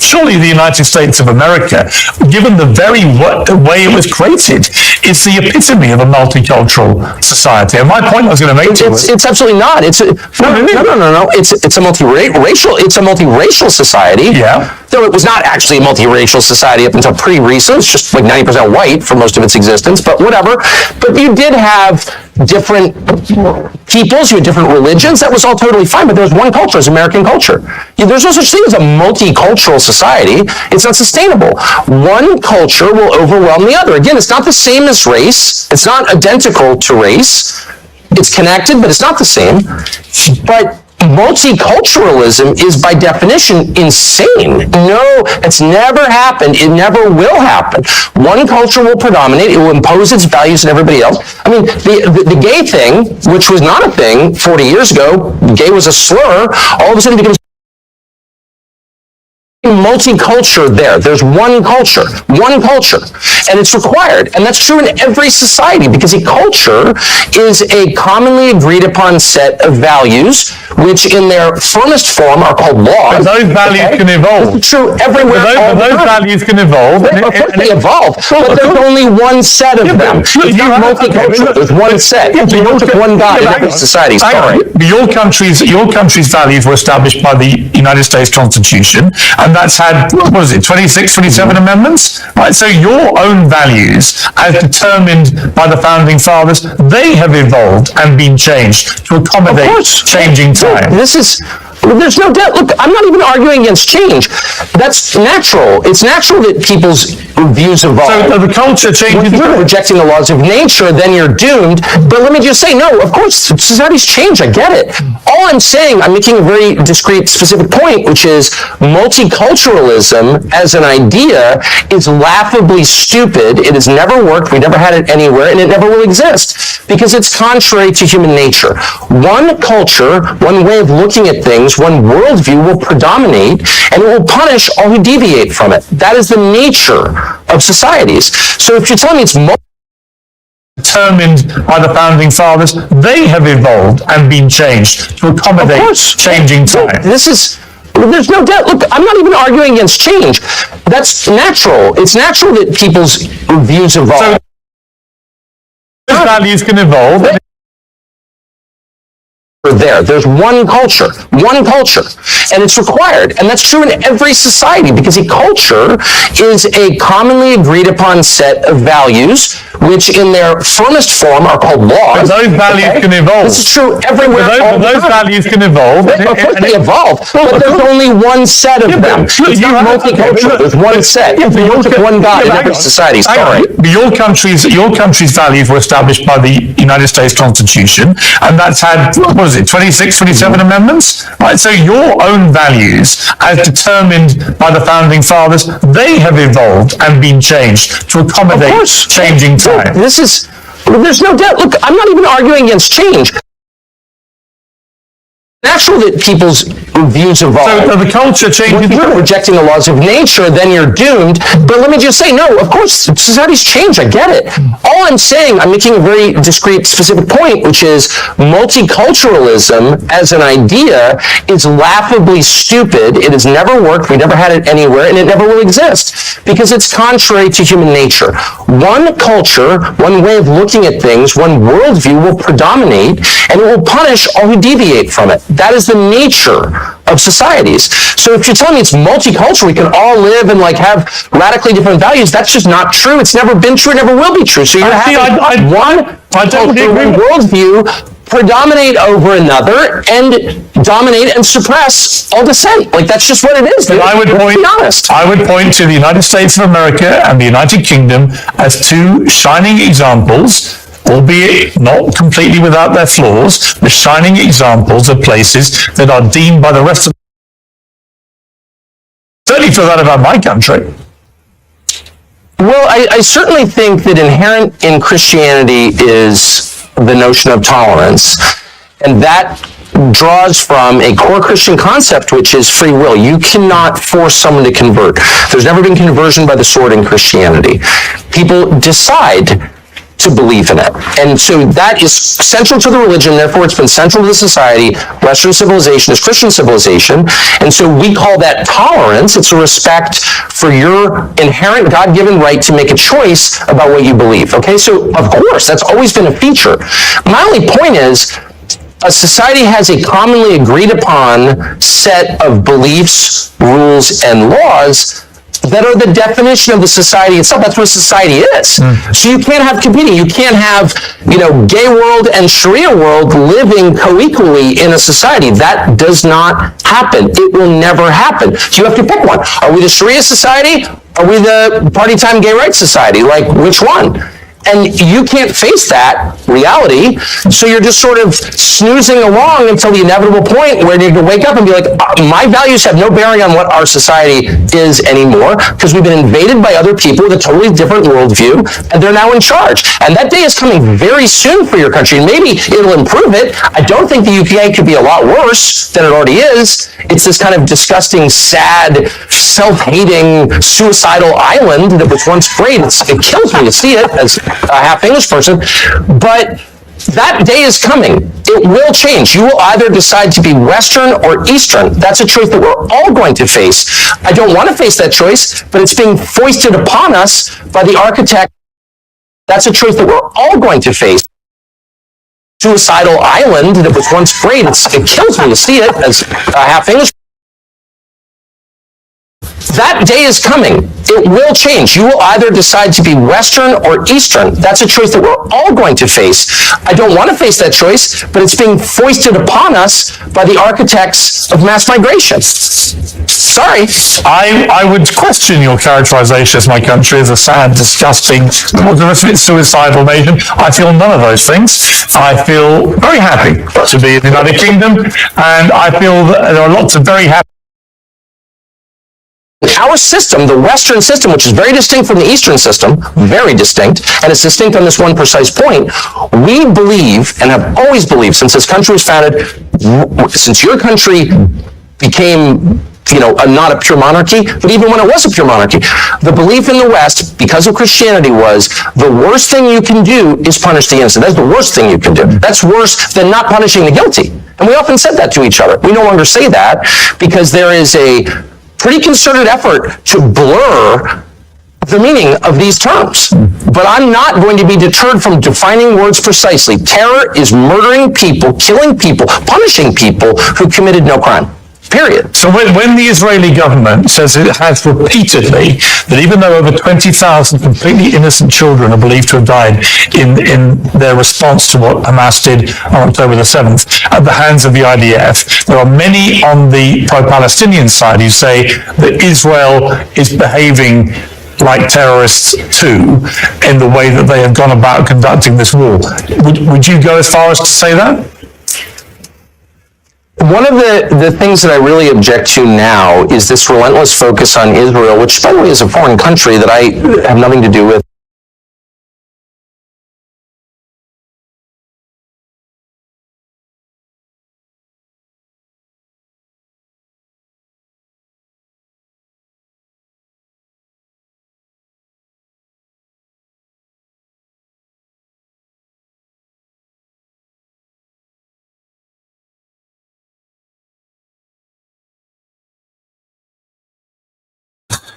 surely the United States of America, given the very way it was created, is the epitome of a multicultural society. And my point I was going to make to you was...
It's absolutely not. No. It's a multiracial society.
Yeah.
Though it was not actually a multiracial society up until pretty recent. It's just like 90% white for most of its existence, but whatever. But you did have different peoples, you had different religions. That was all totally fine, but there was one culture, as American culture. There's no such thing as a multicultural society. It's not sustainable. One culture will overwhelm the other. Again, it's not the same as race. It's not identical to race. It's connected, but it's not the same. But multiculturalism is by definition insane. No, it's never happened. It never will happen. One culture will predominate. It will impose its values on everybody else. I mean, the gay thing, which was not a thing 40 years ago, gay was a slur, all of a sudden becomes multicultural there. There's one culture, and it's required. And that's true in every society, because a culture is a commonly agreed upon set of values, which in their firmest form are called laws.
But those values can evolve.
It's true everywhere.
Those values can evolve.
Of course they evolve, but there's only one set of them. It's not multicultural. There's one set. You don't have one God in every society. Sorry.
Your country's values were established by the United States Constitution, and that's had, 26, 27 amendments? Right, so your own values, as determined by the founding fathers, they have evolved and been changed to accommodate changing times.
This is, There's no doubt. Look, I'm not even arguing against change. That's natural. It's natural that people's views evolve.
So the culture changes.
If you're rejecting the laws of nature, then you're doomed. But let me just say, no, of course, societies change. I get it. All I'm saying, I'm making a very discrete, specific point, which is multiculturalism as an idea is laughably stupid. It has never worked. We never had it anywhere, and it never will exist because it's contrary to human nature. One culture, one way of looking at things, one worldview will predominate, and it will punish all who deviate from it. That is the nature of societies. So if you're telling me it's
determined by the founding fathers, they have evolved and been changed to accommodate changing time.
There's no doubt. Look, I'm not even arguing against change. That's natural. It's natural that people's views evolve.
So values can evolve.
There's one culture, and it's required, and that's true in every society because a culture is a commonly agreed upon set of values, which in their firmest form are called laws.
But those values can evolve.
This is true everywhere.
But those values can evolve.
Of course they evolve, but there's only one set of them. It's not multicultural. There's one set. You worship one God in every society. Sorry.
Your country's values were established by the United States Constitution, and that's had, what is it, 26, 27 amendments? Right, so your own values, as determined by the founding fathers, they have evolved and been changed to accommodate changing time.
There's no doubt. Look, I'm not even arguing against change. Natural that people's views evolve.
So the culture changes.
If you're rejecting the laws of nature, then you're doomed. But let me just say, no, of course, societies change. I get it. All I'm saying, I'm making a very discrete, specific point, which is multiculturalism as an idea is laughably stupid. It has never worked. We never had it anywhere, and it never will exist because it's contrary to human nature. One culture, one way of looking at things, one worldview will predominate, and it will punish all who deviate from it. That is the nature of societies. So if you're telling me it's multicultural, we can all live and have radically different values, that's just not true. It's never been true. It never will be true. So you're having one culture, one worldview predominate over another and dominate and suppress all dissent. That's just what it is.
But I would point to the United States of America and the United Kingdom as two shining examples, albeit not completely without their flaws, the shining examples of places that are deemed by the rest of certainly feel that about my country.
Well, I certainly think that inherent in Christianity is the notion of tolerance, and that draws from a core Christian concept, which is free will. You cannot force someone to convert. There's never been conversion by the sword in Christianity. People decide to believe in it. And so that is central to the religion, therefore it's been central to the society. Western civilization is Christian civilization, and so we call that tolerance. It's a respect for your inherent God-given right to make a choice about what you believe. Okay, so of course, that's always been a feature. My only point is, a society has a commonly agreed upon set of beliefs, rules, and laws that are the definition of the society itself. That's what society is. So you can't have competing. You can't have, gay world and Sharia world living co-equally in a society. That does not happen. It will never happen. So you have to pick one. Are we the Sharia society? Are we the party time gay rights society? Which one? And you can't face that reality, so you're just sort of snoozing along until the inevitable point where you can wake up and be like, my values have no bearing on what our society is anymore, because we've been invaded by other people with a totally different worldview, and they're now in charge. And that day is coming very soon for your country, and maybe it'll improve it. I don't think the UK could be a lot worse than it already is. It's this kind of disgusting, sad, self-hating, suicidal island that was once great. It kills me to see it as a half English person, but that day is coming. It will change. You will either decide to be Western or Eastern. That's a choice that we're all going to face. I don't want to face that choice, but it's being foisted upon us by the architect. That's a choice that we're all going to face. Suicidal island that was once great. It kills me to see it as a half English. That day is coming. It will change. You will either decide to be Western or Eastern. That's a choice that we're all going to face. I don't want to face that choice, but it's being foisted upon us by the architects of mass migration. Sorry.
I would question your characterization of my country as a sad, disgusting, the rest of it, suicidal nation. I feel none of those things. I feel very happy to be in the United Kingdom, and I feel that there are lots of very happy.
Our system, the Western system, which is very distinct from the Eastern system, very distinct, and it's distinct on this one precise point, we believe, and have always believed since this country was founded, since your country became, not a pure monarchy, but even when it was a pure monarchy, the belief in the West, because of Christianity, was the worst thing you can do is punish the innocent. That's the worst thing you can do. That's worse than not punishing the guilty. And we often said that to each other. We no longer say that because there is a pretty concerted effort to blur the meaning of these terms. But I'm not going to be deterred from defining words precisely. Terror is murdering people, killing people, punishing people who committed no crime. Period.
So when the Israeli government says it has repeatedly that even though over 20,000 completely innocent children are believed to have died in their response to what Hamas did on October the 7th at the hands of the IDF, there are many on the pro-Palestinian side who say that Israel is behaving like terrorists too in the way that they have gone about conducting this war. Would you go as far as to say that?
One of the things that I really object to now is this relentless focus on Israel, which, by the way, is a foreign country that I have nothing to do with.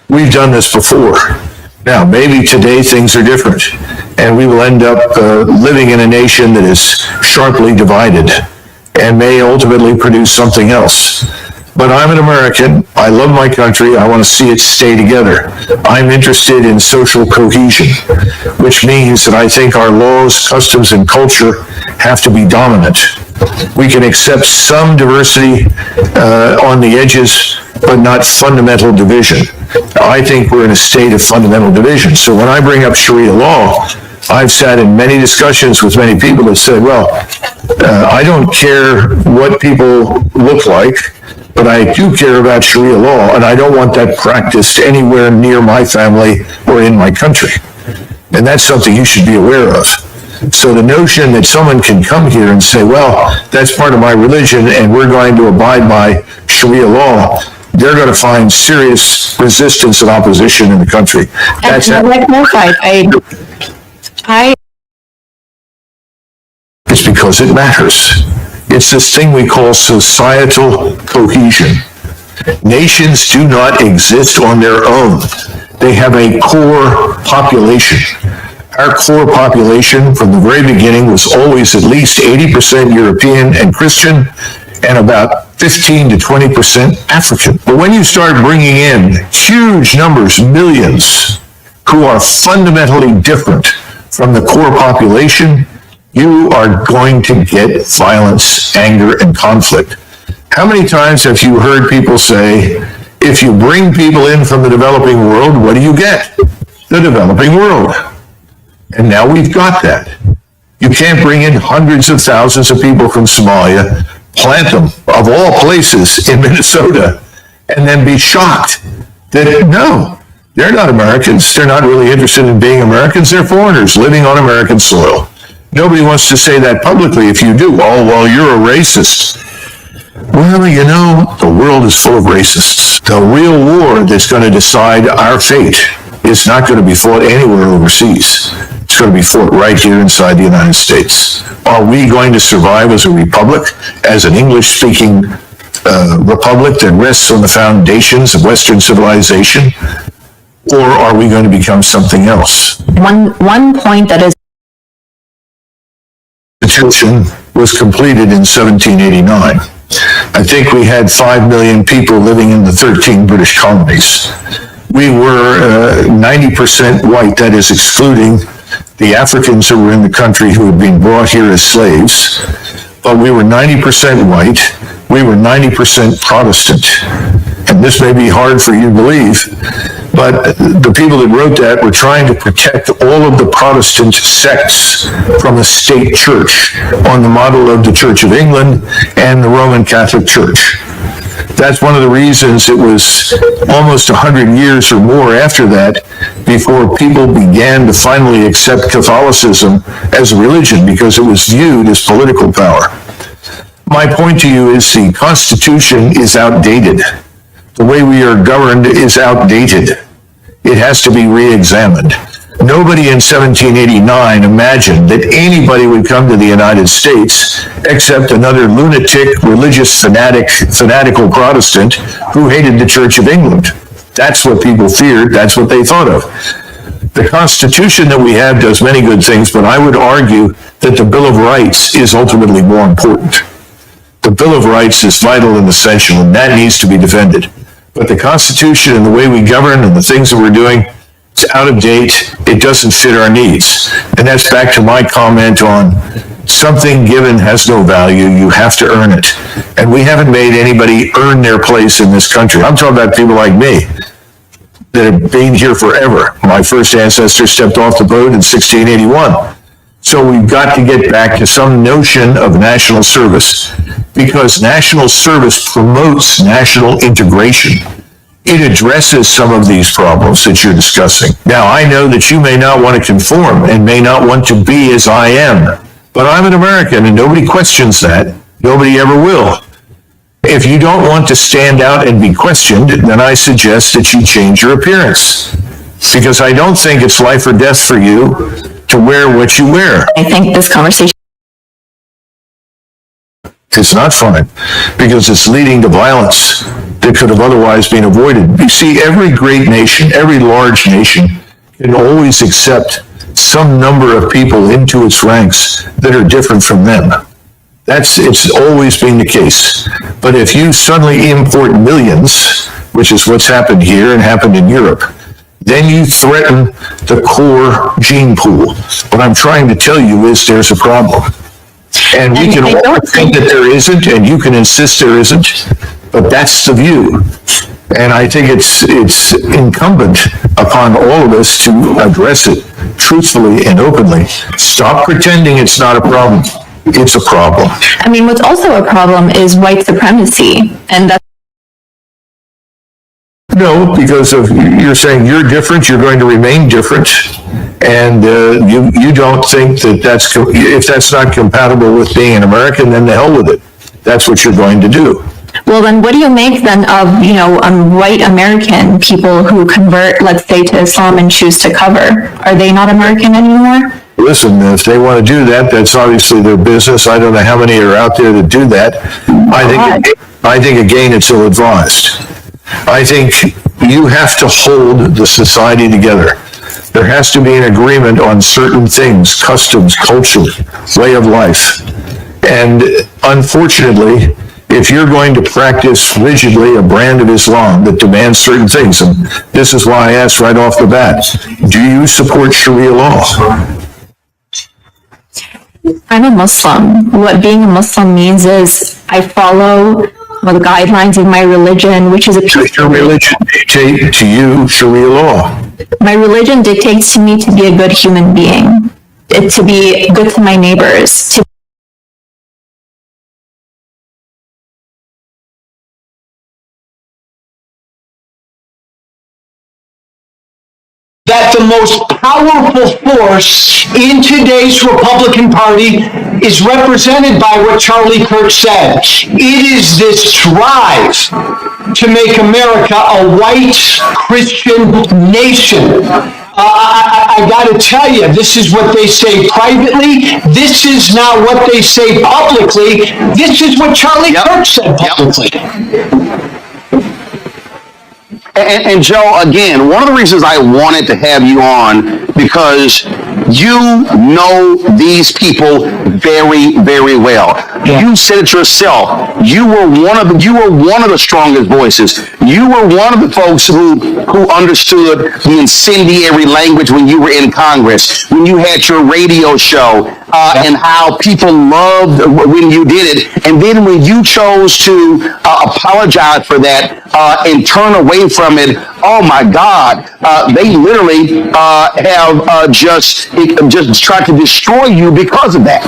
We've done this before. Now, maybe today things are different, and we will end up living in a nation that is sharply divided and may ultimately produce something else. But I'm an American. I love my country. I want to see it stay together. I'm interested in social cohesion, which means that I think our laws, customs, and culture have to be dominant. We can accept some diversity on the edges, but not fundamental division. I think we're in a state of fundamental division. So when I bring up Sharia law, I've sat in many discussions with many people that said, well, I don't care what people look like, but I do care about Sharia law, and I don't want that practiced anywhere near my family or in my country. And that's something you should be aware of. So the notion that someone can come here and say, well, that's part of my religion and we're going to abide by Sharia law, they're going to find serious resistance and opposition in the country. That's it's because it matters. It's this thing we call societal cohesion. Nations do not exist on their own. They have a core population. Our core population from the very beginning was always at least 80% European and Christian and about 15 to 20% African. But when you start bringing in huge numbers, millions, who are fundamentally different from the core population, you are going to get violence, anger, and conflict. How many times have you heard people say, if you bring people in from the developing world, what do you get? The developing world. And now we've got that. You can't bring in hundreds of thousands of people from Somalia, plant them, of all places, in Minnesota, and then be shocked that, no, they're not Americans. They're not really interested in being Americans. They're foreigners living on American soil. Nobody wants to say that publicly. If you do, oh, well, you're a racist. Well, you know, the world is full of racists. The real war that's going to decide our fate is not going to be fought anywhere overseas. It's going to be fought right here inside the United States. Are we going to survive as a republic, as an English-speaking republic that rests on the foundations of Western civilization? Or are we going to become something else?
One point that is
The Constitution was completed in 1789. I think we had 5 million people living in the 13 British colonies. We were 90% white, that is excluding the Africans who were in the country who had been brought here as slaves. But we were 90% white. We were 90% Protestant. And this may be hard for you to believe, but the people that wrote that were trying to protect all of the Protestant sects from a state church on the model of the Church of England and the Roman Catholic Church. That's one of the reasons it was almost 100 years or more after that before people began to finally accept Catholicism as a religion, because it was viewed as political power. My point to you is the Constitution is outdated. The way we are governed is outdated. It has to be re-examined. Nobody in 1789 imagined that anybody would come to the United States except another lunatic, religious fanatical Protestant who hated the Church of England. That's what people feared. That's what they thought of. The Constitution that we have does many good things, but I would argue that the Bill of Rights is ultimately more important. The Bill of Rights is vital and essential, and that needs to be defended. But the Constitution and the way we govern and the things that we're doing, it's out of date. It doesn't fit our needs. And that's back to my comment on something given has no value. You have to earn it. And we haven't made anybody earn their place in this country. I'm talking about people like me that have been here forever. My first ancestor stepped off the boat in 1681. So we've got to get back to some notion of national service, because national service promotes national integration. It addresses some of these problems that you're discussing. Now, I know that you may not want to conform and may not want to be as I am, but I'm an American and nobody questions that. Nobody ever will. If you don't want to stand out and be questioned, then I suggest that you change your appearance, because I don't think it's life or death for you to wear what you wear.
I think this conversation
It's not fun, because it's leading to violence that could have otherwise been avoided. You see, every great nation, every large nation can always accept some number of people into its ranks that are different from them. It's always been the case. But if you suddenly import millions, which is what's happened here and happened in Europe, then you threaten the core gene pool. What I'm trying to tell you is there's a problem. And we can all think that there isn't, and you can insist there isn't, but that's the view. And I think it's incumbent upon all of us to address it truthfully and openly. Stop pretending it's not a problem. It's a problem.
I mean, what's also a problem is white supremacy, and that's
No, because you're saying you're different, you're going to remain different, and you don't think that if that's not compatible with being an American, then the hell with it. That's what you're going to do.
well, then what do you make then of, white American people who convert, let's say, to Islam and choose to cover? Are they not American anymore?
Listen, if they want to do that, that's obviously their business. I don't know how many are out there that do that. I think again, it's ill-advised. I think you have to hold the society together. There has to be an agreement on certain things, customs, culture, way of life. And unfortunately, if you're going to practice rigidly a brand of Islam that demands certain things, and this is why I asked right off the bat, do you support Sharia law?
I'm a Muslim. What being a Muslim means is I follow the guidelines of my religion, which is a
Does your religion dictate to you Sharia law?
My religion dictates to me to be a good human being, to be good to my neighbors,
that the most powerful force in today's Republican Party is represented by what Charlie Kirk said. It is this drive to make America a white Christian nation. I got to tell you, this is what they say privately. This is not what they say publicly. This is what Charlie Kirk said publicly.
And Joe, again, one of the reasons I wanted to have you on, because you know these people very, very well. Yeah. You said it yourself. you were one of the strongest voices. You were one of the folks who understood the incendiary language when you were in Congress, when you had your radio show, and how people loved when you did it. And then when you chose to apologize for that and turn away from it, oh my God, they literally have just tried to destroy you because of that.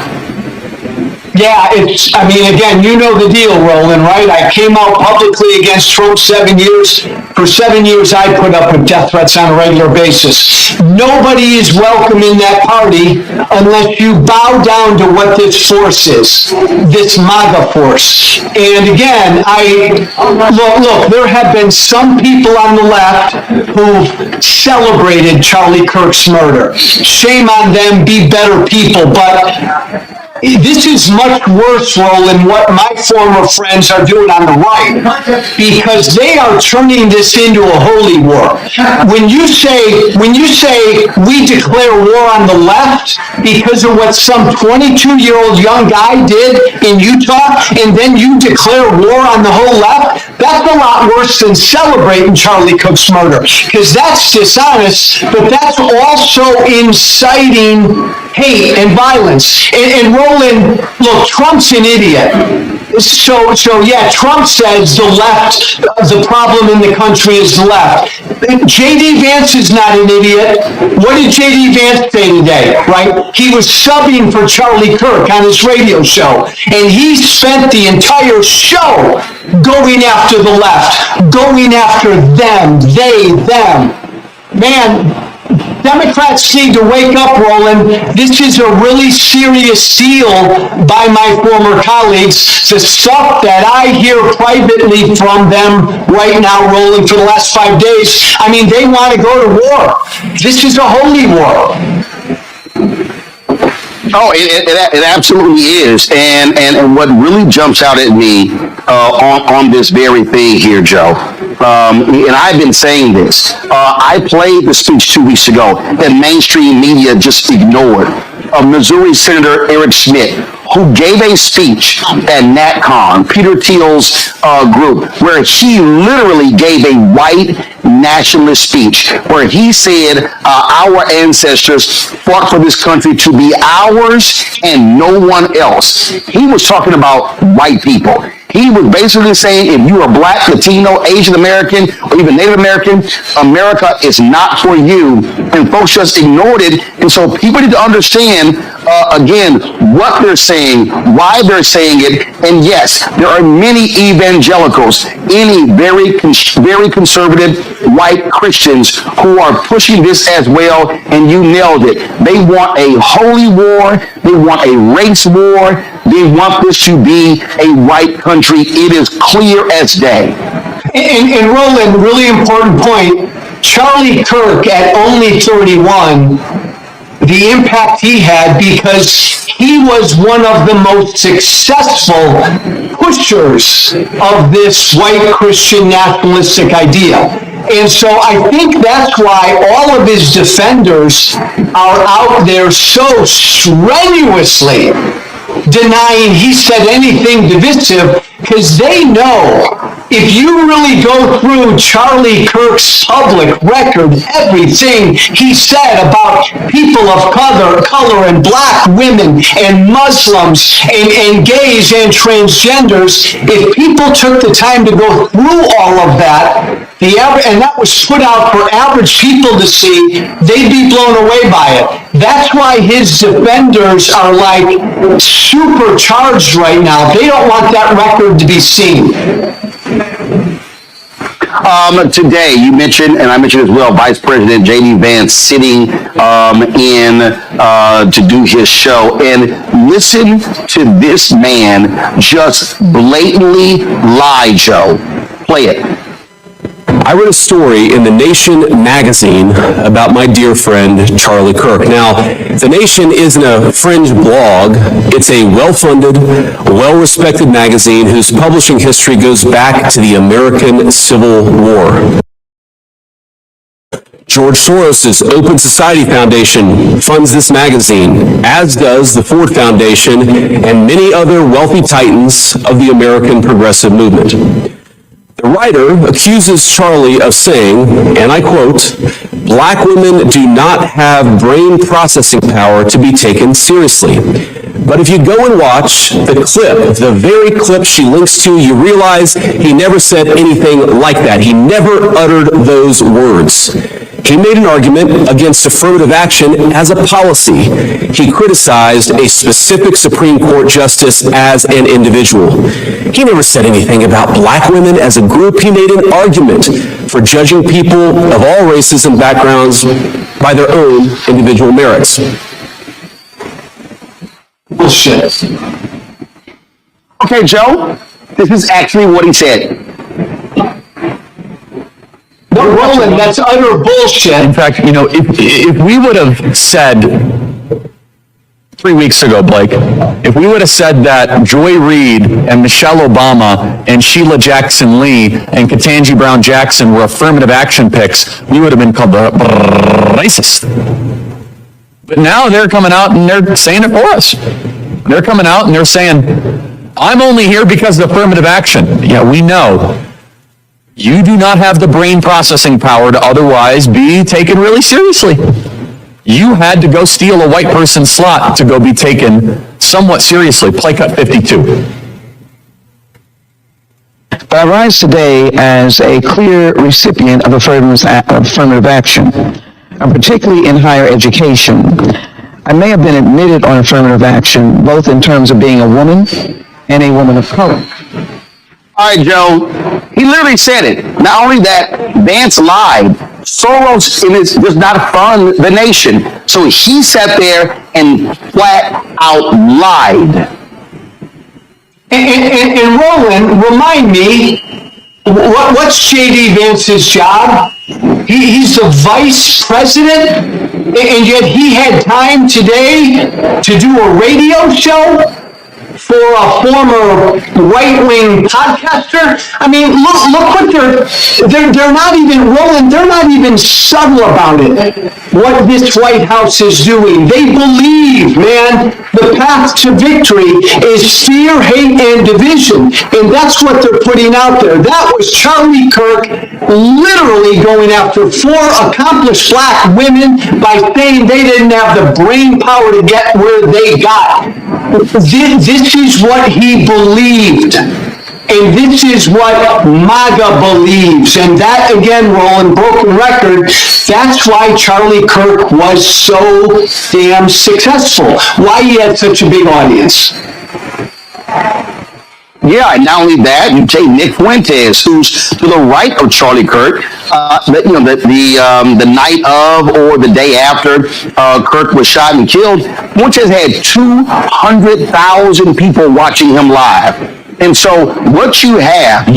Yeah, again, you know the deal, Roland, right? I came out publicly against Trump 7 years. For 7 years, I put up with death threats on a regular basis. Nobody is welcome in that party unless you bow down to what this force is, this MAGA force. And again, look, there have been some people on the left who've celebrated Charlie Kirk's murder. Shame on them, be better people, but this is much worse, Roland, what my former friends are doing on the right, because they are turning this into a holy war. When you say we declare war on the left because of what some 22-year-old young guy did in Utah, and then you declare war on the whole left, that's a lot worse than celebrating Charlie Kirk's murder, because that's dishonest, but that's also inciting hate and violence. And Roland, look, Trump's an idiot. So yeah, Trump says the left, the problem in the country is the left. J.D. Vance is not an idiot. What did J.D. Vance say today, right? He was subbing for Charlie Kirk on his radio show, and he spent the entire show going after the left, going after them, they, them. Man, Democrats need to wake up, Roland. This is a really serious deal by my former colleagues. The stuff that I hear privately from them right now, Roland, for the last 5 days, I mean, they want to go to war. This is a holy war.
Oh, it absolutely is. And what really jumps out at me on this very thing here, Joe, and I've been saying this, I played the speech 2 weeks ago that mainstream media just ignored, of Missouri Senator Eric Schmidt, who gave a speech at NatCon, Peter Thiel's group, where he literally gave a white nationalist speech, where he said our ancestors fought for this country to be ours and no one else. He was talking about white people. He was basically saying, if you are Black, Latino, Asian American, or even Native American, America is not for you. And folks just ignored it. And so people need to understand, again, what they're saying, why they're saying it. And yes, there are many evangelicals, any very conservative white Christians who are pushing this as well. And you nailed it. They want a holy war. They want a race war. They want this to be a white country. It is clear as day.
And Roland, really important point, Charlie Kirk at only 31, the impact he had because he was one of the most successful pushers of this white Christian nationalistic idea. And so I think that's why all of his defenders are out there so strenuously denying he said anything divisive, because they know if you really go through Charlie Kirk's public record, everything he said about people of color and Black women and Muslims and gays and transgenders, if people took the time to go through all of that, and that was put out for average people to see, they'd be blown away by it. That's why his defenders are like supercharged right now. They don't want that record to be seen.
Today, you mentioned, and I mentioned as well, Vice President J.D. Vance sitting in to do his show. And listen to this man just blatantly lie, Joe. Play it.
I read a story in The Nation magazine about my dear friend, Charlie Kirk. Now, The Nation isn't a fringe blog. It's a well-funded, well-respected magazine whose publishing history goes back to the American Civil War. George Soros' Open Society Foundation funds this magazine, as does the Ford Foundation and many other wealthy titans of the American progressive movement. The writer accuses Charlie of saying, and I quote, "Black women do not have brain processing power to be taken seriously." But if you go and watch the clip, the very clip she links to, you realize he never said anything like that. He never uttered those words. He made an argument against affirmative action as a policy. He criticized a specific Supreme Court justice as an individual. He never said anything about black women as a group. He made an argument for judging people of all races and backgrounds by their own individual merits.
Bullshit.
Okay, Joe, this is actually what he said.
No, Roland, that's utter bullshit.
In fact, you know, if we would have said 3 weeks ago, Blake, if we would have said that Joy Reid and Michelle Obama and Sheila Jackson Lee and Ketanji Brown Jackson were affirmative action picks, we would have been called racist. But now they're coming out and they're saying it for us. They're coming out and they're saying, I'm only here because of affirmative action. Yeah, we know. You do not have the brain processing power to otherwise be taken really seriously. You had to go steal a white person's slot to go be taken somewhat seriously. Play cut 52.
But I rise today as a clear recipient of affirmative action, and particularly in higher education. I may have been admitted on affirmative action, both in terms of being a woman and a woman of color.
All right, Joe, he literally said it. Not only that, Vance lied. Soros does not fund the nation. So he sat there and flat out lied.
And Roland, remind me, what's J.D. Vance's job? He's the vice president, and yet he had time today to do a radio show for a former right-wing podcaster. I mean, look what they're not even, Roland, they're not even subtle about it, what this White House is doing. They believe, man, the path to victory is fear, hate, and division. And that's what they're putting out there. That was Charlie Kirk literally going after 4 accomplished black women by saying they didn't have the brain power to get where they got. This is what he believed. And this is what MAGA believes. And that, again, Roland, broken record, that's why Charlie Kirk was so damn successful. Why he had such a big audience.
Yeah, and not only that, you take Nick Fuentes, who's to the right of Charlie Kirk. The night of or the day after Kirk was shot and killed, Fuentes had 200,000 people watching him live. And so what you have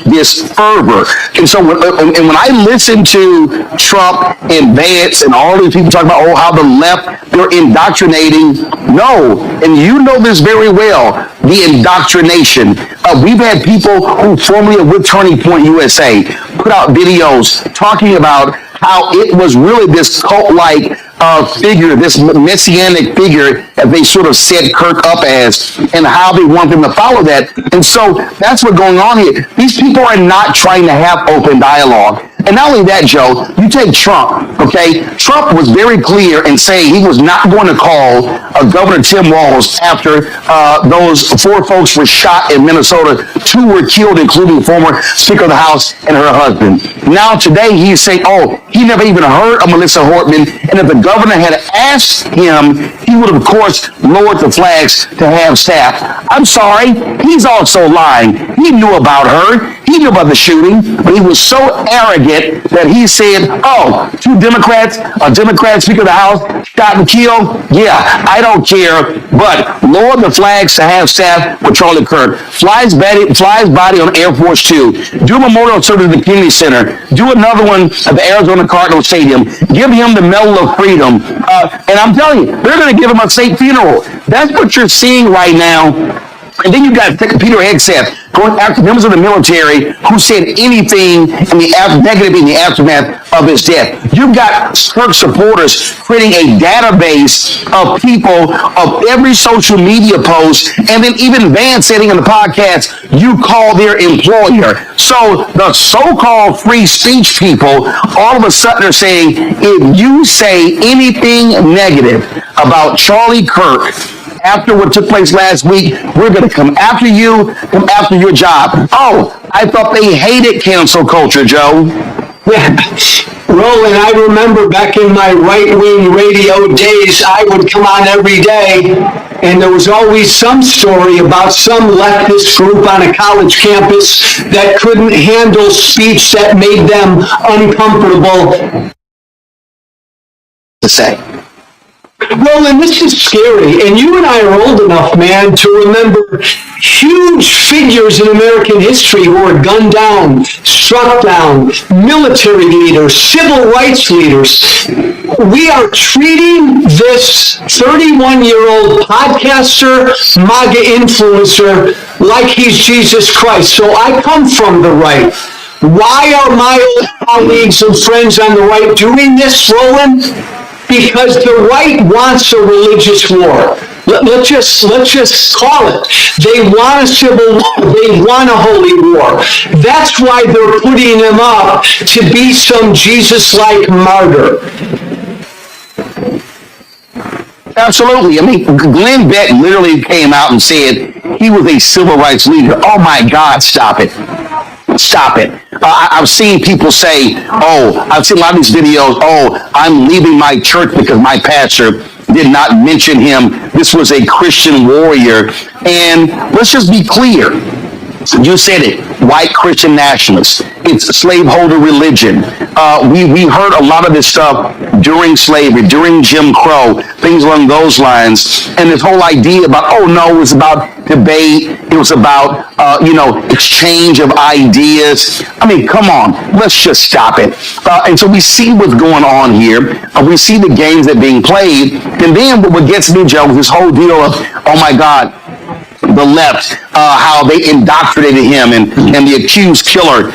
this fervor. And so when I listen to Trump and Vance and all these people talk about, how the left, they're indoctrinating. No, and you know this very well, the indoctrination. We've had people who formerly were with Turning Point USA put out videos talking about how it was really this cult-like figure, this messianic figure that they sort of set Kirk up as, and how they want them to follow that. And so that's what's going on here. These people are not trying to have open dialogue. And not only that, Joe, you take Trump, okay? Trump was very clear in saying he was not going to call Governor Tim Walz after those 4 folks were shot in Minnesota. 2 were killed, including former Speaker of the House and her husband. Now today he's saying, he never even heard of Melissa Hortman, and if the governor had asked him, he would have, of course, lowered the flags to have staff. I'm sorry, he's also lying. He knew about her. He knew about the shooting, but he was so arrogant that he said, 2 Democrats, a Democrat Speaker of the House, shot and killed. Yeah, I don't care, but lower the flags to have staff with Charlie Kirk. Flies body on Air Force 2. Do a memorial service at the Kennedy Center. Do another one at the Arizona Cardinal Stadium. Give him the Medal of Freedom. And I'm telling you, they're going to give him a state funeral. That's what you're seeing right now And then you got Peter Hegseth going after members of the military who said anything negative in the aftermath of his death. You've got Kirk supporters creating a database of people of every social media post, and then even Van saying in the podcast, you call their employer. So the so-called free speech people all of a sudden are saying, if you say anything negative about Charlie Kirk after what took place last week, we're going to come after you, come after your job. Oh, I thought they hated cancel culture, Joe.
Yeah. Roland, I remember back in my right-wing radio days, I would come on every day, and there was always some story about some leftist group on a college campus that couldn't handle speech that made them uncomfortable
to say.
Roland, this is scary, and you and I are old enough, man, to remember huge figures in American history who were gunned down, struck down, military leaders, civil rights leaders. We are treating this 31-year-old podcaster, MAGA influencer, like he's Jesus Christ. So I come from the right. Why are my old colleagues and friends on the right doing this, Roland? Because the right wants a religious war. Let's just call it. They want a civil war. They want a holy war. That's why they're putting him up to be some Jesus-like martyr.
Absolutely. I mean, Glenn Beck literally came out and said he was a civil rights leader. Oh my God, stop it. Stop it. I've seen people say, I've seen a lot of these videos, I'm leaving my church because my pastor did not mention him. This was a Christian warrior. And let's just be clear. You said it, white Christian nationalists. It's slaveholder religion. We heard a lot of this stuff during slavery, during Jim Crow, things along those lines. And this whole idea about, it was about debate. It was about, exchange of ideas. I mean, come on, let's just stop it. And so we see what's going on here. We see the games that are being played. And then what gets me, Joe, is this whole deal of, oh my God, the left, how they indoctrinated him and the accused killer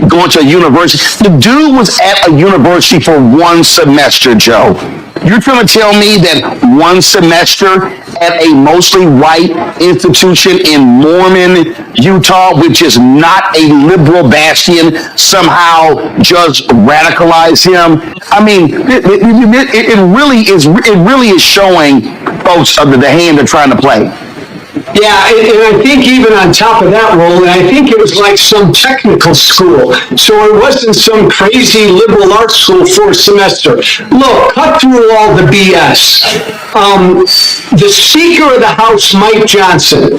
going to a university. The dude was at a university for one semester, Joe. You're trying to tell me that one semester at a mostly white institution in Mormon, Utah, which is not a liberal bastion, somehow just radicalized him? I mean, it really is showing folks the hand they're trying to play.
Yeah, and I think even on top of that, Roland, I think it was like some technical school. So it wasn't some crazy liberal arts school for a semester. Look, cut through all the BS. The Speaker of the House, Mike Johnson,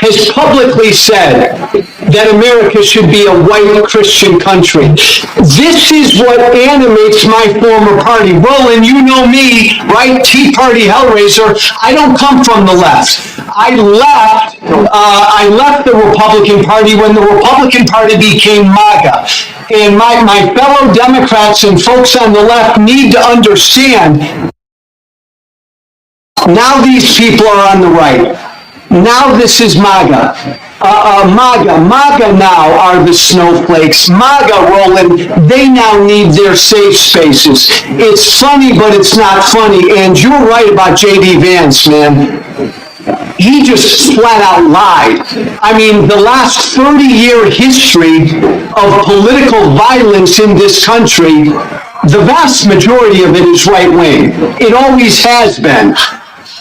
has publicly said that America should be a white Christian country. This is what animates my former party. Roland, you know me, right? Tea Party Hellraiser. I don't come from the left. I left the Republican Party when the Republican Party became MAGA. And my fellow Democrats and folks on the left need to understand, now these people are on the right. Now this is MAGA. MAGA now are the snowflakes. MAGA, Roland, they now need their safe spaces. It's funny, but it's not funny. And you're right about J.D. Vance, man. He just flat out lied. I mean, the last 30-year history of political violence in this country, the vast majority of it is right-wing. It always has been.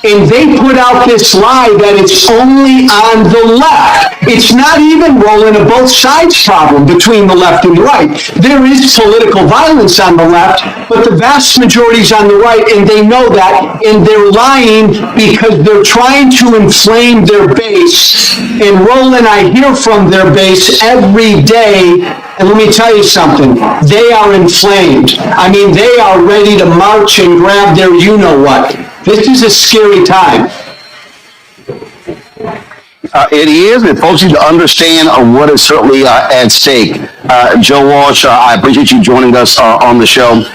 And they put out this lie that it's only on the left. It's not even, Roland, a both sides problem between the left and the right. There is political violence on the left, but the vast majority is on the right, and they know that, and they're lying because they're trying to inflame their base. And Roland, I hear from their base every day, and let me tell you something, they are inflamed. I mean, they are ready to march and grab their you-know-what. This is a scary time.
It is, and folks need to understand what is certainly at stake. Joe Walsh, I appreciate you joining us on the show.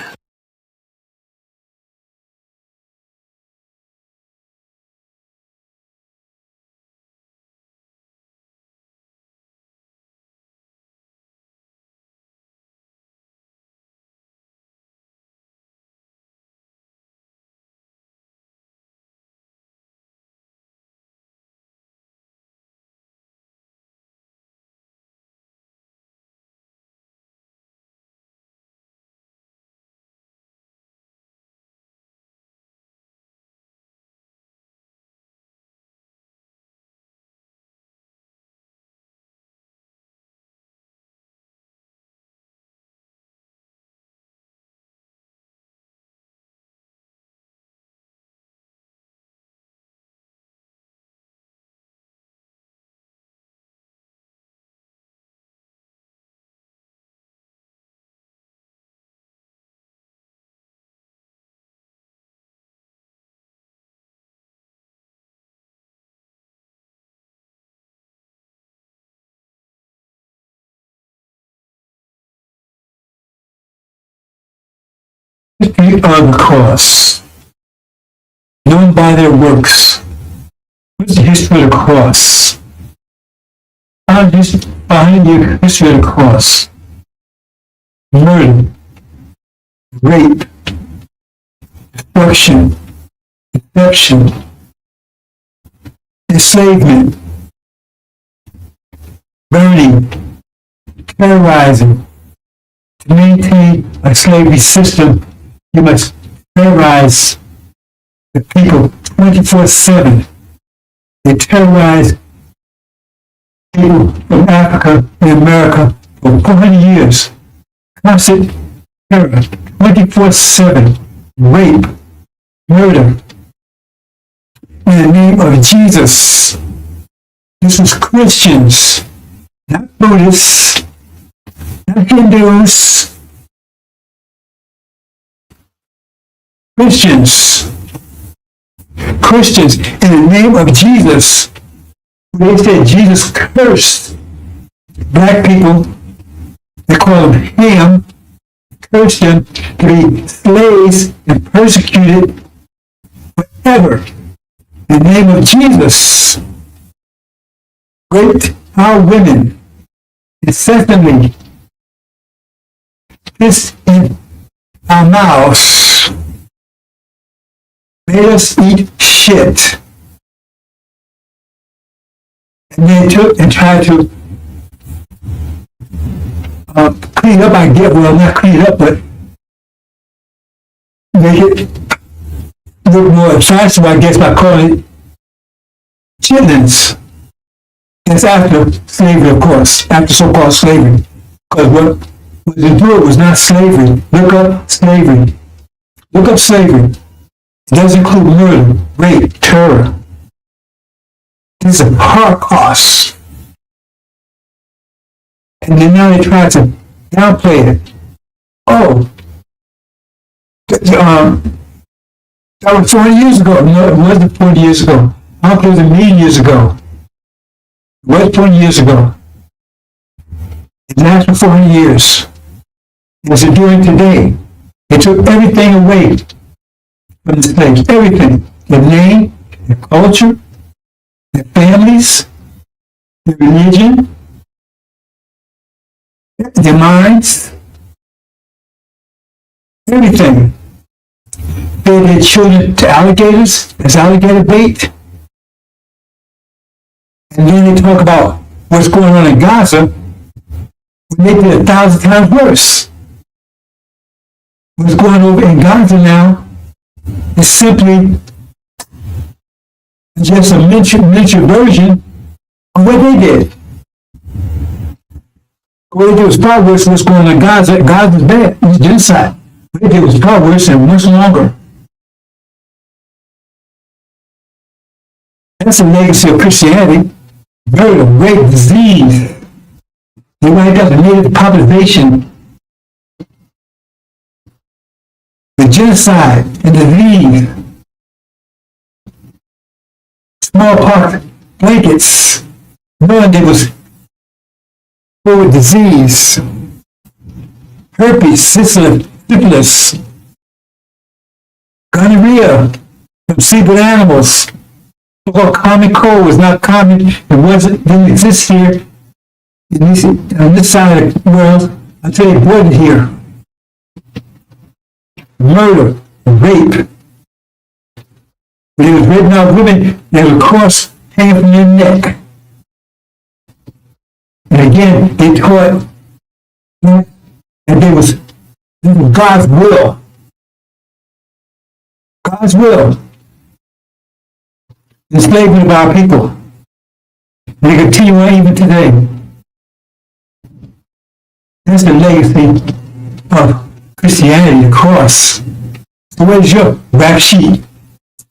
history of the cross, known by their works. What's the history of the cross? Behind the history of the cross: murder, rape, destruction, deception, enslavement, burning, terrorizing. To maintain a slavery system, you must terrorize the people 24/7. They terrorize people from Africa and America for 400 years. Constant terror, 24/7, rape, murder. In the name of Jesus. This was Christians, not Buddhists, not Hindus. Christians, in the name of Jesus. They said Jesus cursed black people. They call them Ham, cursed them to be slaves and persecuted forever. In the name of Jesus, raped our women incessantly, pissed in our mouths, made us eat shit. And they took and tried to clean up, I get, well, not clean up, but make it look more attractive, I guess, by calling it chitlins. It's after slavery, of course, after so-called slavery. Because what they do was not slavery. Look up slavery. Look up slavery. It does include murder, rape, terror. This is a Holocaust. And then now they try to downplay it. Oh, that was 40 years ago. No, it wasn't 40 years ago. I don't think it was a million years ago. It was 20 years ago. It lasted for 400 years. As they're doing today. They took everything away from the slaves. Everything. Their name, their culture, their families, their religion, their minds, everything. Fed their children to alligators as alligator bait. And then they talk about what's going on in Gaza, when they did 1,000 times worse. What's going on in Gaza now is simply just a miniature version of what they did. What they did was far worse than what's going on in Gaza. Gaza's bad. It's genocide. What they did was far worse and much longer. That's the legacy of Christianity. Murder, rape, disease. They wiped out the native population. The genocide and disease. Smallpox blankets. Knowing there was full of disease. Herpes, syphilis, gonorrhea from seabird animals. So-called common cold was not common. It didn't exist here on this side of the world until they brought it here. Murder, rape. When it was raping out women, there was a cross hanging from their neck. And again, they taught that there was God's will. God's will. Enslavement of our people. And they continue on even today. That's the legacy of Christianity, the cross. So where's your rap sheet?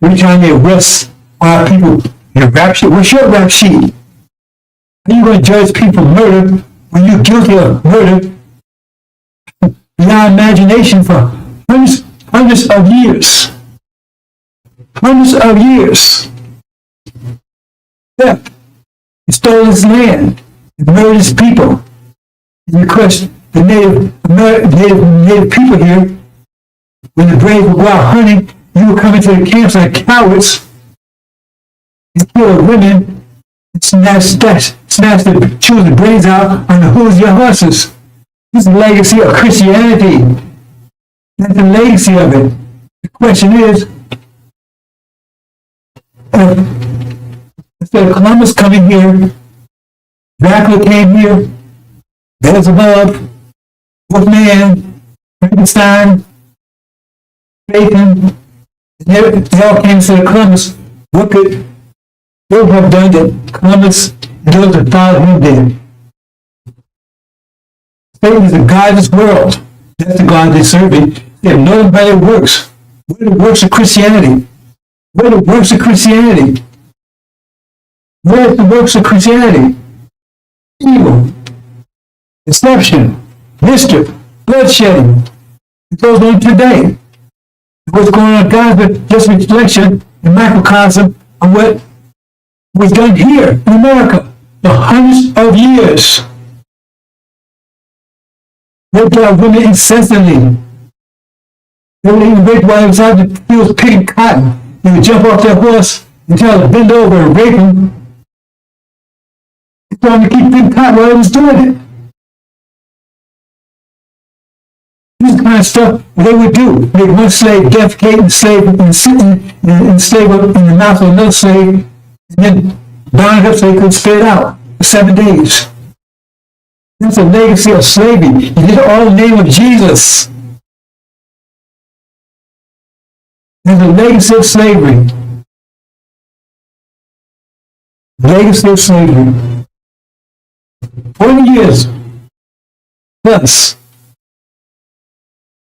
We're trying to arrest our people. Your rap sheet? What's your rap sheet? Are you going to judge people murder when you're guilty of murder beyond imagination for hundreds of years? Hundreds of years. Theft. He stole his land. He murdered his people. And of course, the native people here When the braves would go out hunting, you would come into the camps like cowards and kill the women and snatch the children's brains out on the hooves of your horses. This is the legacy of Christianity. That's the legacy of it. The question is, instead of Columbus coming here, Dracula came here, Beelzebub, Wolfman, Frankenstein, Satan, they all came to Columbus. What could they have done that Columbus and those that followed him did? Satan is the God of this world. That's the God they're serving. They have known by their works. What are the works of Christianity? What are the works of Christianity? What are the works of Christianity? Evil, deception, mischief, bloodshedding. It goes on today. What's going on in Gaza is just reflection and microcosm of what was done here in America for hundreds of years. They brought women incessantly. They would even rape while they was out in the fields picking cotton. They would jump off their horse and tell them to bend over and rape them. They told them to keep picking cotton while they was doing it. This is the kind of stuff they would do. Make one slave defecate and slave and sit and slave up in the mouth of another slave, and then bound it up so they could spit it out for 7 days. That's a legacy of slavery. You did it all in the name of Jesus. There's a legacy of slavery. Legacy of slavery. 40 years plus.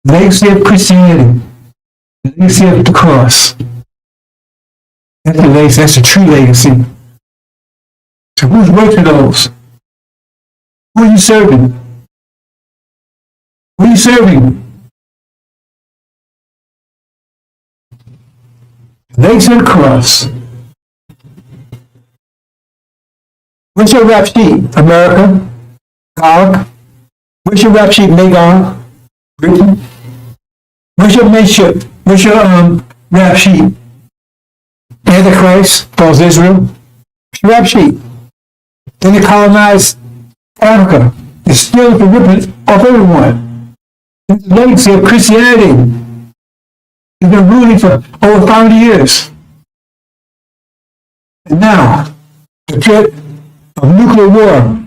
Legacy of Christianity. Legacy of the cross. That's the legacy. That's the true legacy. So whose works are those? Who are you serving? Who are you serving? Legacy of the cross. What's your rap sheet? America? Gog? What's your rap sheet? Magog? Britain? What's your mention? What's your rap sheet? Antichrist, false Israel. What's your rap sheet? Then they colonized Africa. They steal the ribbon off everyone. It's the legacy of Christianity. It's been ruling for over 500 years. And now, the threat of nuclear war.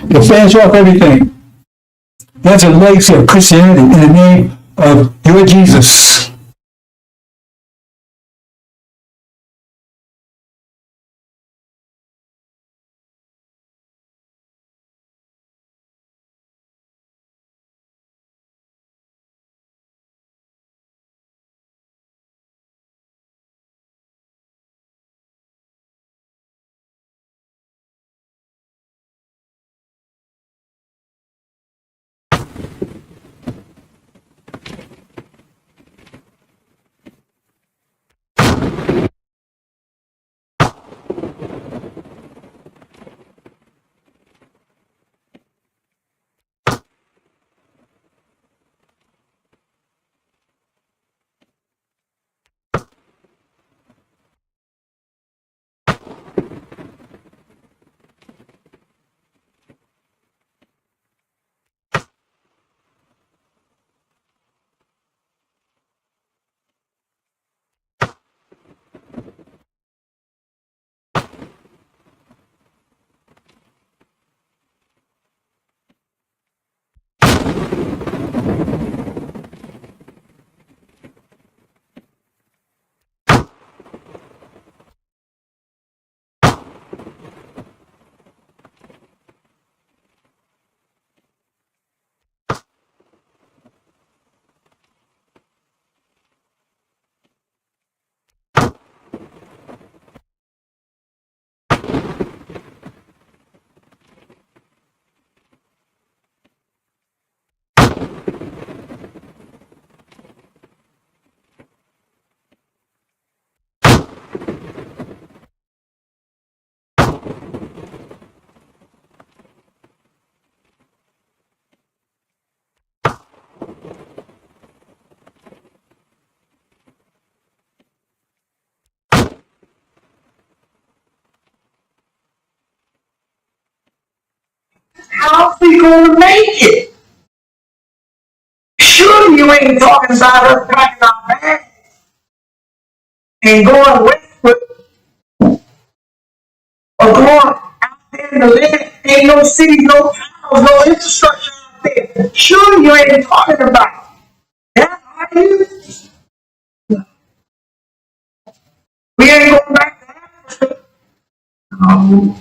They finish off everything. That's a legacy of Christianity in the name of your Jesus.
are we gonna make it? Surely you ain't talking about us packing our bags and going westward or going out there in the land. Ain't no cities, no towns, no infrastructure out there. Surely you ain't talking about that, are you? We ain't going back to Africa. No.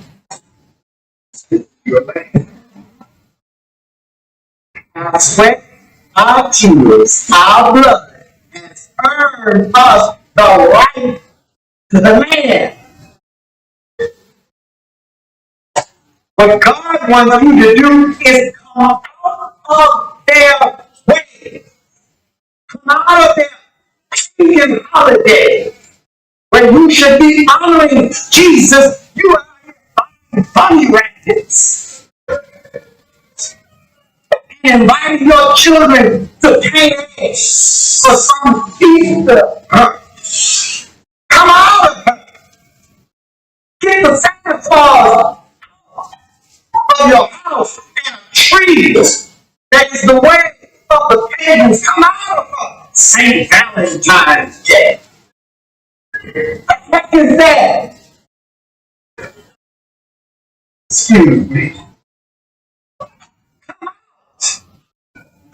Our sweat, our tears, our blood has earned us the right to the land. What God wants you to do is come out of their way. Come out of their pagan holiday. When you should be honoring Jesus, you are buying bunny rabbits and inviting your children to paint eggs for some Easter. Come out of her. Get the Santa Claus of your house and a tree that is the way of the pagans. Come out of her. St. Valentine's Day. What the heck is that? Excuse me. Come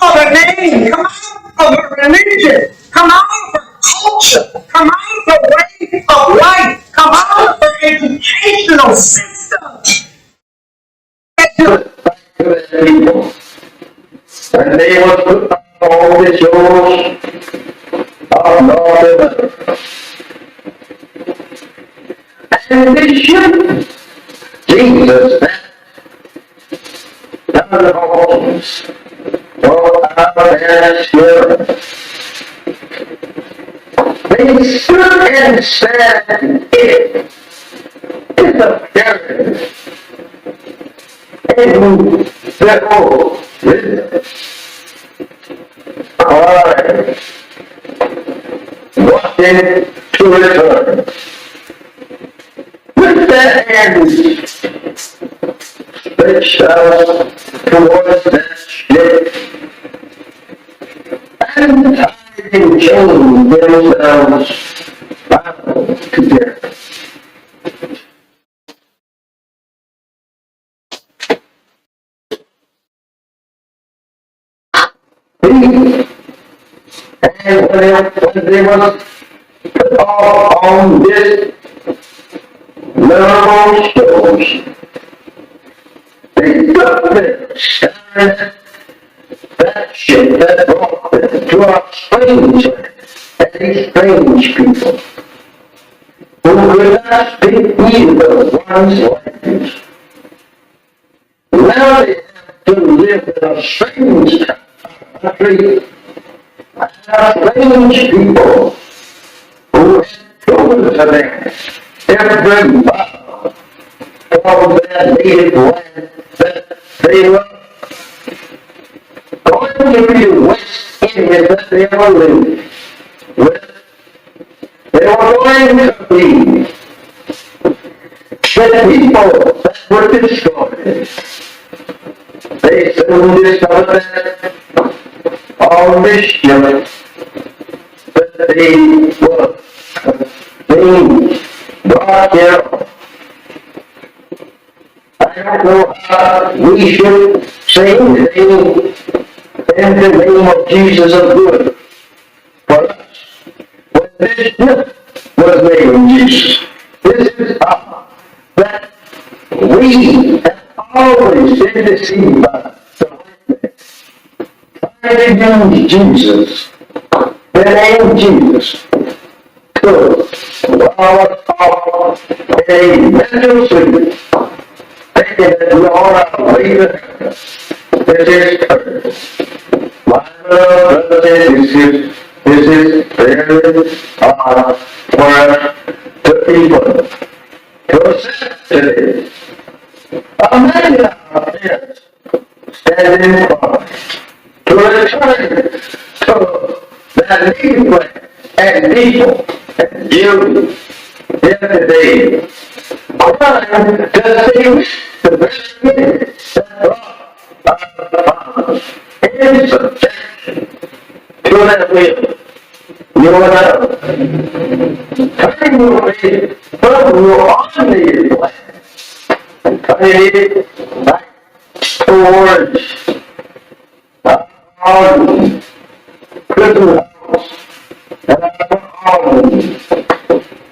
out of her name. Come out of her religion. Come out of her culture. Come out of her way of life. Come out of her educational system.
People. And they will put all the shows of Lord. And they should. Jesus, none of the homes for our parents here. They stood and said, it is a parent. And therefore, I wanted to return. With their hands stretched out towards that ship, and tiding chains themselves bound together. And when they was put all on this memorable shows, they took them, scattered that ship that brought them to our strange land, and these strange people who could not speak either one's language. Now they have to live in a strange country. Strange people who have chosen to them every vow of their native land that they were going to be the West Indians that they ever lived with. They were going to be the people that were destroyed. They soon discovered that all this ship that they were being brought here. I don't know how we should sing in the name of Jesus of good for us. When this ship was made of Jesus, this is how that we have always been deceived by the I use Jesus, the name Jesus, to our a mental sleep, thinking that we all are leaving. This is church. My brothers and sisters, this is very hard for us to people to accept today. Imagine our parents standing in front to return to that native land and people and you yesterday. Trying to save the very that brought
that will. You know what? Turn your way from your ordinary life and turn it back towards our Christmas house and our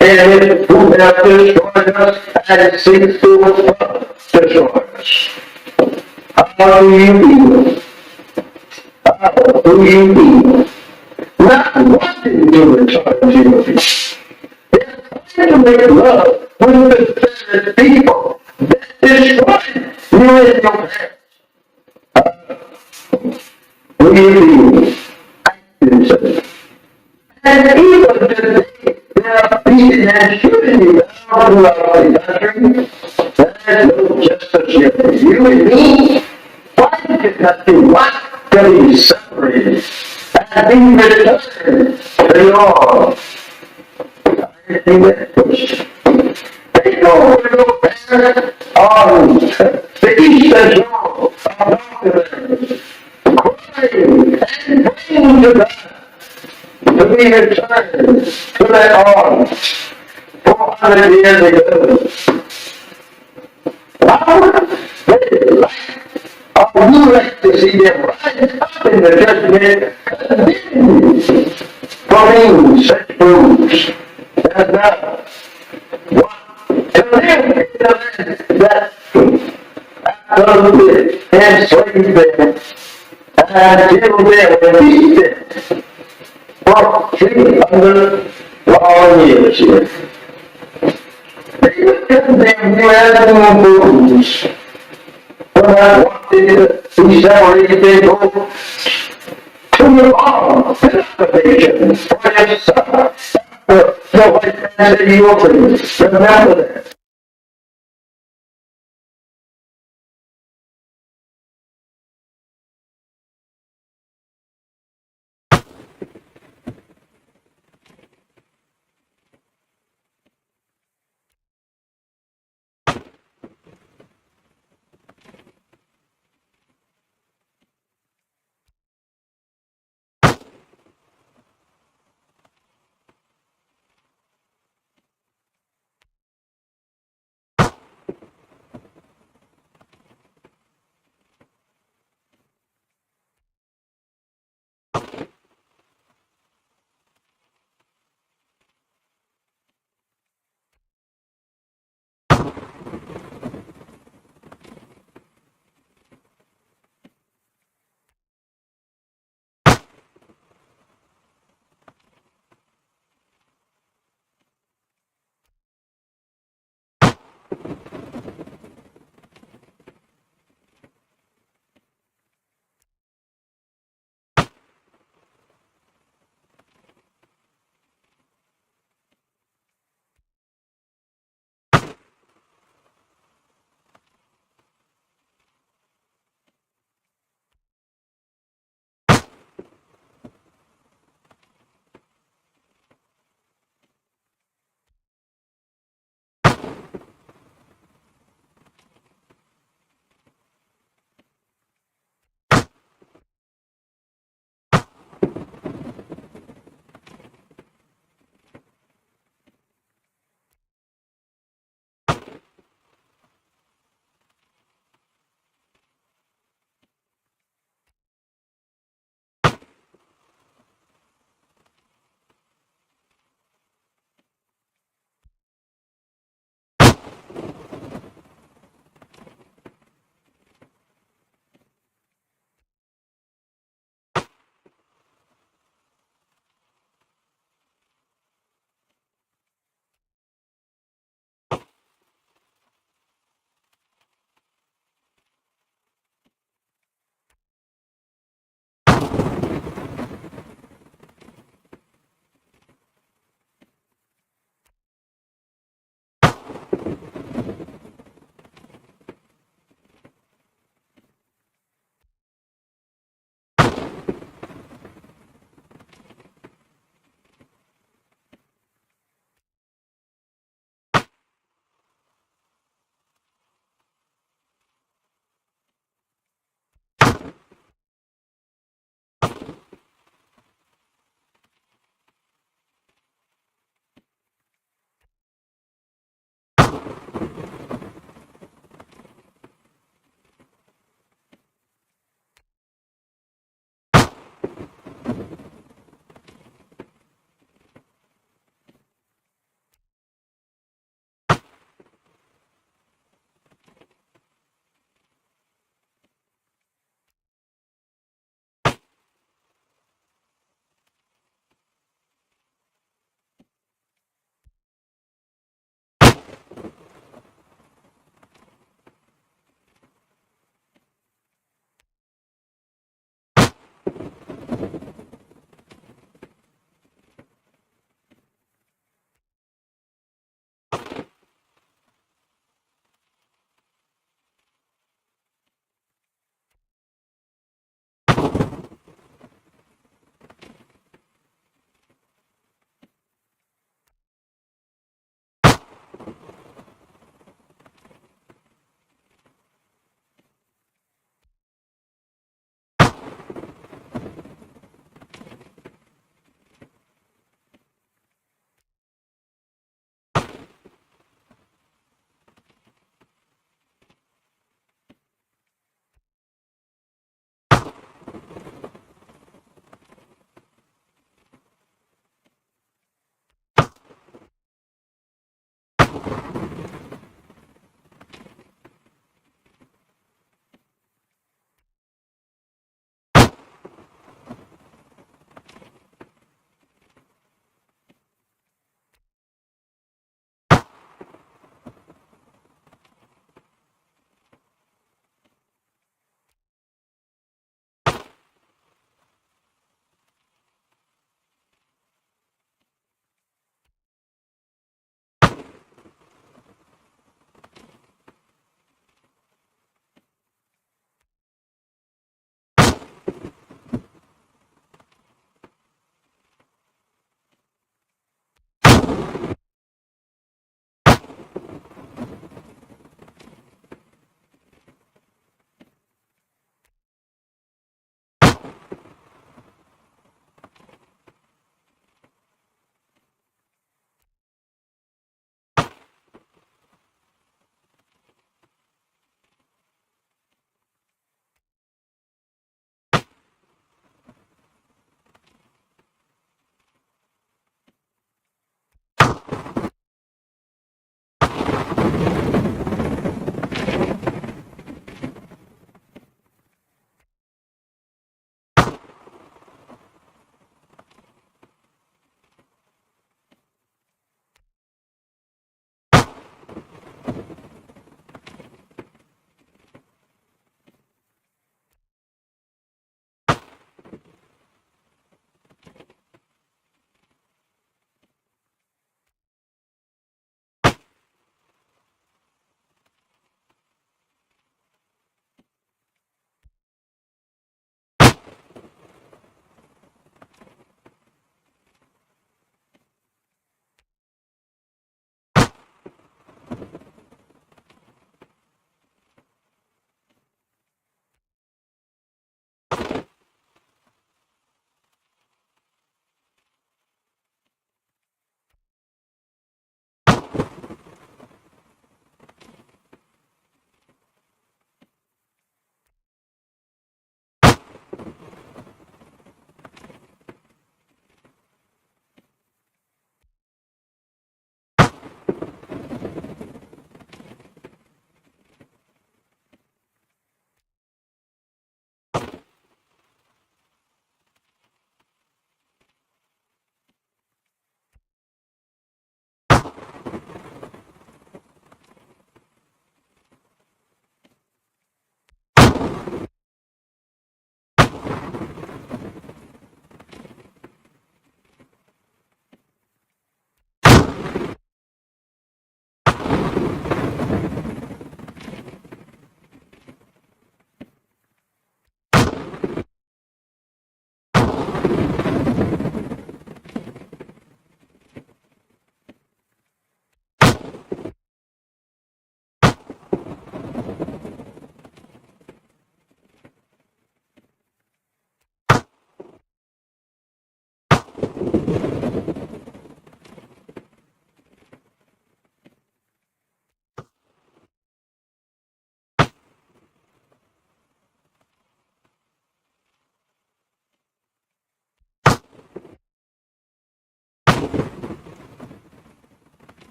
and it who have destroyed us and seeks to destroy us. How do you feel? How do you feel? Not wanting to return to you. It's trying to make love with the bad people that destroy you in your past. Do you feel? I do so. And even today, they are beating and shooting you down throughout the country. There's no justice here for you and me. Why did you not do what? To be separated and be returned to the Lord. I think that push. They go where your parents on the eastern shore of North crying and praying to God to be returned to their arms 400 years ago. Now, are you like to see them rise up in the judgment condemned for being such fools as now? To live in the land that absolutely enslaved them and killed them and beat them for 300 long years here. They would condemn you as fools. When I wanted to be separated, they go to your arm, salvation for your son. The white man said you will remember that.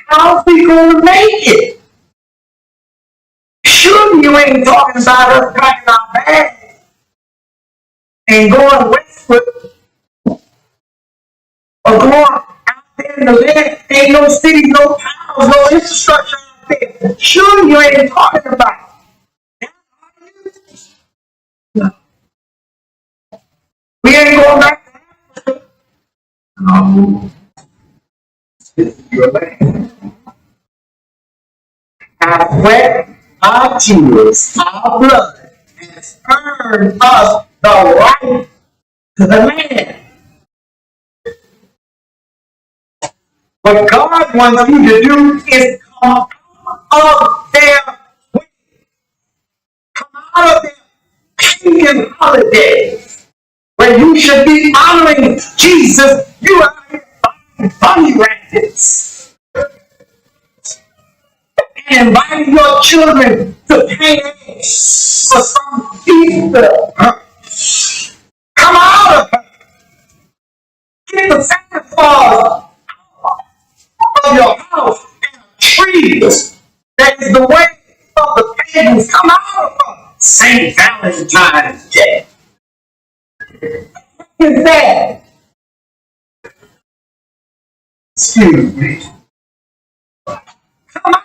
How's we gonna make it? Sure, you ain't talking about us packing our bags and going westward or going out there in the land. Ain't no cities, no towns, no infrastructure out there. Sure, you ain't talking about. No. We ain't going back to Africa. No. This is your land. Our sweat, our tears, our blood has earned us the right to the land. What God wants you to do is come out of their way. Come out of their pagan holidays. When you should be honoring Jesus, you are buying bunny rabbits and inviting your children to pay for some Easter. Come out of her. Get the Santa Claus of your house and trees. That is the way of the pagans. Come out of her. St. Valentine's Day. Is that? Excuse me. Come out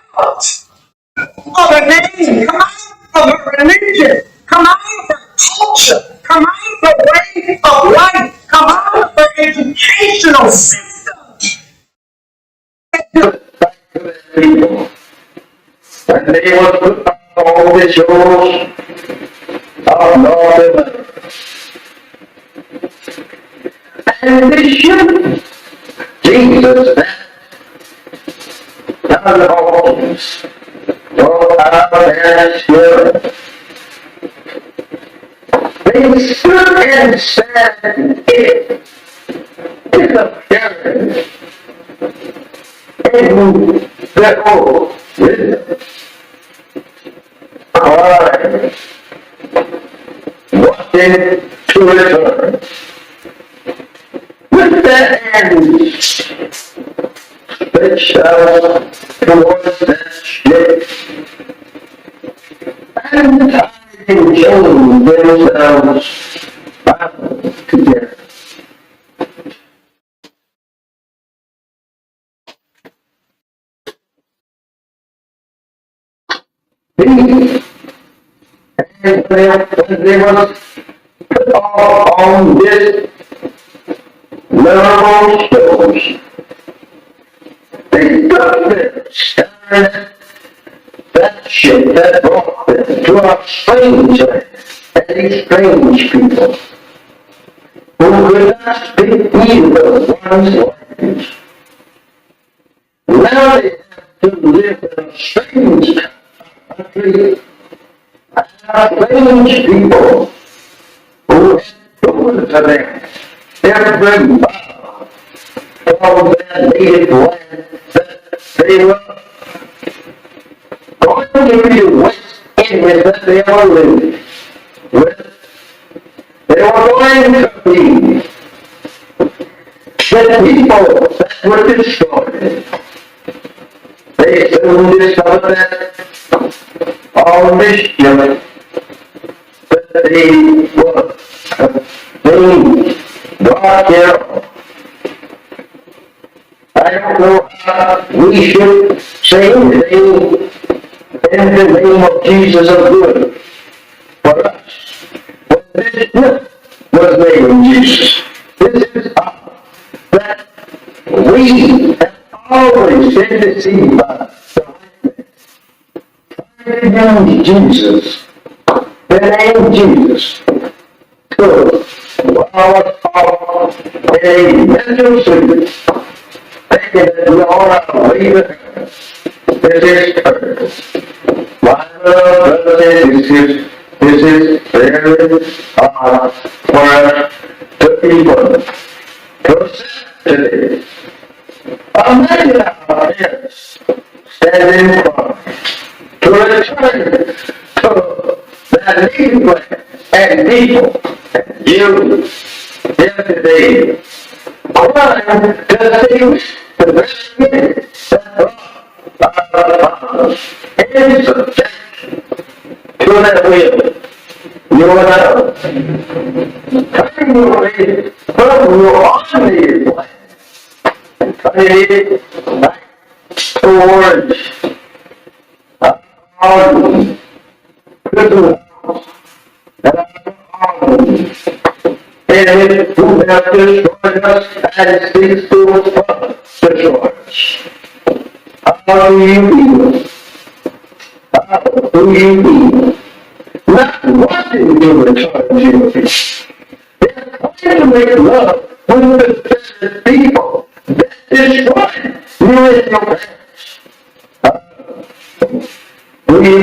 of her name. Come out of her religion. Come out of her culture. Come out of her way of life. Come out of her educational system.
People. And they will put up all the shows of Northern. And this should Jesus done all this for our parents here. They stood and said, it is a parent in the old wisdom. I wanted to return with their hands stretched out towards that ship and tied in chains themselves bound together. And when they was put all on this memorable shows, they took their staring that ship that brought them to a strange land and these strange people who could not speak either one's language. Now they have to live in a strange country. Strange people who had proven to them every vow from their native land that they were going to be the West Indies that they ever lived with. They were going to be the people that were destroyed. They soon discovered that all this ship that they brought here. I don't know how we should say anything in the name of Jesus of good for us. But this ship was made of Jesus. This is how that we have always been deceived by the name Jesus. The name Jesus to our a mental sleep, thinking that we all are leaving this is earth. My brothers and this is very hard for us to even today. Imagine our parents standing in front to return to that native land and people and you here today. Trying to see the best thing that brought our fathers in subjection to that will. You and I, turning away from your ordinary land and turning it back towards our prison house and our and who have destroyed us and seeks to destroy us. How do you feel? How do you feel? Not wanting to return to your peace. They're trying to make love with the people that destroyed you and your parents. How do you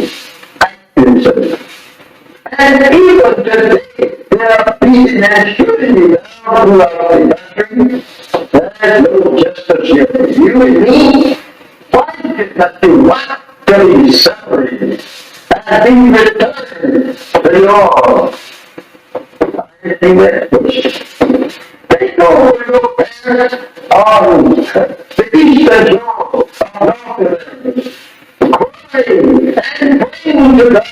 feel? And even today, there are beating and shooting you down throughout the country. There is no justice here for you and me. Why did it not do what? 37 on the eastern shore of North crying and praying to God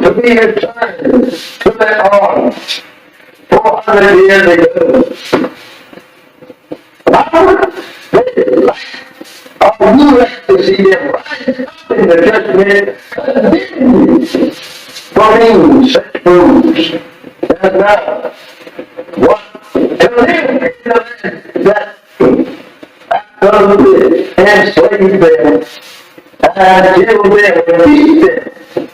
to be returned to their arms 400 years ago. Now, you like to see them rise up in the judgment, condemned for being such fools. And now, what to live in the land that absolutely enslaved them and killed them and beat them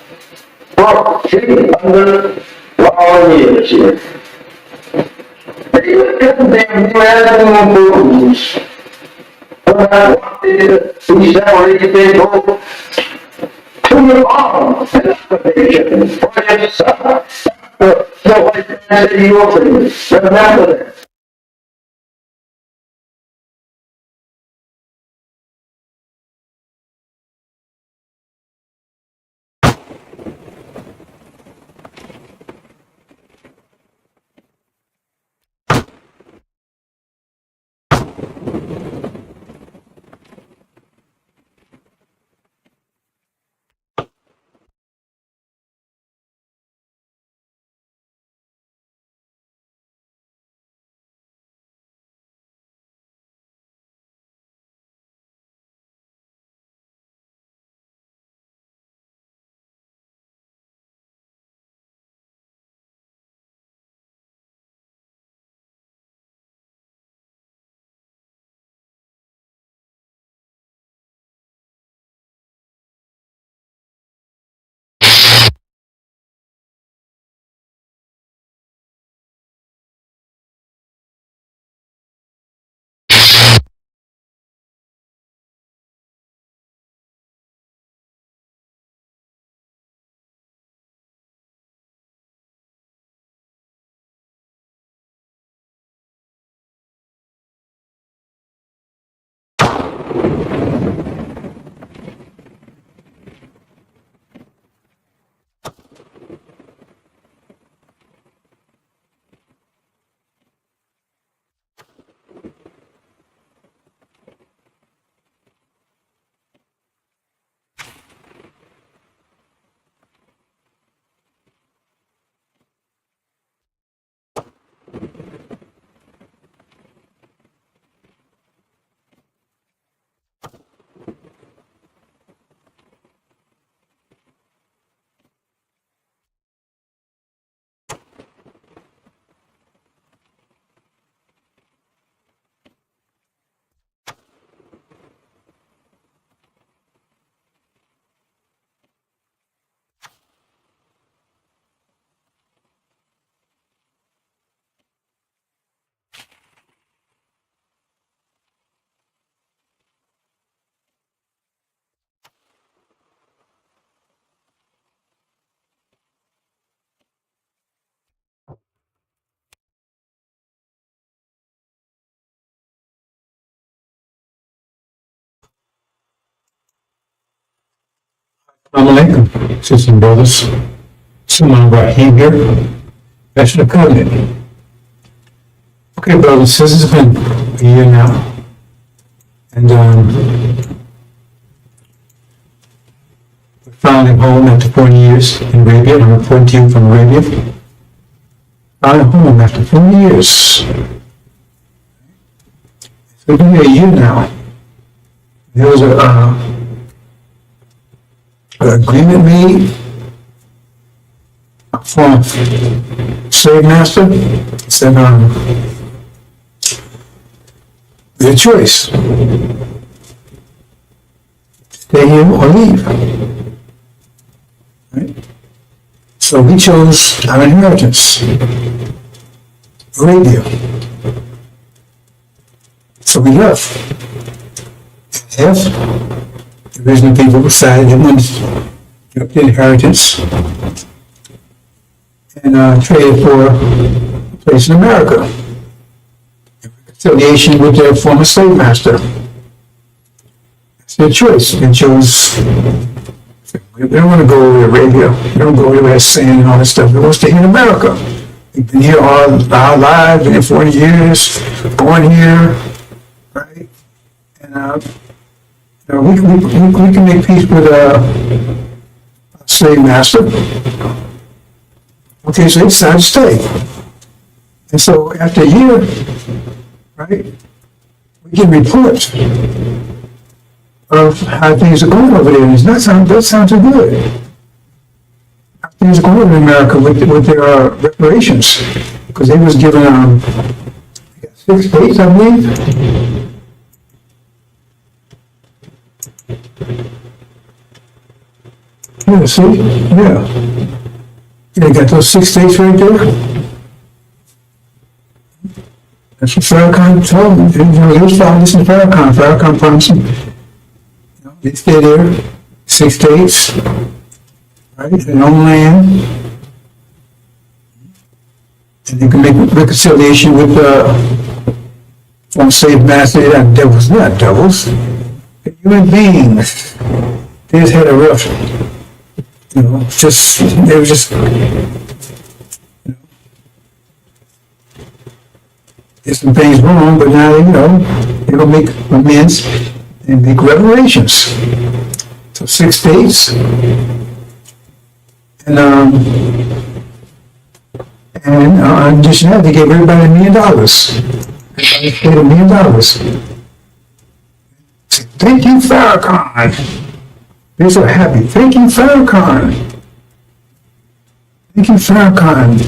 for 300 long years here. They would condemn you as fools. When I wanted to be separated, they go to your arms and occupation for your son. The white man said he opened. Remember that.
Assalamu alaikum, sisters and brothers. Suman Rahim here, Passion of Covenant. Okay, brothers, this has been a year now, and we found him home after 40 years in Arabia. I'm reporting to you from Arabia. Found him home after 40 years. So it's been a year now. There was an agreement made from slave master. Said, your choice. Stay here or leave. Right? So we chose our inheritance. Arabia. So we left. If the original people decided they wanted to give up the inheritance and trade for a place in America, in reconciliation with their former slave master. It's their choice. They chose, we don't want to go over to Arabia. We don't go over to sand and all that stuff. We want to stay in America. We've been here all our lives, been here 40 years, born here, And we can make peace with a slave master. Okay, so they decided to stay. And so after a year, right, we get reports of how things are going over there. And that sounds too good. How things are going over in America with their reparations. Because they was given 6 states, I believe. Yeah, see? Yeah. You got those 6 states right there. That's what Farrakhan told them. He was following this in Farrakhan. Farrakhan promised them, they stay there, 6 states, right, their own land, and they can make reconciliation with former slave master. They're not devils, not devils. They're human beings. They just had a rough, they were just, there's some things wrong, but now, they're going to make amends and make reparations. So 6 states, and in addition to that, they gave everybody $1 million. Everybody paid $1 million. Thank you, Farrakhan. They're so happy. Thank you, Farrakhan. Thank you, Farrakhan.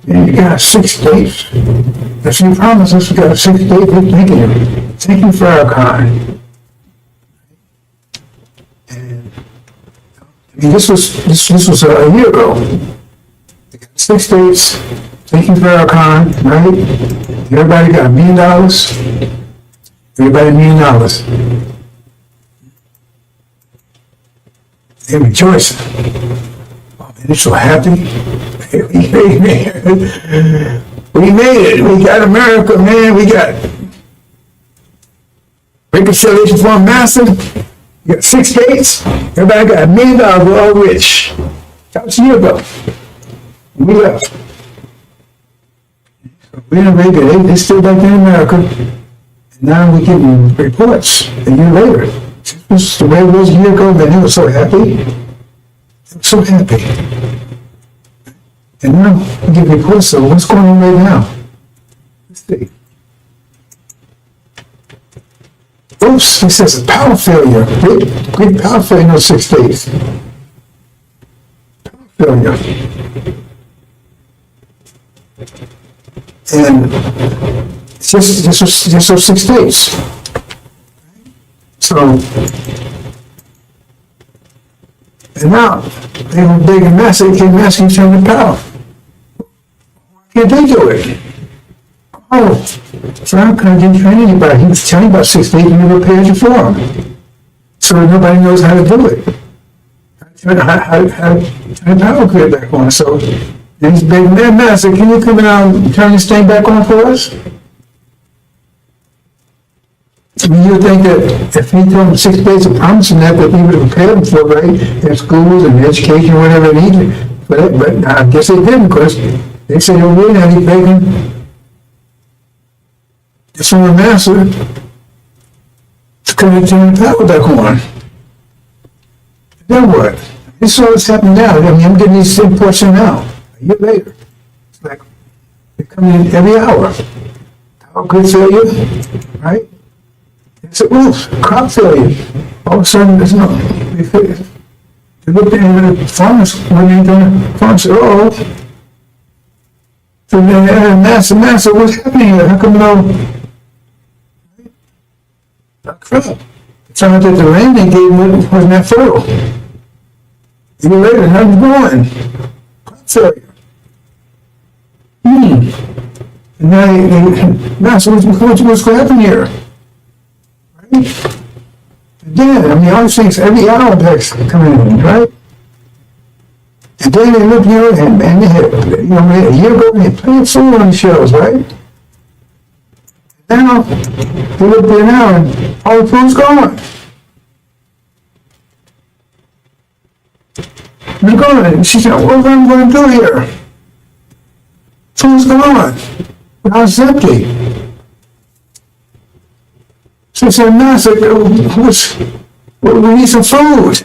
And you got 6 states. If you promise us we got 6 states, thank you. Thank you, Farrakhan. And this was a year ago. 6 states. Thank you, Farrakhan. Right? Everybody got $1 million. Everybody $1 million. They're rejoicing. Oh man, they're so happy. We made it. We got America, man. We got reconciliation for a master. We got 6 states. Everybody got $1 million. We're all rich. That was a year ago. We left. We're in Arabia. They're still back there in America. And now we're getting reports a year later. This was the way it was a year ago, man. They were so happy. They were so happy. And now we get reports of what's going on right now. Let's see. Oops, he says a power failure. Great power failure in those 6 states. Power failure. And it's just those 6 states. So, and now they were big and massive. They came asking each other power. Why can't they do it? Oh, Farrakhan didn't train anybody. He was telling about 6 states and never paid you for them. So nobody knows how to do it. How to turn the power grid back on. So these big men, massive, can you come in and turn this thing back on for us? I mean, you would think that if he told them 6 states of promising that we would have prepared them for, right, their schools and education or whatever they needed. But I guess they didn't, because they said, oh, we're not even begging this former master to come and turn the power back on. Then what? This is all that's happening now. I mean, I'm getting these reports in now, a year later. It's like they're coming in every hour. Power grid failure, right? It's a roof, crop failure. All of a sudden, there's no. They looked at the farmers when they done. Farmers said, "Oh, so master, what's happening here? How come no?" Crap. It turned out that the rain they gave them wasn't that fertile. A year later, nothing's going. Crop failure. And now master, what's going to happen here? Then, I mean, all these things, every hour that's coming in, right? And then they look, and they had, a year ago, they had plenty of food on the shelves, right? Now, they look there now, and all the food's gone. They're gone. And she said, what am I going to do here? Food's gone. The house is empty. So I said, Master, we need some food.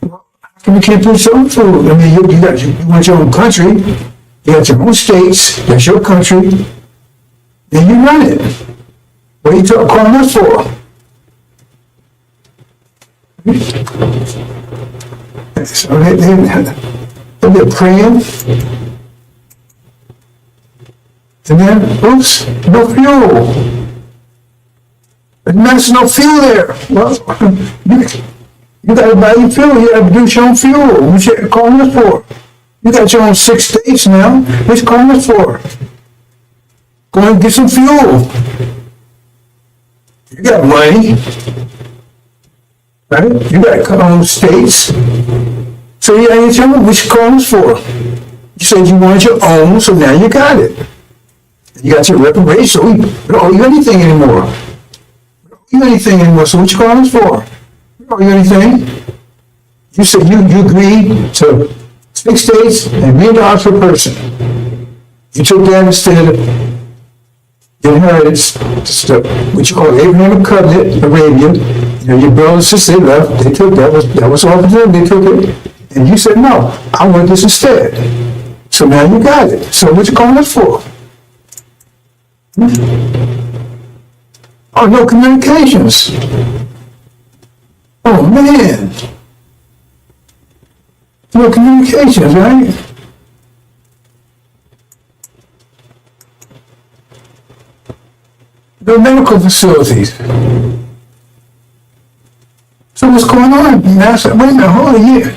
How come you can't produce your own food? I mean, you want your own country, you got your own states, that's your country, then you run it. What are you calling us for? So they're praying, and then, oops, no fuel. There's no fuel there. Well, you got to buy your fuel. You got to produce your own fuel. What you calling us for? You got your own 6 states now. What you calling us for? Go and get some fuel. You got money, right? You got your own states. So you got your own. What you calling us for? You said you wanted your own, so now you got it. You got your reparations. So we don't owe you anything anymore. So what you calling us for? We don't owe you anything. You said you agreed to 6 states and $1 million per person. You took that instead of the inheritance, what you call Abrahamic covenant, Arabia. Your brothers and sisters, they left. They took that was offered to them. They took it, and you said no. I want this instead. So now you got it. So what you calling us for? Oh, no communications. Oh, man. No communications, right? No medical facilities. So what's going on? And I said, wait a minute, hold on here.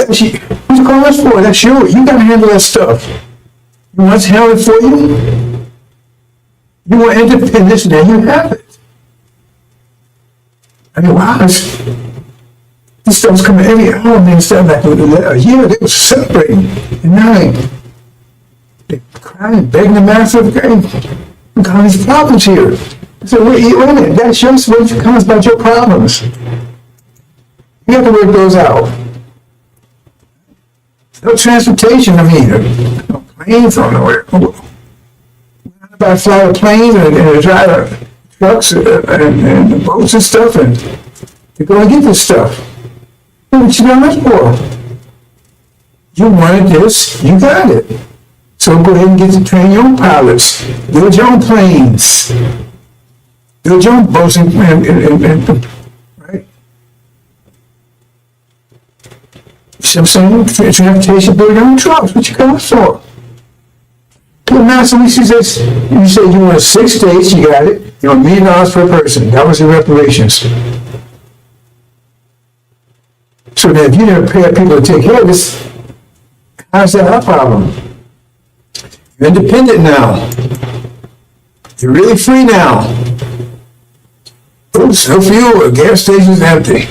What you calling us for? That's you. You got to handle that stuff. You want us to handle it for you? You want independence, now you have it. I mean, wow, this stuff's coming every hour, man. Instead of like a year, they were celebrating. And now they're crying, begging the master of grace. Look at all these problems here. I said, wait a minute, that's your solution comes about your problems. You have to work those out. No transportation, I mean, no planes on nowhere. By fly planes and drive trucks and boats and stuff, and you go and get this stuff. What you got much for? You wanted this, you got it. So go ahead and get to train your own pilots, build your own planes, build your own boats, and right? You see what I'm saying? Transportation, build your own trucks. What you got for? The master, you said you wanted 6 states, you got it. You want $1 million per person. That was your reparations. So now if you didn't pay people to take care of this, how's that our problem? You're independent now. You're really free now. Oops, no fuel, the gas station's empty.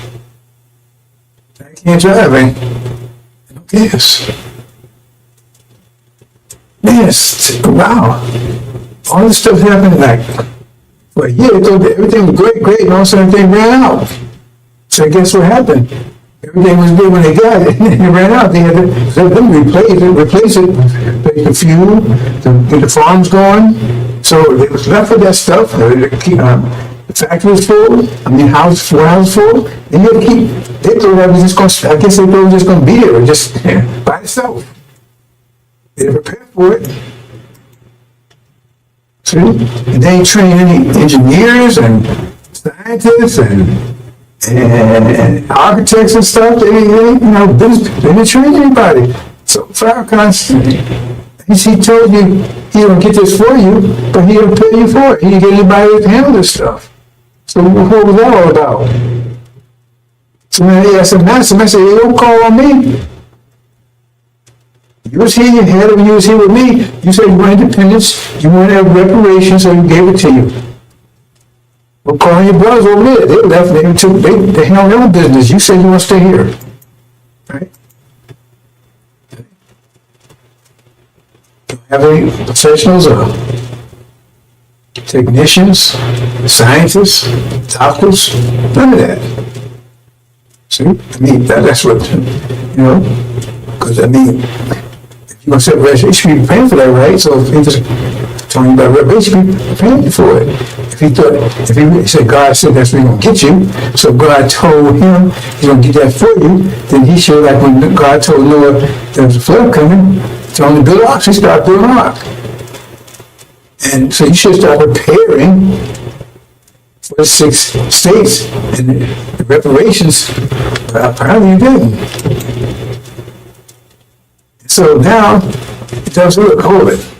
I can't drive, eh? No gas. Yes, wow. All this stuff happened like for a year. Everything was great, and all of a sudden everything ran out. So guess what happened? Everything was good when they got it, and it ran out. They had to replace it, pay the fuel, to get the farms going. So it was left with that stuff. The factory was full. I mean, houses full. And you had to keep. They thought that was just going. I guess they thought it was just going to be there, just by itself. They didn't prepare for it. See? And they ain't trained any engineers and scientists and architects and stuff. They didn't train anybody. So Farrakhan, he told you he don't get this for you, but he didn't pay you for it. He didn't get anybody to handle this stuff. So what was that all about? So when I said, Master, I said, hey, don't call on me. You was here, you had it when you was here with me. You said you want independence, you want to have reparations, so you gave it to you. Well, calling your brothers over there, they left, they handled their own business. You said you want to stay here. Right? Don't have any professionals or technicians, scientists, doctors, none of that. See? I mean, that's what, because I mean, you know, you should be paying for that, right? So if it's Talking about revelation, be prepared for it. If he said, God said that's where he's going to get you, so God told him he's going to get that for you, then he should, like when God told Noah there was a flood coming, told him to build arks, he started building an ark. And so you should start preparing for the 6 states, and the reparations, apparently you didn't. So now, it does look, hold it.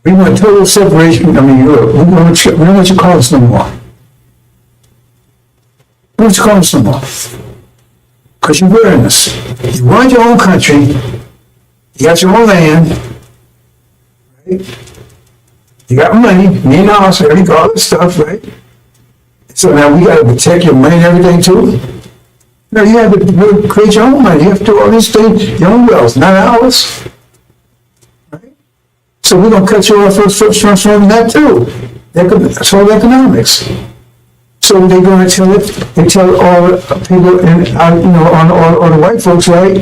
We want total separation. I mean, look, we don't want you call us no more. We don't want you call us no more. Because you're wearing us. You run your own country. You got your own land. Right? You got money. Me and us, everything, all this stuff, right? So now we got to protect your money and everything too. No, you have to create your own money. You have to do all these things, your own wealth, not ours. Right? So we're going to cut you off from that too. That's all economics. So they're going to tell all the people, all the white folks, right?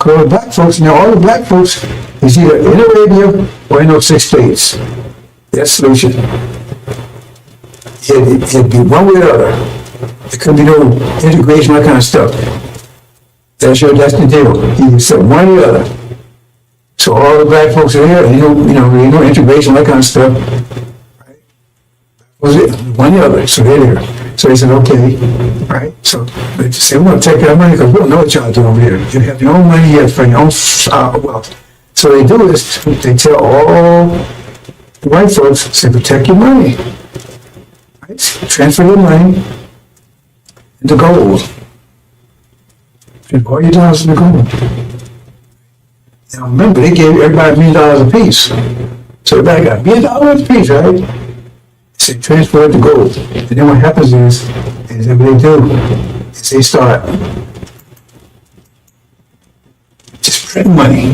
All the black folks, all the black folks is either in Arabia or in those 6 states. That's the solution. It'd be one way or the other. There could be no integration, that kind of stuff. That's the deal. You said one or the other. So all the black folks are here, and no integration, that kind of stuff. Right? Was it one or the other? So they're there. So they said, okay, right? So they just said, we're going to take our money because we don't know what y'all doing over here. You have your own money, you have for your own wealth. So they do is they tell all the white folks, say, protect your money. Right? Transfer your money into gold. All your dollars into gold. Now remember, they gave everybody $1 million apiece. So everybody got $1 million apiece, right? They say transfer it to gold. And then what happens is that what they do is they start just printing money.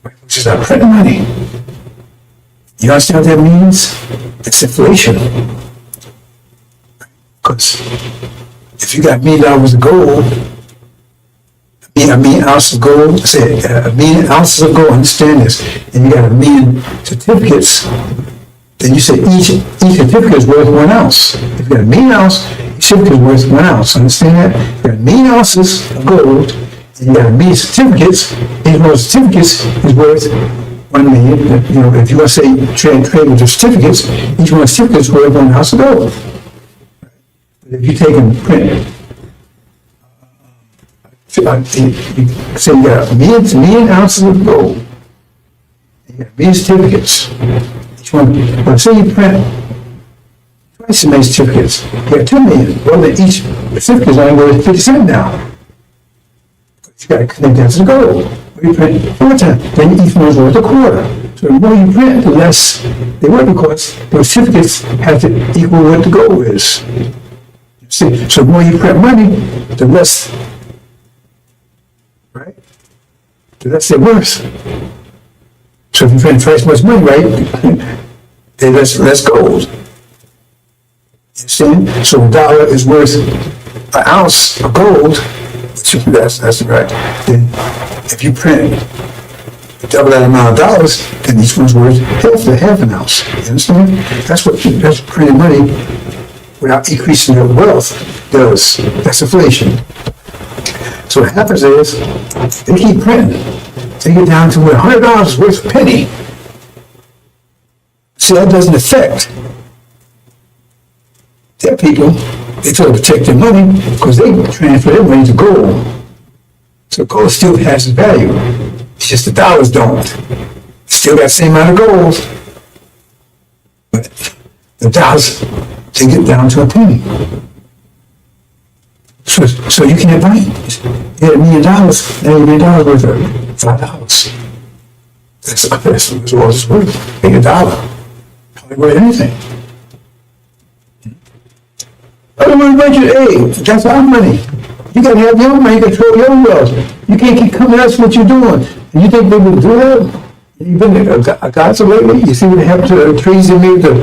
Which is not printing money. You understand what that means? It's inflation. Because if you got $1 million of gold, a million ounces of gold, say a million ounces of gold, understand this, and you got 1 million certificates, then you say each certificate is worth 1 ounce. If you got 1 million ounce, each certificate is worth 1 ounce. Understand that? You got 1 million ounces of gold, and you got 1 million certificates, each one of those certificates is worth 1 million. If you want to say trade with the certificates, each one of the certificates is worth 1 ounce of gold. If you take and print, say you got 1 million ounces of gold, you got 1 million certificates. Each one, but say you print twice as many certificates, you got 2 million. Well, then each certificate is only worth 50 cents now. You got to connect that to the gold. When you print 4 times, then each one is worth a quarter. So the more you print, the less they worth because those certificates have to equal what the gold is. See, so the more you print money, the less, right? The less they're worth. So if you print twice as much money, right, then less gold. You see? So $1 is worth 1 ounce of gold. That's right. Then if you print double that amount of dollars, then each one's worth half an ounce. You understand? That's printing money without increasing your wealth does. That's inflation. So what happens is they keep printing. They get down to where $100 is worth a penny. See, that doesn't affect their people. They try to protect their money because they transfer their money to gold. So gold still has its value. It's just the dollars don't. Still got the same amount of gold. But the dollars, they get down to a penny. So you can't buy it. You had $1 million, now $1 million worth of $5. That's all it's worth. $1. Hardly worth anything. I don't want to mention, hey, that's our money. You got to have your money, you got to control your wealth. You can't keep coming at us what you're doing. And you think they will do that? You've been a gossip lately? You see what happened to the trees they made, the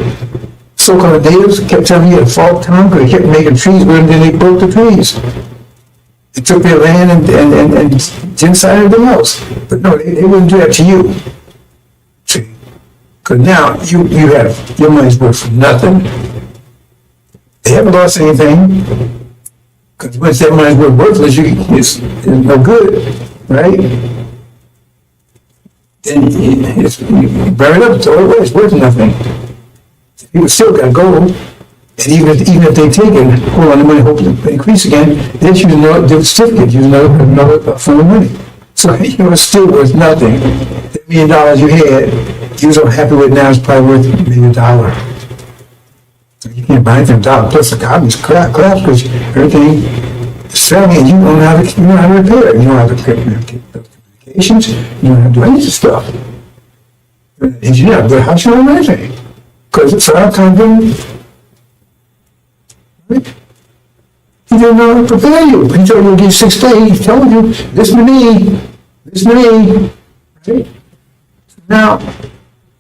so-called natives kept telling you to fall down because they kept making trees, but then they broke the trees. They took their land and genocided everything else. But no, they wouldn't do that to you. See? Because now you have, your money's worth nothing. They haven't lost anything. Because once that money's worthless, it's no good, right? Then you burn it up, throw it away, it's worth nothing. People still got gold. And even if they take it, hold on, the money hopefully increase again, then you know the certificate, you know another form of money. So it's still worth nothing. The $1 million you had, you was unhappy with now is probably worth maybe $1. So you can't buy anything $1. Plus the economy's crap because everything is failing and you don't know how to repair it. You don't have the communications, you don't have to do any of this stuff. You're an engineer, but how should I know anything? Because it's our company. He didn't know how to prepare you. He told you to give 6 days. He told you, this many, right? Now,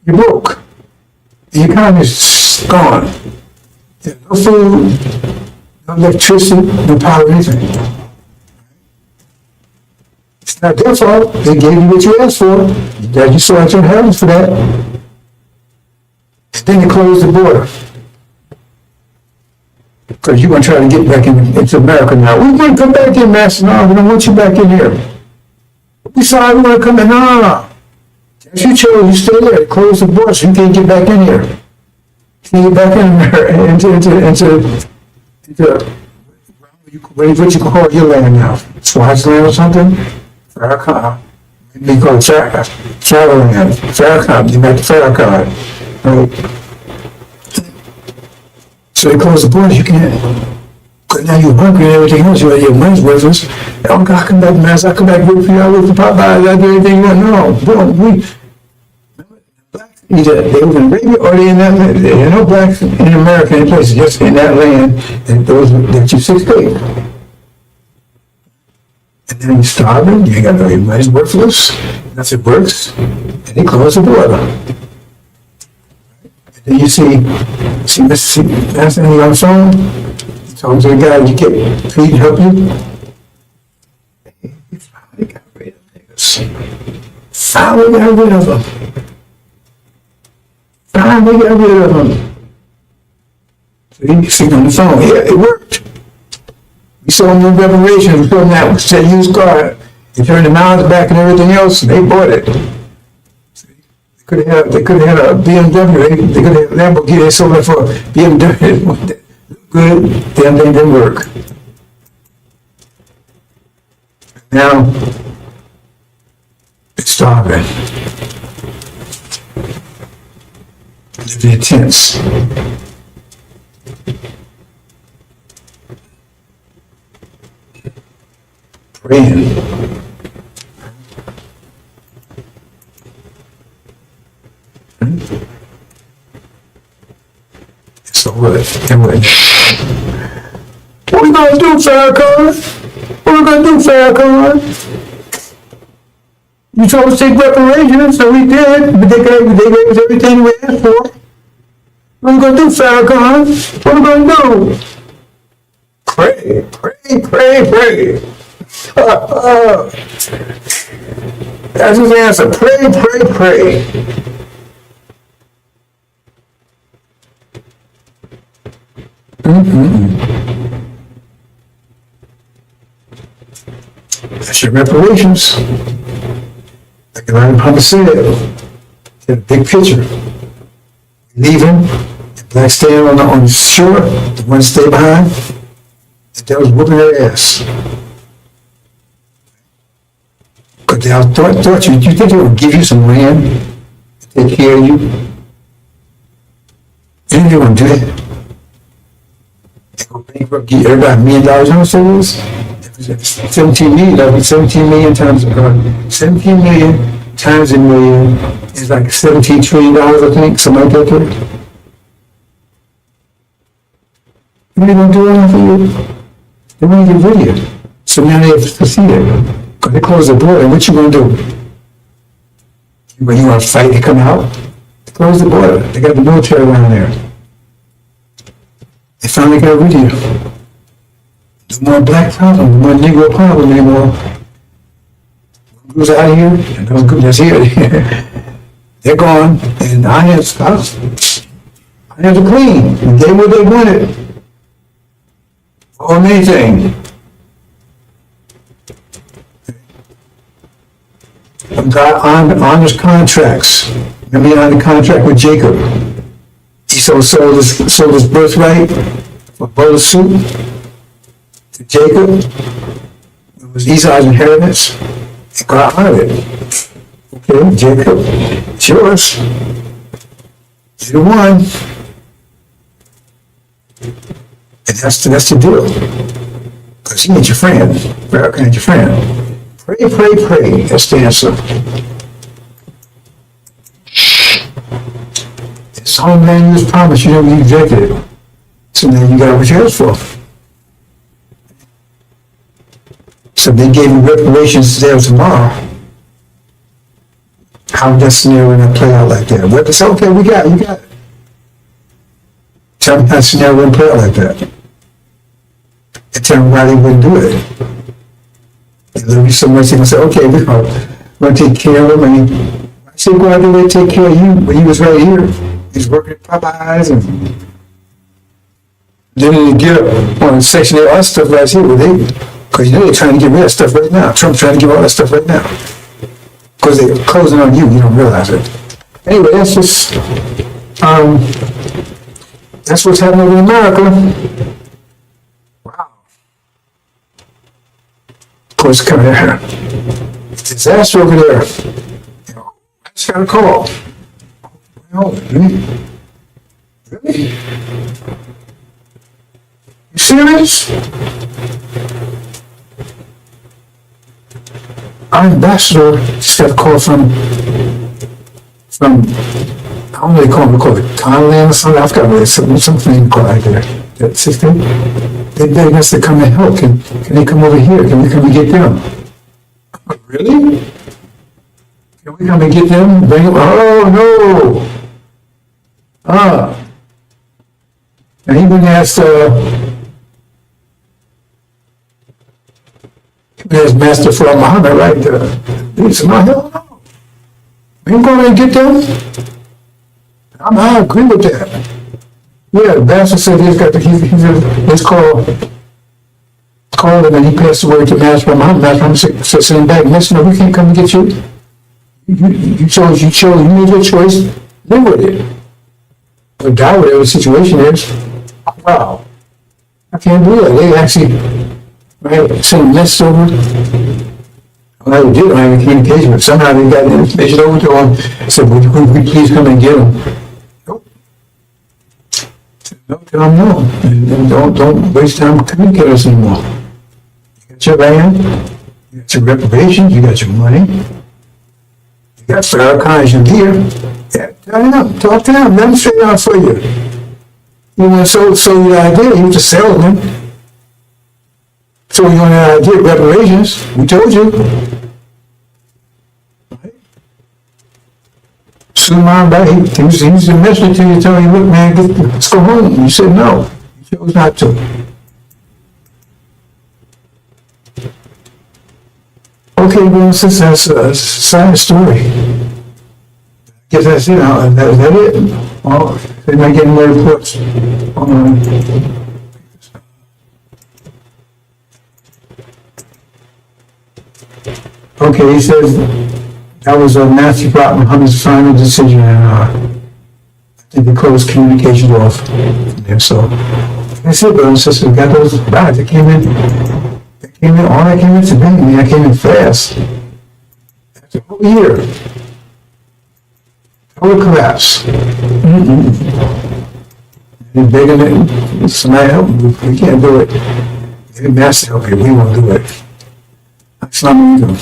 you're broke. The economy's gone. There's no food, no electricity, no power, anything. It's not their fault. They gave you what you asked for. That you saw your inheritance for that. And then you closed the border. Because you're going to try to get back into America now. We can't come back in, Master. No, we don't want you back in here. We sorry, we want to come in. No. As you chose, you stay there. Close the border so you can't get back in here. You can't get back in America, into what you call your land now. Swaziland or something? Farrakhan. Maybe you call it Farrakhan. Farrakhan. You make the Farrakhan. Right? So they close the borders, you can't. Because now you're hungry and everything else, your money's worthless. Oh God, I come back, man, I come back, work for you, I work for Popeyes, I do anything. No, either they live in Arabia or they in that land. There are no blacks in America, any places, just in that land, and those that you 6 days. And then you're starving, you ain't got no, your money's worthless, nothing works, and they close the border. And you see Mr. Anthony on the phone, talking to the guy, you get paid to help you. You finally got rid of niggas. Finally got rid of them. Finally got rid of them. So you see on the phone, yeah, it worked. We saw them in Revelation, we saw them that was that used car. They turned the miles back and everything else, and they bought it. They could have had a BMW, they could have had a Lamborghini, they sold it for BMW. Good, damn thing didn't work. Now, it's starving. Living in tents. Praying. So what we gonna do, Farrakhan? What we gonna do, Farrakhan? You told us to take reparations, so we did, but they gave us everything we asked for. What we gonna do, Farrakhan? What we gonna do? Pray. That's his answer. Pray. That's your reparations. Like Muhammad said, in a big picture. Leave them, the blacks stay on the shore, the ones stay behind, and they was whooping their ass. Because they thought you think they would give you some land to take care of you? You think they wouldn't do that? They go bankrupt, give everybody $1 million, you know what it is? 17 million, that would be 17 million times 17 million times a million is like $17 trillion, I think, something like that. What are they going to do that for you? They want to get rid of you. So now they have to see it. Because they close the border, and what you going to do? When you want to fight to come out? They close the border. They got the military around there. They finally got rid of you. No more black problem, no more Negro problem anymore. Who's out of here? And those groups that's here, they're gone. And our hands are clean. We gave what they wanted. Or anything. God honors contracts. Remember, he honored the contract with Jacob. He sold his birthright for a bowl of soup to Jacob. It was Esau's inheritance. And God honored it. Okay, Jacob, it's yours. You're the one. And that's the deal. Because he ain't your friend. America ain't your friend. Pray, pray, pray. That's the answer. It's homeland you was promised, you never rejected it. So now you got what you asked for. So they gave you reparations today or tomorrow. How would that scenario not play out like that? What they say, okay, you got it. Tell me how the scenario wouldn't play out like that. And tell me why they wouldn't do it. There'll be so much they can say, okay, we're going to take care of him. I mean, I said, go out there and take care of you when he was right here. He's working at Popeyes and then they get on Section 8 stuff right here with they, because you know they're trying to get rid of stuff right now. Trump's trying to get all that stuff right now. Because they're closing on you don't realize it. Anyway, that's just, that's what's happening in America. Wow. Of course, kind of disaster over there. You know, I just got a call. Really? You serious? Our ambassador just got a call from I don't know they call it Conland or something. I've got something called like that. That system. They begged us to come and help. Can they come over here? Can we come and get them? Really? Can we come and get them? Bring them? Oh no! And he even asked Master Fard Muhammad, right? He said, no, hell no. We ain't going to get them. I agree with that. Yeah, the master said he's called him and he passed the word to Master Muhammad. Master Muhammad said, send him back. Master, no, we can't come and get you. You chose, you made your choice, live with it. Or die, whatever the situation is. Wow. I can't believe it. They actually sent a message over. Well, they didn't have any communication, but somehow they got the information over to him. Said, would we please come and get him? Nope. Don't tell them no. And don't waste time communicating with us anymore. You got your land, you got your reparations, you got your money, you got Farrakhan as your leader. Yeah, tell them, talk to them, let them straighten out for you. You want to sell you the idea, you just sell them. So you want to idea reparations, we told you. Suleiman, he was a message to you, telling you, look man, let's go home. You said no, you chose not to. Okay, well, since that's a side story, I guess that's it. That it. Oh, they might get more reports. Okay, he says that was a Master Fard Muhammad's final decision, and I think they closed communications off from there. So that's it, brothers and sisters. We got those bags that came in. All that came in today. I mean, I came in fast. After a whole year. Total collapse. They're begging it. Somebody help me. We can't do it. They're master help you. We won't do it. That's not what we do.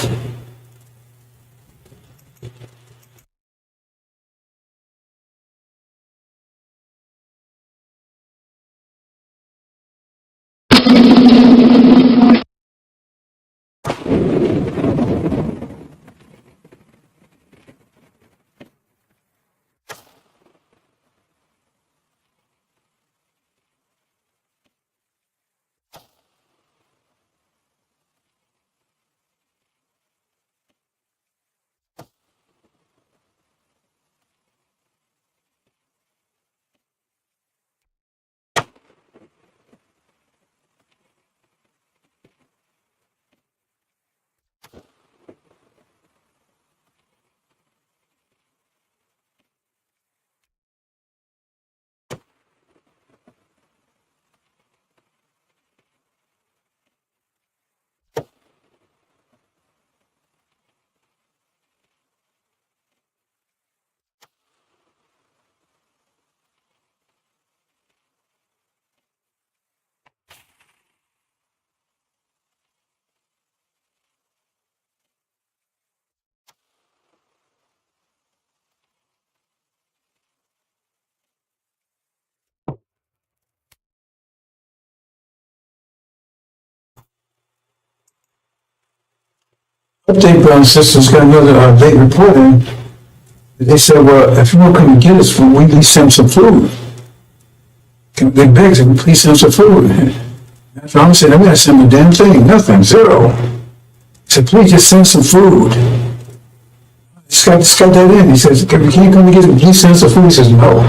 Update, brothers and sisters, got another late report in. They said, well, if you won't come and get us food, we at least send some food. They begged him, please send some food. After I said, I'm going to send a damn thing, nothing, zero. He said, please just send some food. Just got that in. He says, can you come and get it? Please send some food. He says, no.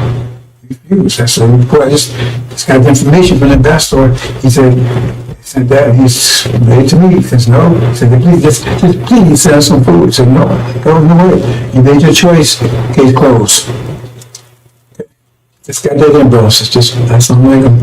Refused. That's the report. I just got the information from the ambassador. He said that he's ready to meet. He says, no. He said, please send some food. He said, no. Go no way. You made your choice. Case closed. Just got that in, bro. It's just, that's not like him.